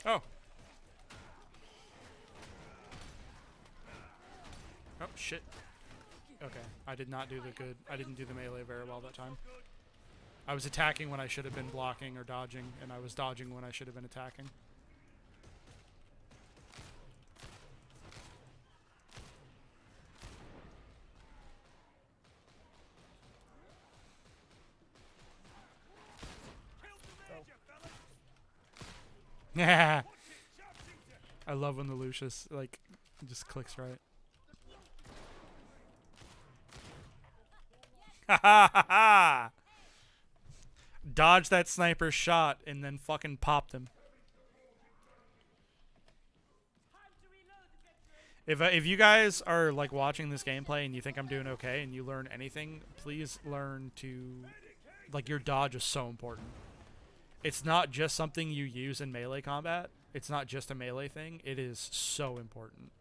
Oh. Oh, shit. Okay, I did not do the good. I didn't do the melee very well that time. I was attacking when I should have been blocking or dodging, and I was dodging when I should have been attacking. Killed the major, fellas. Yeah. Watch it, sharpshooter. I love when the Lucius like just clicks right. Ha ha ha ha! Dodge that sniper's shot and then fucking popped him. If you guys are like watching this gameplay and you think I'm doing okay and you learn anything, please learn to like your dodge is so important. It's not just something you use in melee combat. It's not just a melee thing. It is so important.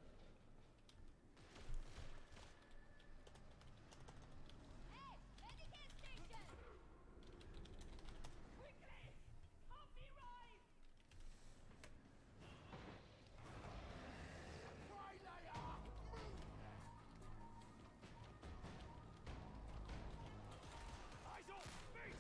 Eyes on, face.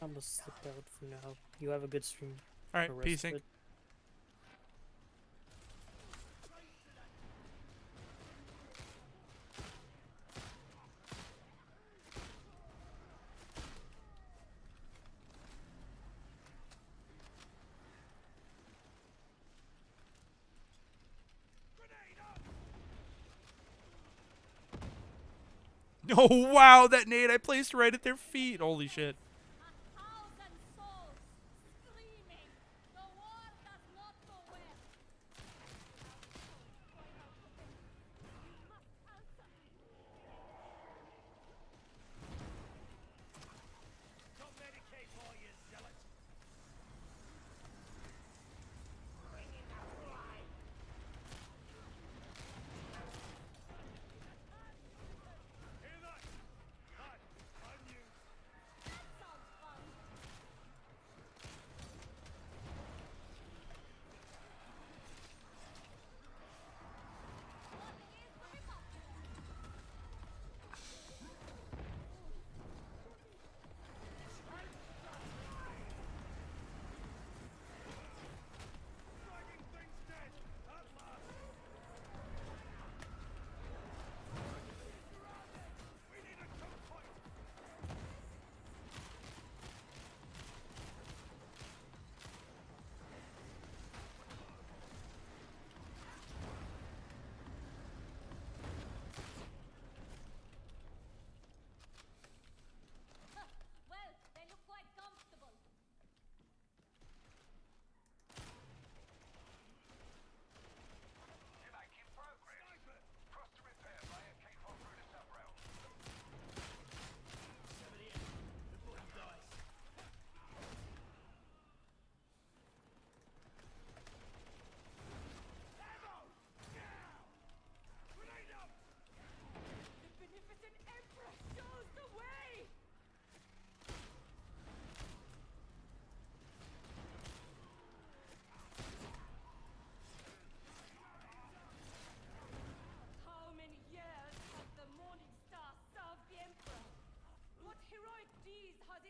I'm gonna slip out for now. You have a good stream. All right, the rest peace. of it. Oh wow, that nade I placed right at their feet. Holy shit. 1,000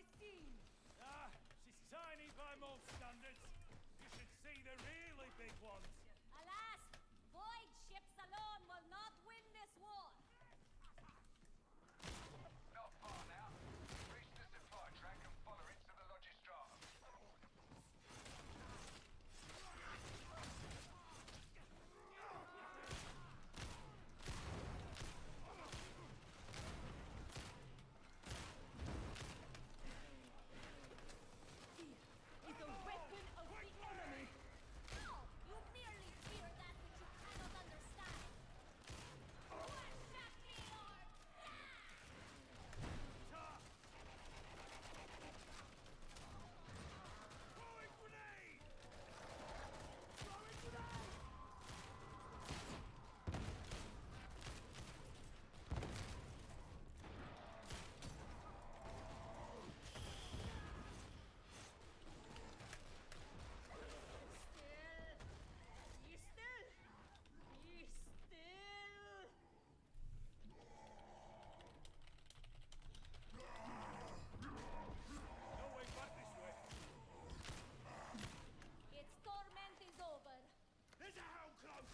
be seen. Ah, she's tiny by most standards. You should see the really big ones. Alas, void ships alone will not win this war. Not far now. Reach the supply track and follow it to the Logistratum. Is the weapon of the enemy. No, you merely fear that which you cannot understand. Worship me, Lord! Throwing grenade! Throwing grenade! Be still! Be still! No way back this way. Its torment is over. There's a hound close!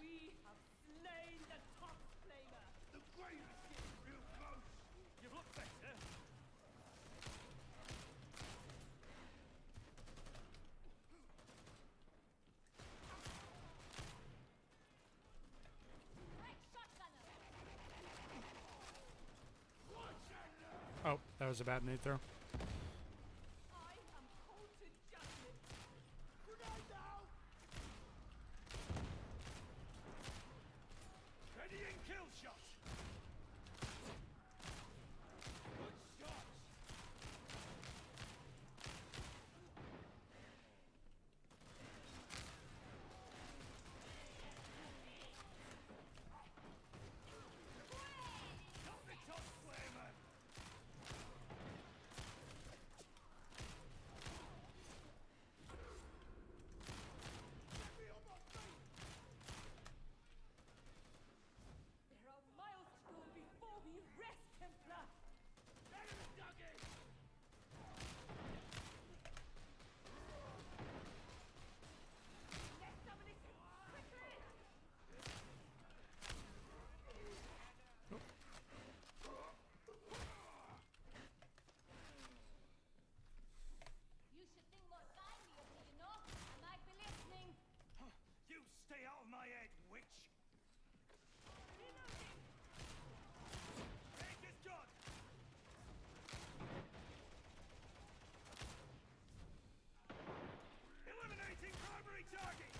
We have slain the top flamer. The grave is getting real close. You look better. Right shotgunner. Oh, that was a bad nade throw. I am called to judgment. Grenade down! Readying kill shot! Good shot! Not the top flamer! Get me on my feet! There are miles to go before we rest, Templar. Enemy dug in! Next ammunition, quickly! You should think more kindly of me, you know? I might be listening. You stay out of my head, witch! Reloading! Take his gun! Eliminating primary target!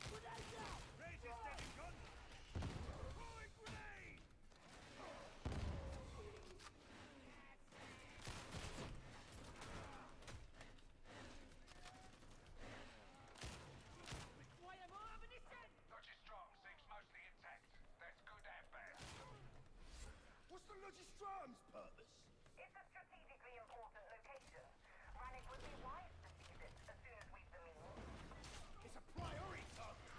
Grenade out! Raise your steady gun! Throwing grenade! Require more ammunition! Logistratum seems mostly intact. That's good and bad. What's the Logistratum's purpose? It's a strategically important location, and it would be wise to seize it as soon as we've the means. It's a priority target!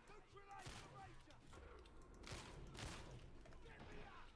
Neutralize the Ranger! Get me up!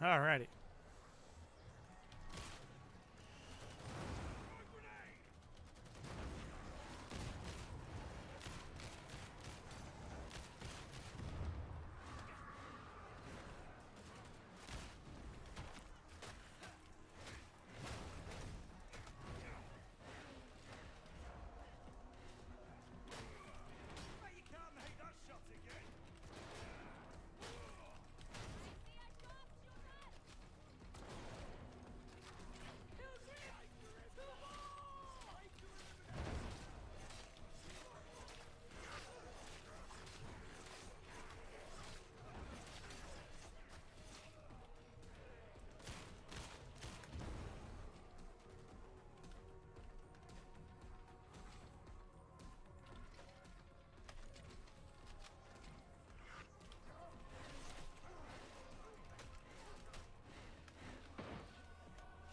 Alrighty. Bet you can't make that shot again.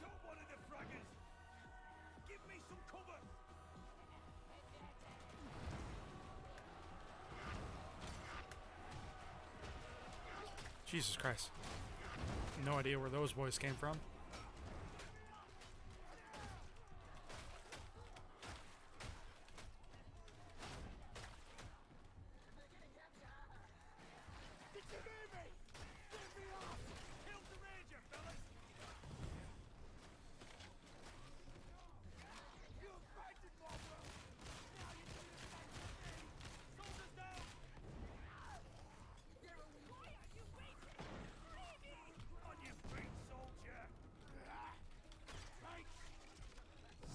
Got one of the fraggers. Give me some cover. Jesus Christ. No idea where those boys came from. Did you hear me? Get me off. Kill the ranger, fellas. You're fighting, Barbara. Now you do the same to me. Soldiers down. Why are you waiting? Free me. On your feet, soldier. Right.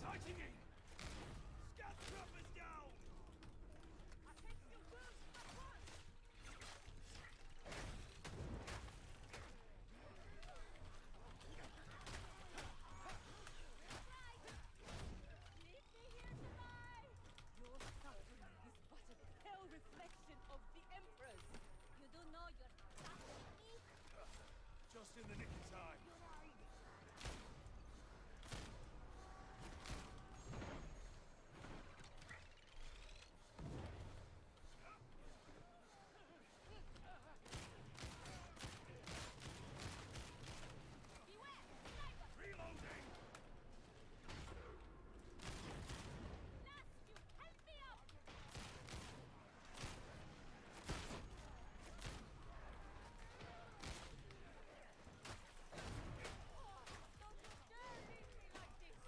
Sighting in. Scout troopers down. Leave me here to die! Your suffering is but a pale reflection of the Emperor's. You don't know you're suffering me? Just in the nick of time. Beware! Sniper! Reloading. Last you! Help me out! Don't you dare leave me like this!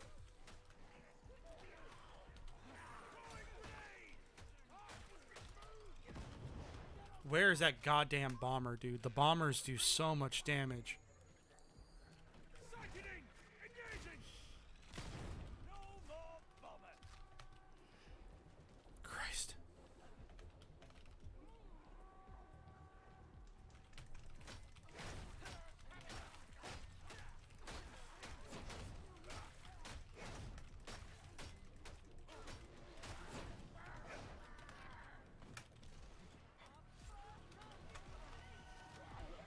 Where is that goddamn bomber, dude? The bombers do so much damage. Sighted in. Engaging. No more bomber. Christ.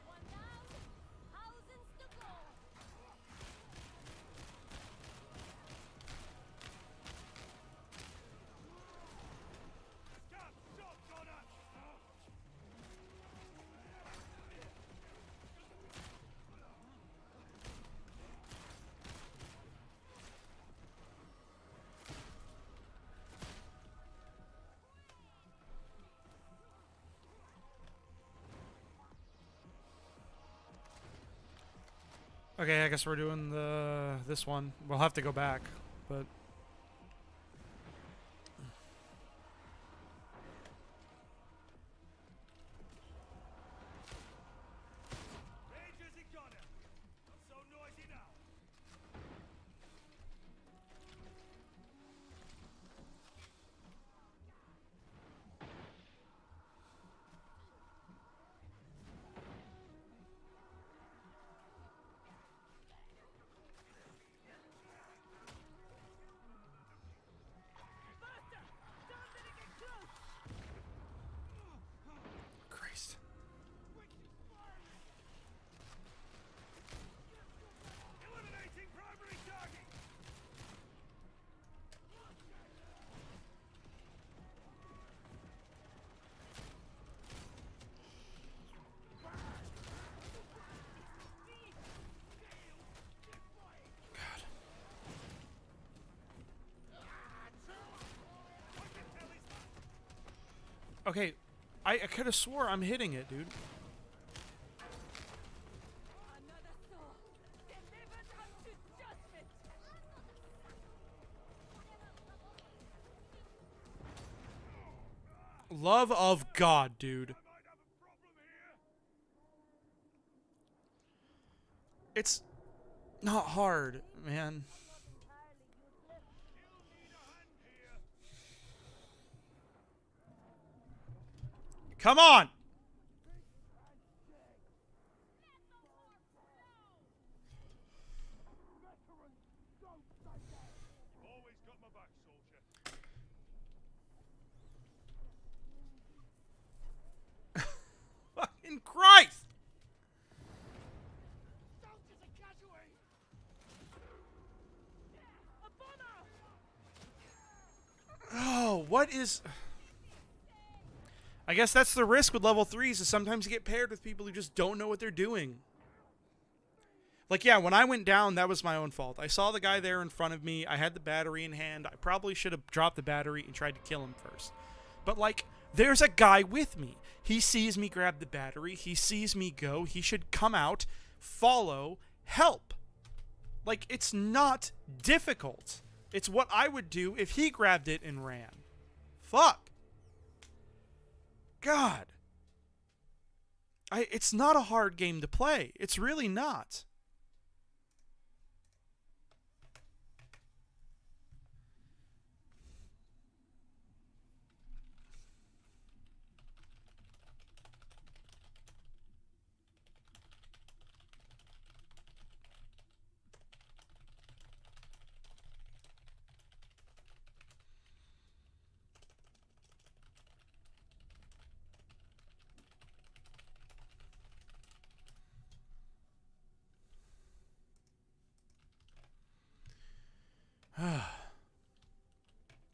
One down! Thousands to go! Scout shots on us. Okay, I guess we're doing this one. We'll have to go back, but Rangers in corner. Not so noisy now. Okay, I could have swore I'm hitting it, dude. Another soul delivered unto judgment. Love of God, dude. It's not hard, man. Come on! Always got my back, soldier. Fucking Christ! Soldiers are casualty. Oh, what is... I guess that's the risk with level 3s, is sometimes you get paired with people who just don't know what they're doing. Like, yeah, when I went down, that was my own fault. I saw the guy there in front of me. I had the battery in hand. I probably should have dropped the battery and tried to kill him first. But, like, there's a guy with me. He sees me grab the battery. He sees me go. He should come out, follow, help. Like, it's not difficult. It's what I would do if he grabbed it and ran. Fuck. God. It's not a hard game to play. It's really not.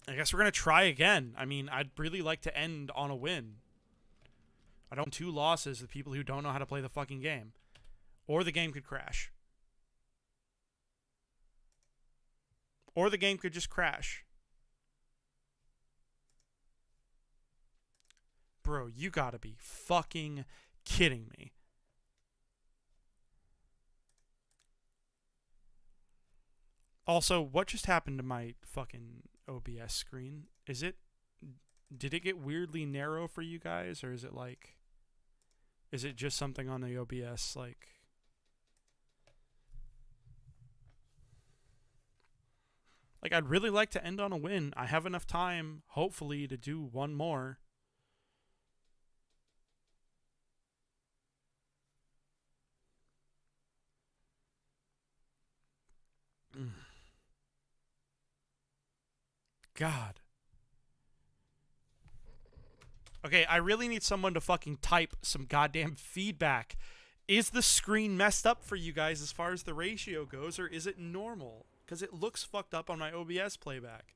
I guess we're going to try again. I mean, I'd really like to end on a win. I don't want 2 losses to people who don't know how to play the fucking game. Or the game could crash. Or the game could just crash. Bro, you gotta be fucking kidding me. Also, what just happened to my fucking OBS screen? Did it get weirdly narrow for you guys, or is it like, is it just something on the OBS, like... Like, I'd really like to end on a win. I have enough time, hopefully, to do one more. God. Okay, I really need someone to fucking type some goddamn feedback. Is the screen messed up for you guys as far as the ratio goes, or is it normal? Because it looks fucked up on my OBS playback.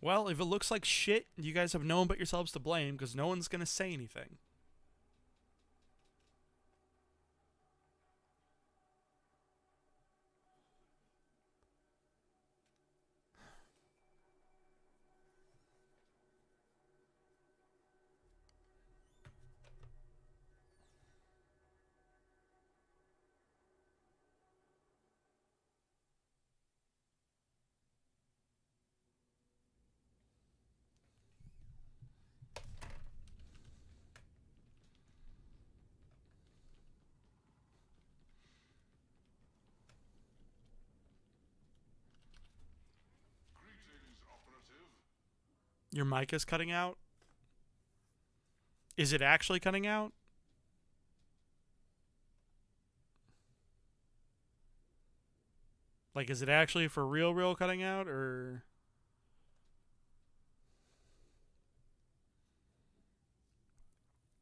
Well, if it looks like shit, you guys have no one but yourselves to blame, because no one's going to say anything. Your mic is cutting out? Is it actually cutting out? Like, is it actually for real cutting out, or...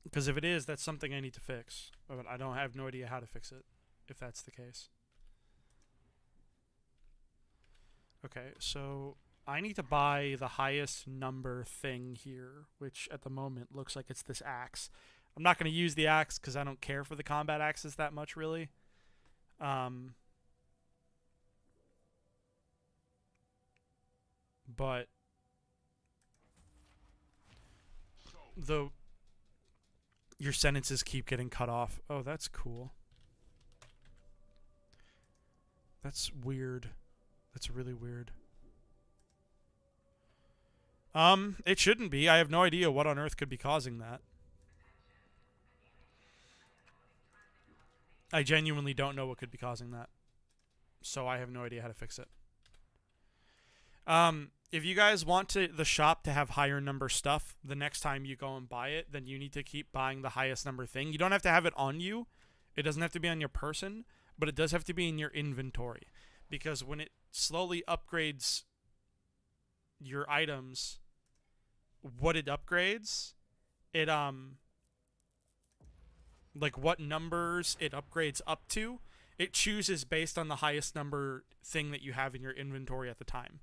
Because if it is, that's something I need to fix. But I have no idea how to fix it, if that's the case. Okay, so I need to buy the highest number thing here, which at the moment looks like it's this axe. I'm not going to use the axe because I don't care for the combat axes that much, really. But your sentences keep getting cut off. Oh, that's cool. That's weird. That's really weird. It shouldn't be. I have no idea what on earth could be causing that. I genuinely don't know what could be causing that. So I have no idea how to fix it. If you guys want the shop to have higher number stuff the next time you go and buy it, then you need to keep buying the highest number thing. You don't have to have it on you. It doesn't have to be on your person, but it does have to be in your inventory. Because when it slowly upgrades your items, what it upgrades, it like what numbers it upgrades up to, it chooses based on the highest number thing that you have in your inventory at the time.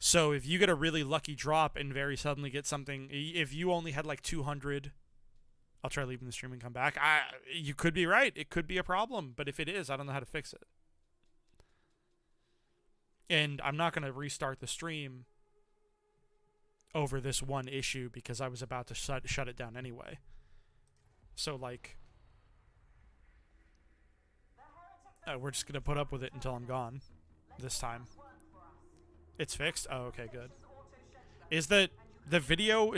So if you get a really lucky drop and very suddenly get something, if you only had like 200, I'll try leaving the stream and come back. You could be right. It could be a problem, but if it is, I don't know how to fix it. And I'm not going to restart the stream over this one issue because I was about to shut it down anyway. So, like, we're just going to put up with it until I'm gone this time. It's fixed? Oh, okay, good. Is the video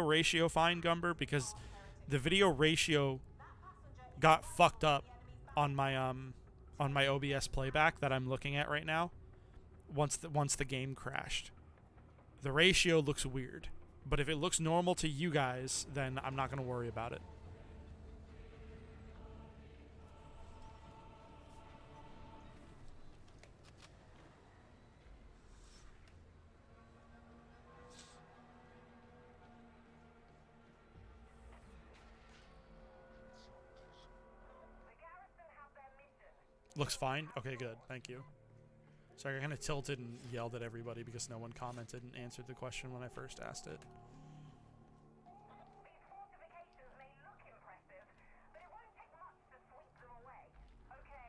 ratio fine, Gumber? Because the video ratio got fucked up on my OBS playback that I'm looking at right now. Once the game crashed, the ratio looks weird. But if it looks normal to you guys, then I'm not gonna worry about it. Looks fine? Okay, good. Thank you. Sorry, I kind of tilted and yelled at everybody because no one commented and answered the question when I first asked it. These fortifications may look impressive, but it won't take much to sweep them away. Okay,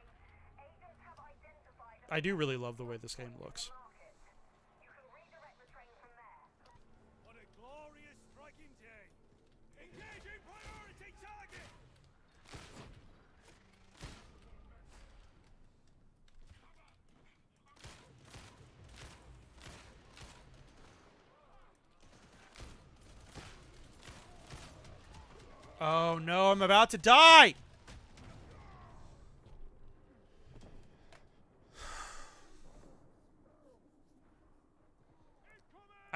agents have identified I do really love the way this game looks. market. You can redirect the train from there. What a glorious striking day! Engaging priority target! Oh no, I'm about to die!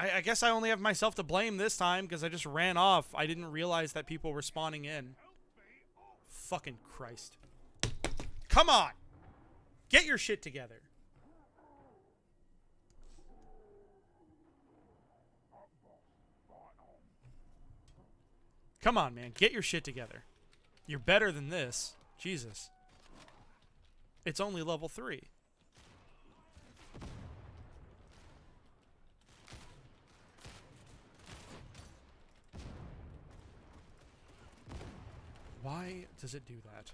I guess I only have myself to blame this time because I just ran off. I didn't realize that people were spawning in. Fucking Christ. Come on! Get your shit together. Come on, man. Get your shit together. You're better than this. Jesus. It's only level 3. Why does it do that?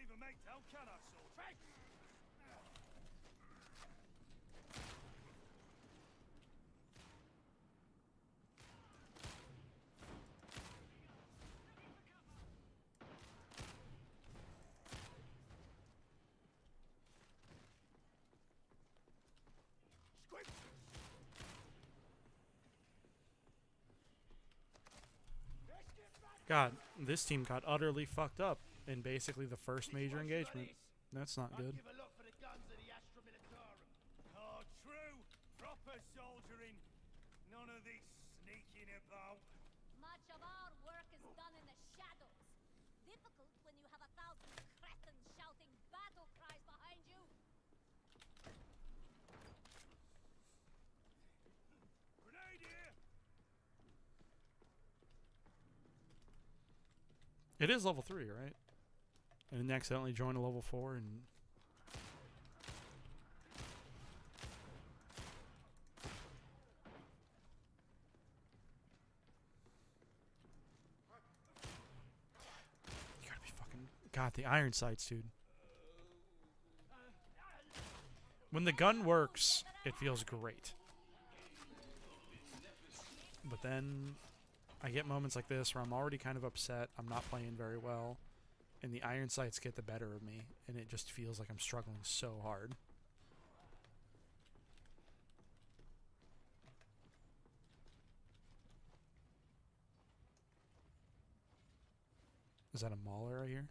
even make tell, can I, soldier? God, this team got utterly fucked up in basically the first major engagement. That's not good. Give a look for the guns of the Astra Militarum. Oh, true. Proper soldiering. None of this sneaking about. Much of our work is done in the shadows. Difficult when you have 1,000 cretins shouting battle cries behind you. Grenade here. It is level 3, right? And then accidentally join a level 4 and... You gotta be fucking... God, the iron sights, dude. When the gun works, it feels great. But then I get moments like this where I'm already kind of upset, I'm not playing very well, and the iron sights get the better of me, and it just feels like I'm struggling so hard. Is that a mauler right here?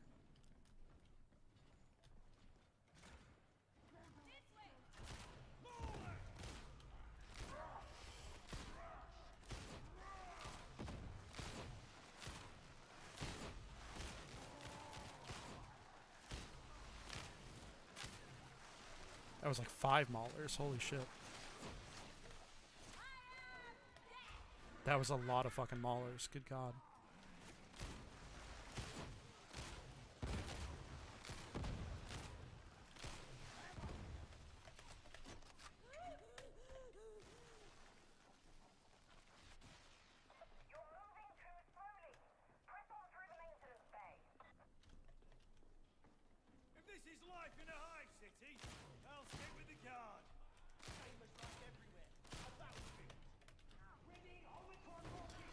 That was like 5 maulers, holy shit. That was a lot of fucking maulers, good god. You're moving too slowly. Press on through the maintenance bay. If this is life in a hive city, I'll stick with the guard. Same as like everywhere. A battlefield. Ready, Omicron rocket.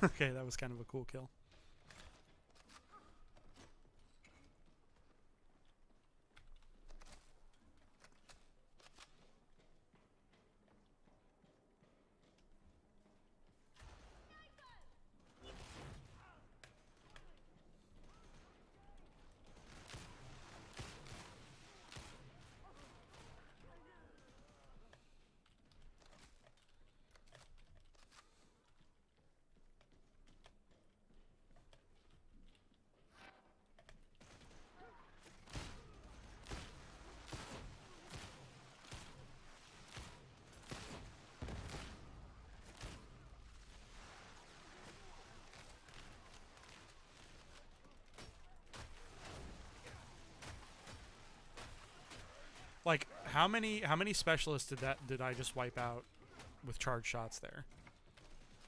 Okay, that was kind of a cool kill. Like, how many specialists did I just wipe out with charge shots there?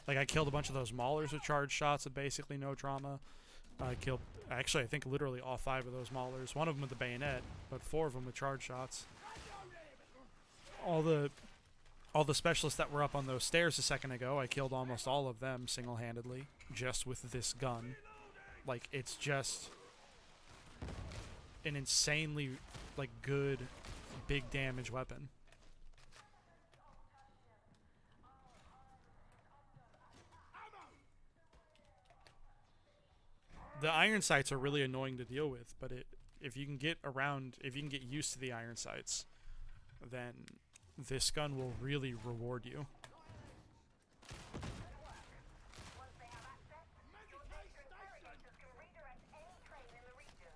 Like, I killed a bunch of those maulers with charge shots with basically no trauma. I killed, actually, I think literally all 5 of those maulers. One of them with the bayonet, but 4 of them with charge shots. All the specialists that were up on those stairs a second ago, I killed almost all of them single-handedly, just with this gun. Like, it's just an insanely, like, good, big damage weapon. The iron sights are really annoying to deal with, but if you can get used to the iron sights, then this gun will really reward you. Once they have access, your veteran paratroopers can redirect any train in the region.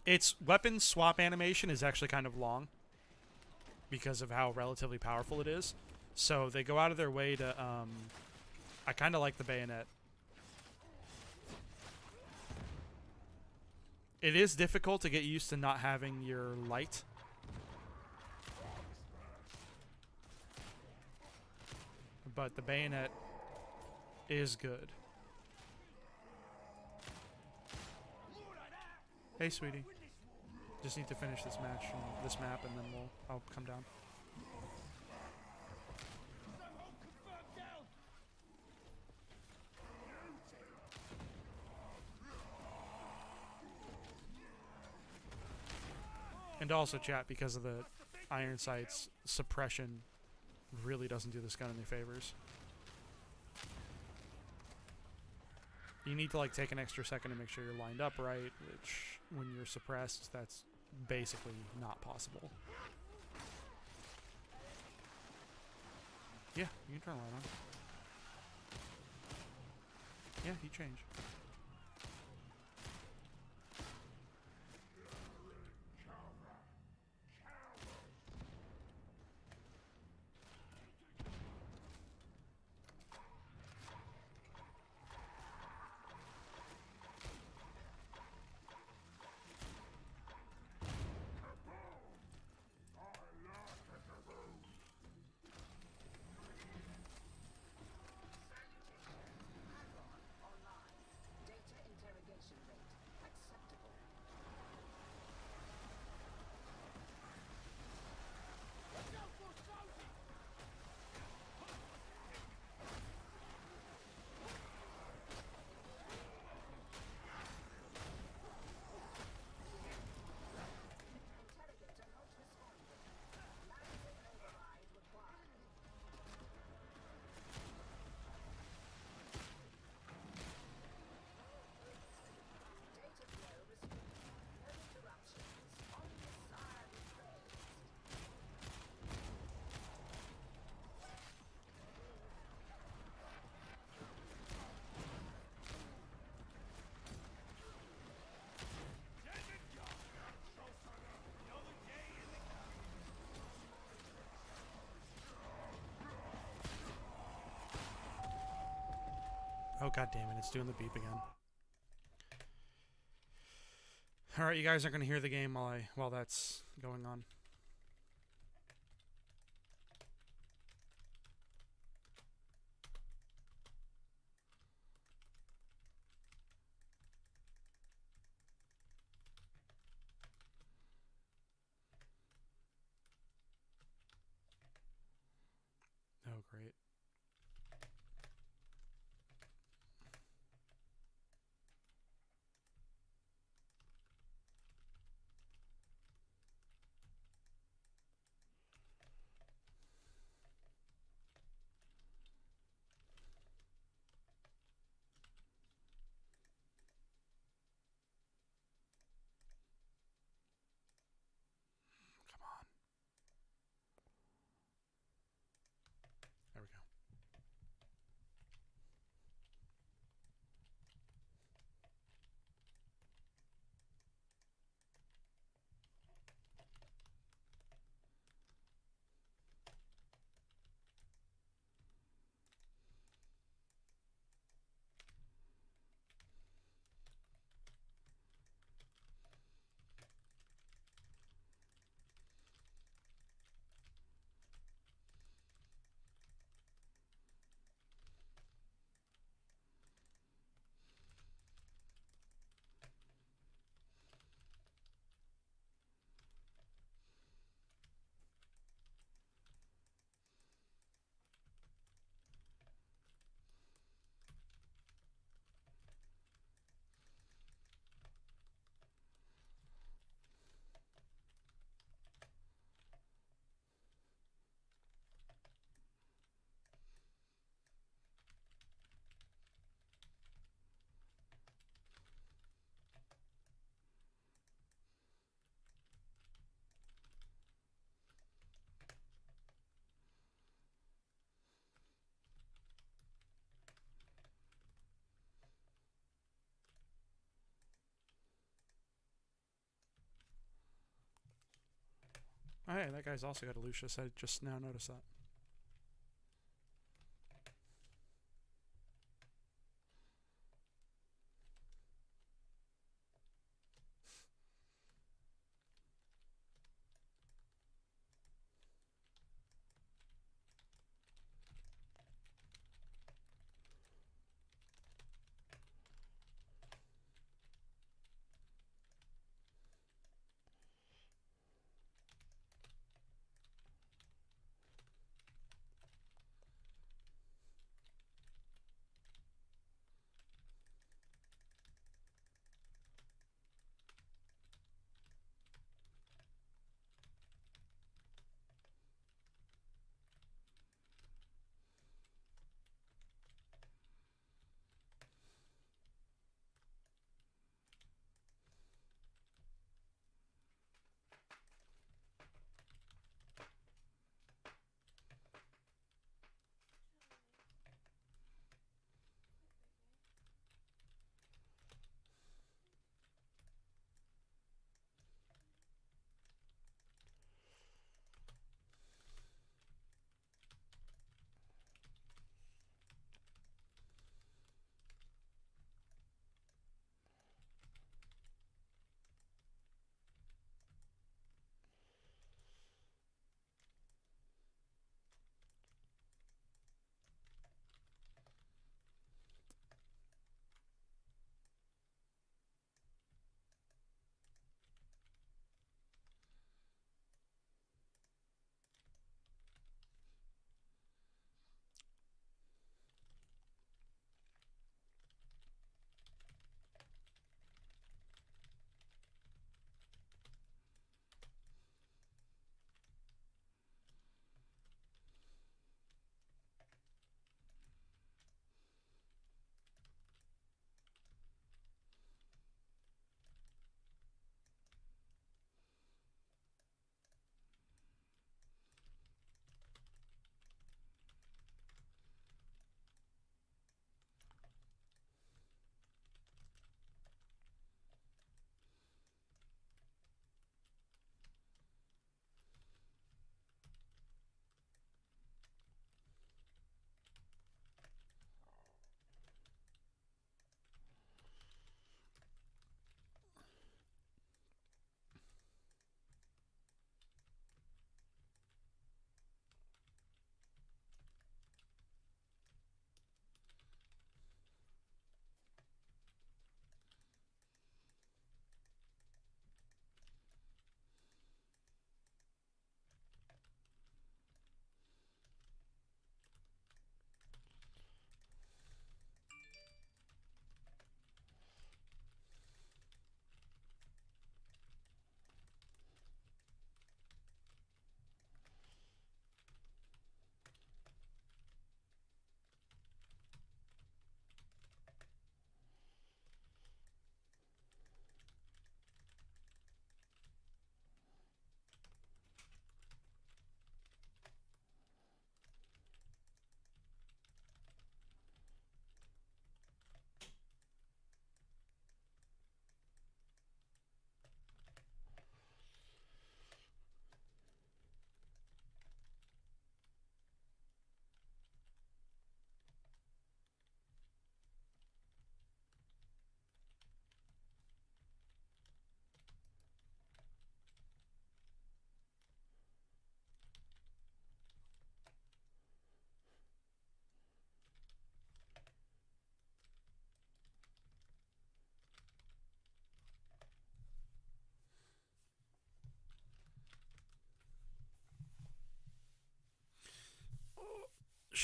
Its weapon swap animation is actually kind of long because of how relatively powerful it is. So they go out of their way to, I kind of like the bayonet. It is difficult to get used to not having your light. But the bayonet is good. Hey, sweetie. Just need to finish this match and this map, and then I'll come down. And also, chat, because of the iron sights, suppression really doesn't do this gun any favors. You need to like take an extra second to make sure you're lined up right, which when you're suppressed, that's basically not possible. Yeah, you can turn the light on. Yeah, he changed. Oh, god damn it, it's doing the beep again. Alright, you guys aren't going to hear the game while that's going on. Oh, great. Come on. There we go. Oh, hey, that guy's also got a Lucius. I just now noticed that.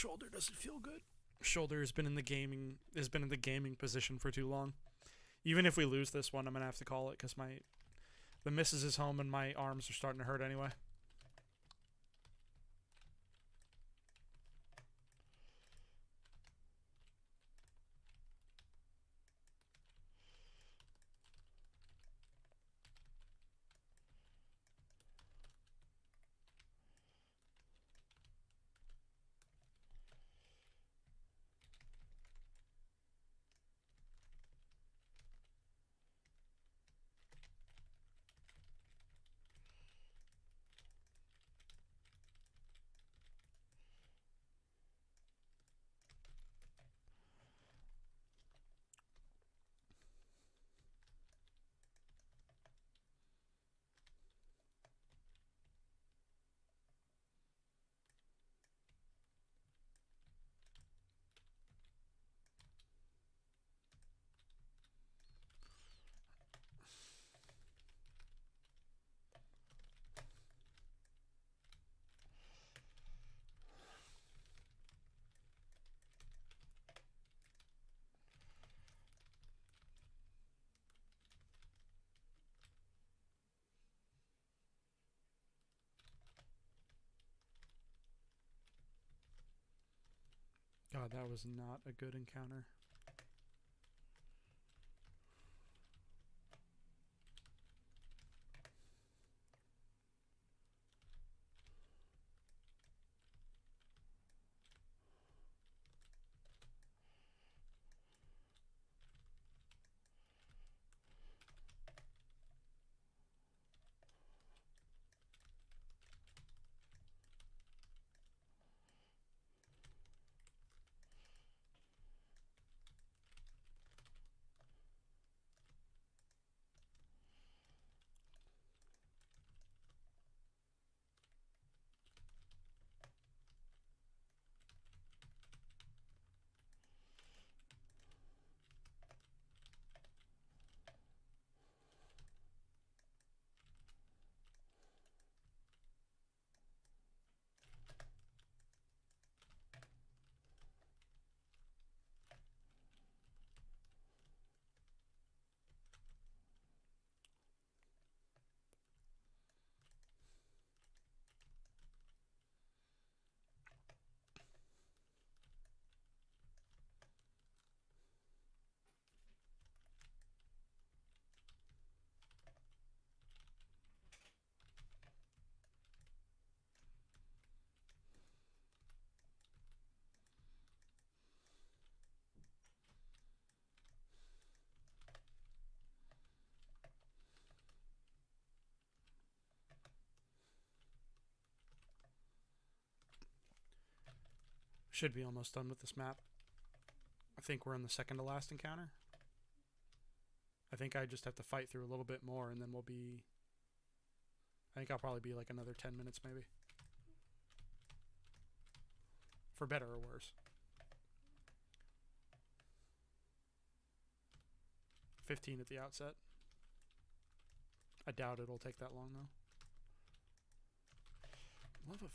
shoulder doesn't feel good. Shoulder has been in the gaming position for too long. Even if we lose this one, I'm gonna have to call it because the missus is home and my arms are starting to hurt anyway. God, that was not a good encounter. Should be almost done with this map. I think we're in the second to last encounter. I think I just have to fight through a little bit more and then we'll be... I think I'll probably be like another 10 minutes maybe. For better or worse. 15 at the outset. I doubt it'll take that long though. Love of...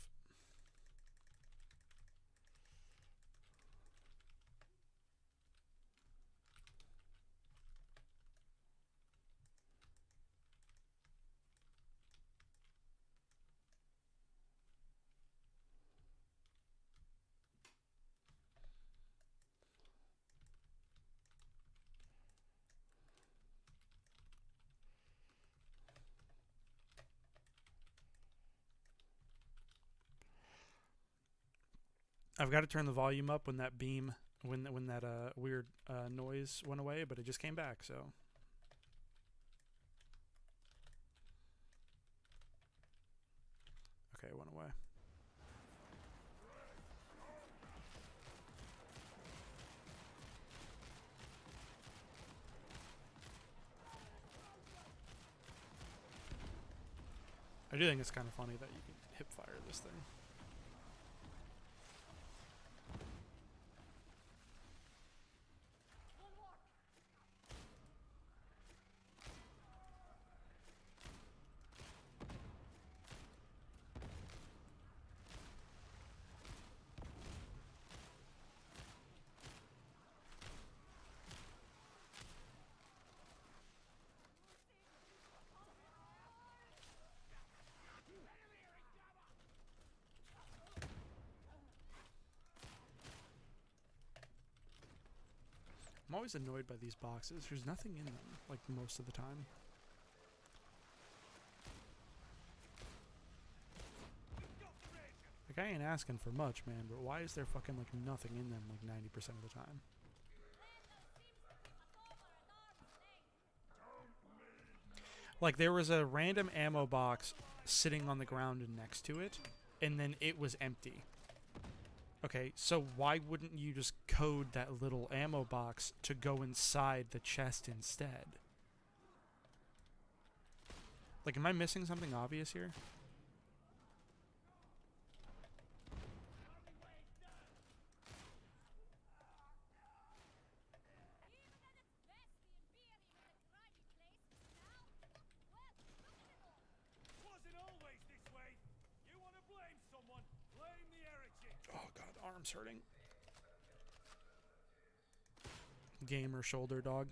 I've got to turn the volume up when that beam, when that weird noise went away, but it just came back, so. Okay, it went away. I do think it's kind of funny that you can hip fire this thing. always annoyed by these boxes. There's nothing in them, like, most of the time. Like, I ain't asking for much, man, but why is there fucking, like, nothing in them, like, 90% of the time? Like, there was a random ammo box sitting on the ground next to it, and then it was empty. Okay, so why wouldn't you just code that little ammo box to go inside the chest instead? Like, am I missing something obvious here? Wasn't always this way. You want to blame someone? Blame the heretic. Oh god, arm's hurting. Gamer shoulder dog.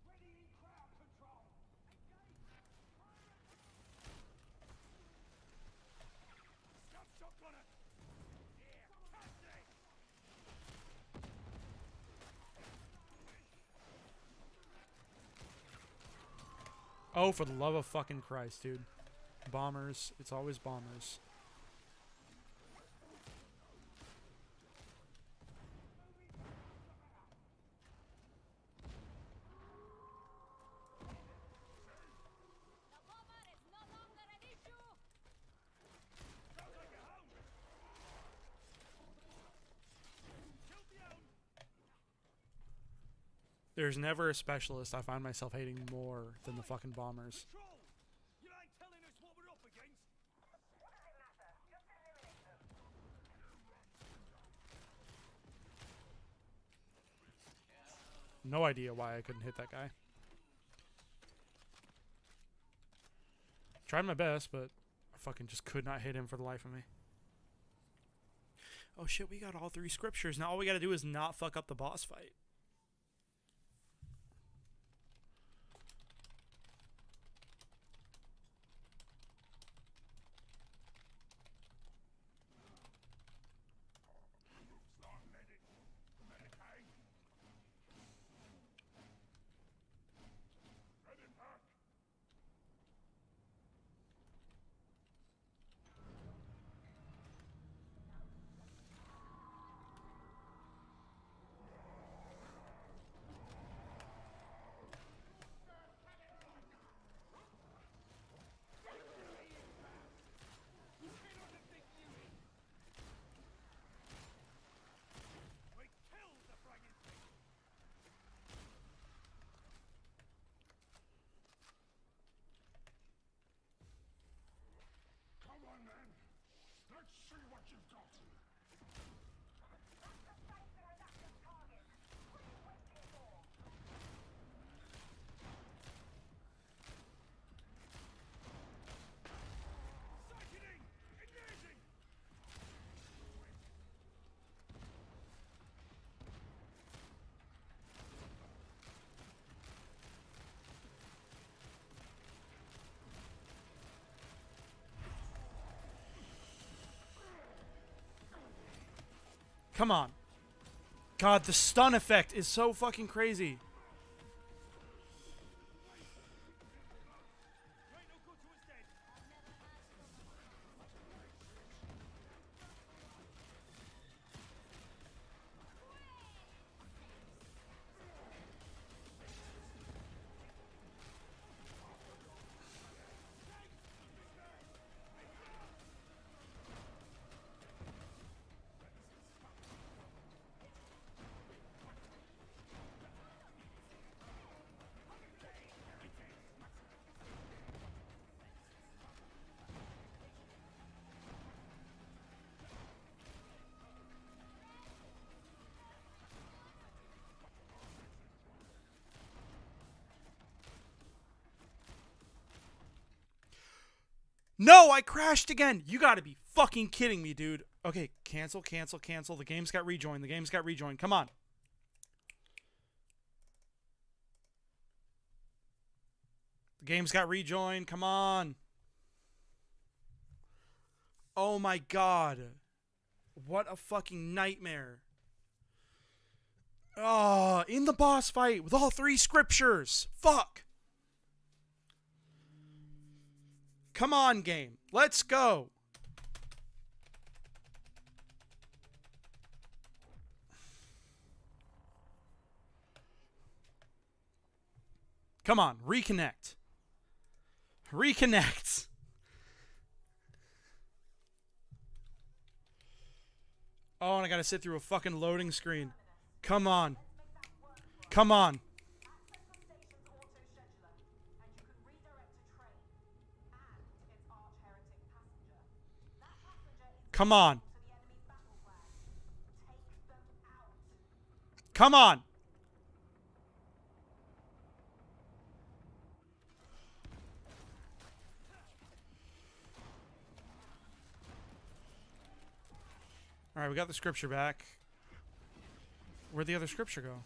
Ready in crowd control. Stop shotgunner. Yeah, catch it. Oh, for the love of fucking Christ, dude. Bombers. It's always bombers. The bomber is no longer an issue. Sounds like a hound. Kill the hound. There's never a specialist I find myself hating more than the fucking bombers. Control. You ain't telling us what we're up against. What does it matter? Just eliminate them. No idea why I couldn't hit that guy. Tried my best, but I fucking just could not hit him for the life of me. Oh shit, we got all 3 scriptures. Now all we gotta do is not fuck up the boss fight. We killed the friggin' thing. Come on, then. Let's see what you've got. That's the safe and adaptive target. What are you waiting for? Sickening! Engaging! Come on. God, the stun effect is so fucking crazy. You ain't no good to us dead. No, I crashed again. You gotta be fucking kidding me, dude. Okay, cancel, cancel, cancel. The game's got rejoined. The game's got rejoined. Come on. The game's got rejoined. Come on. Oh my god. What a fucking nightmare. Oh, in the boss fight with all 3 scriptures. Fuck. Come on, game. Let's go. Come on, reconnect. Reconnect. Oh, and I gotta sit through a fucking loading screen. Come on. Come on. Come on. Come on. Alright, we got the scripture back. Where'd the other scripture go?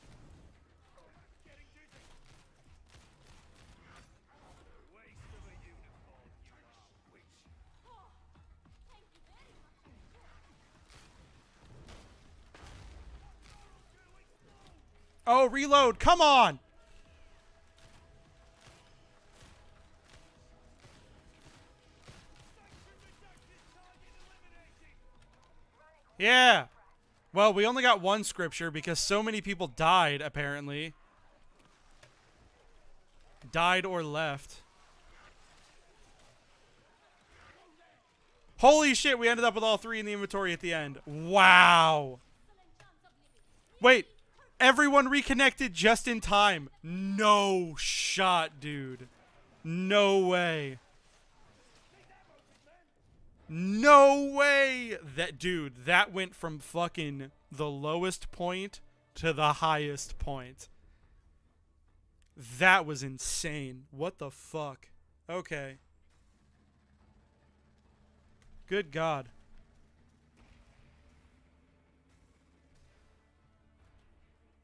Oh, reload. Come on. Yeah. Well, we only got 1 scripture because so many people died, apparently. Died or left. Holy shit, we ended up with all 3 in the inventory at the end. Wow. Wait, everyone reconnected just in time. No shot, dude. No way. No way. That dude, that went from fucking the lowest point to the highest point. That was insane. What the fuck? Okay. Good God.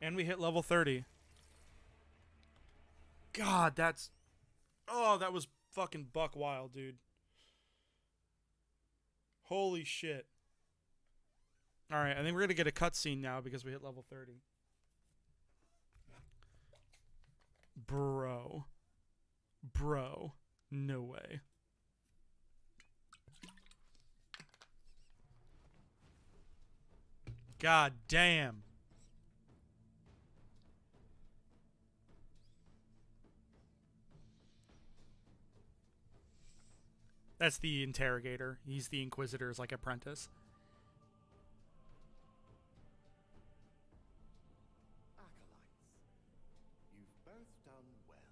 And we hit level 30. God, that's... Oh, that was fucking buck wild, dude. Holy shit. Alright, I think we're going to get a cutscene now because we hit level 30. Bro. Bro. No way. God damn. That's the interrogator. He's the Inquisitor's like apprentice. Acolytes, you've both done well.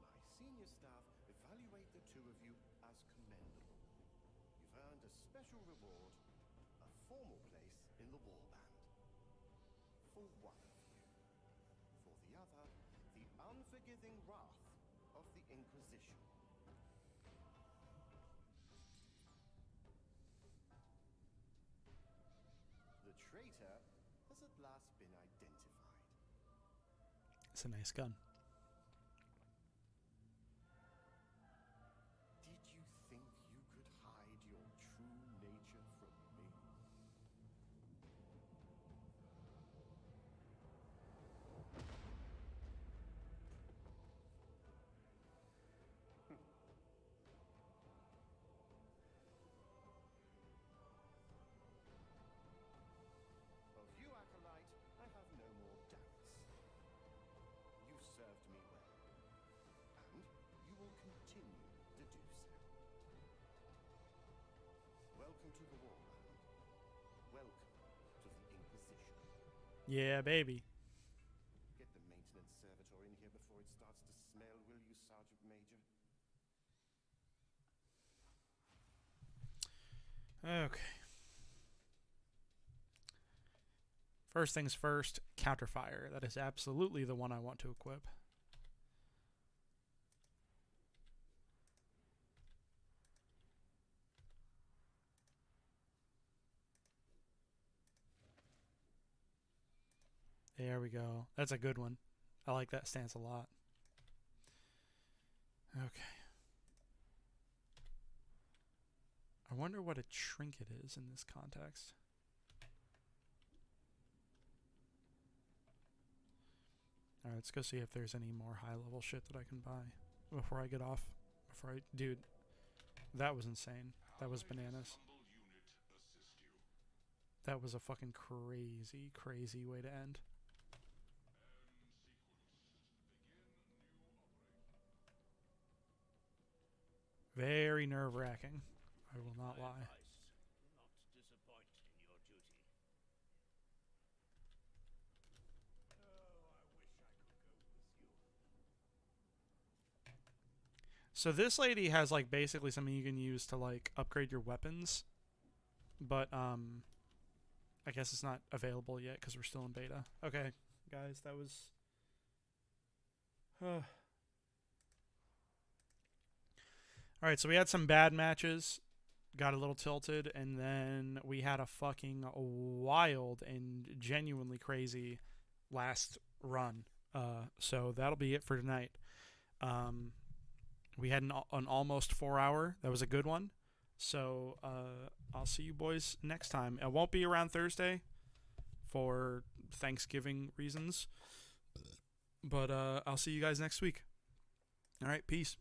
My senior staff evaluate the 2 of you as commendable. You've earned a special reward, a formal place in the warband. For one of you. For the other, the unforgiving wrath of the Inquisition. The traitor has at last been identified. It's a nice gun. Did you think you could hide your true nature from me? Of you, Acolyte, I have no more doubts. You've served me well, and you will continue to do so. Welcome to the Warband. Welcome to the Inquisition. Yeah, baby. Get the maintenance servitor in here before it starts to smell, will you, Sergeant Major? Okay. First things first, counterfire. That is absolutely the one I want to equip. There we go. That's a good one. I like that stance a lot. Okay. I wonder what a trinket is in this context. Alright, let's go see if there's any more high-level shit that I can buy before I get off. Dude, that was insane. That was bananas. That was a fucking crazy, crazy way to end. Very nerve-wracking. I will not lie. Not disappoint in your duty. Oh, I wish I could go with you. So this lady has like basically something you can use to like upgrade your weapons, but I guess it's not available yet because we're still in beta. Okay, guys, that was. All right, so we had some bad matches, got a little tilted, and then we had a fucking wild and genuinely crazy last run. So that'll be it for tonight. We had an almost 4 hour. That was a good one. So I'll see you boys next time. It won't be around Thursday for Thanksgiving reasons. But I'll see you guys next week. All right, peace.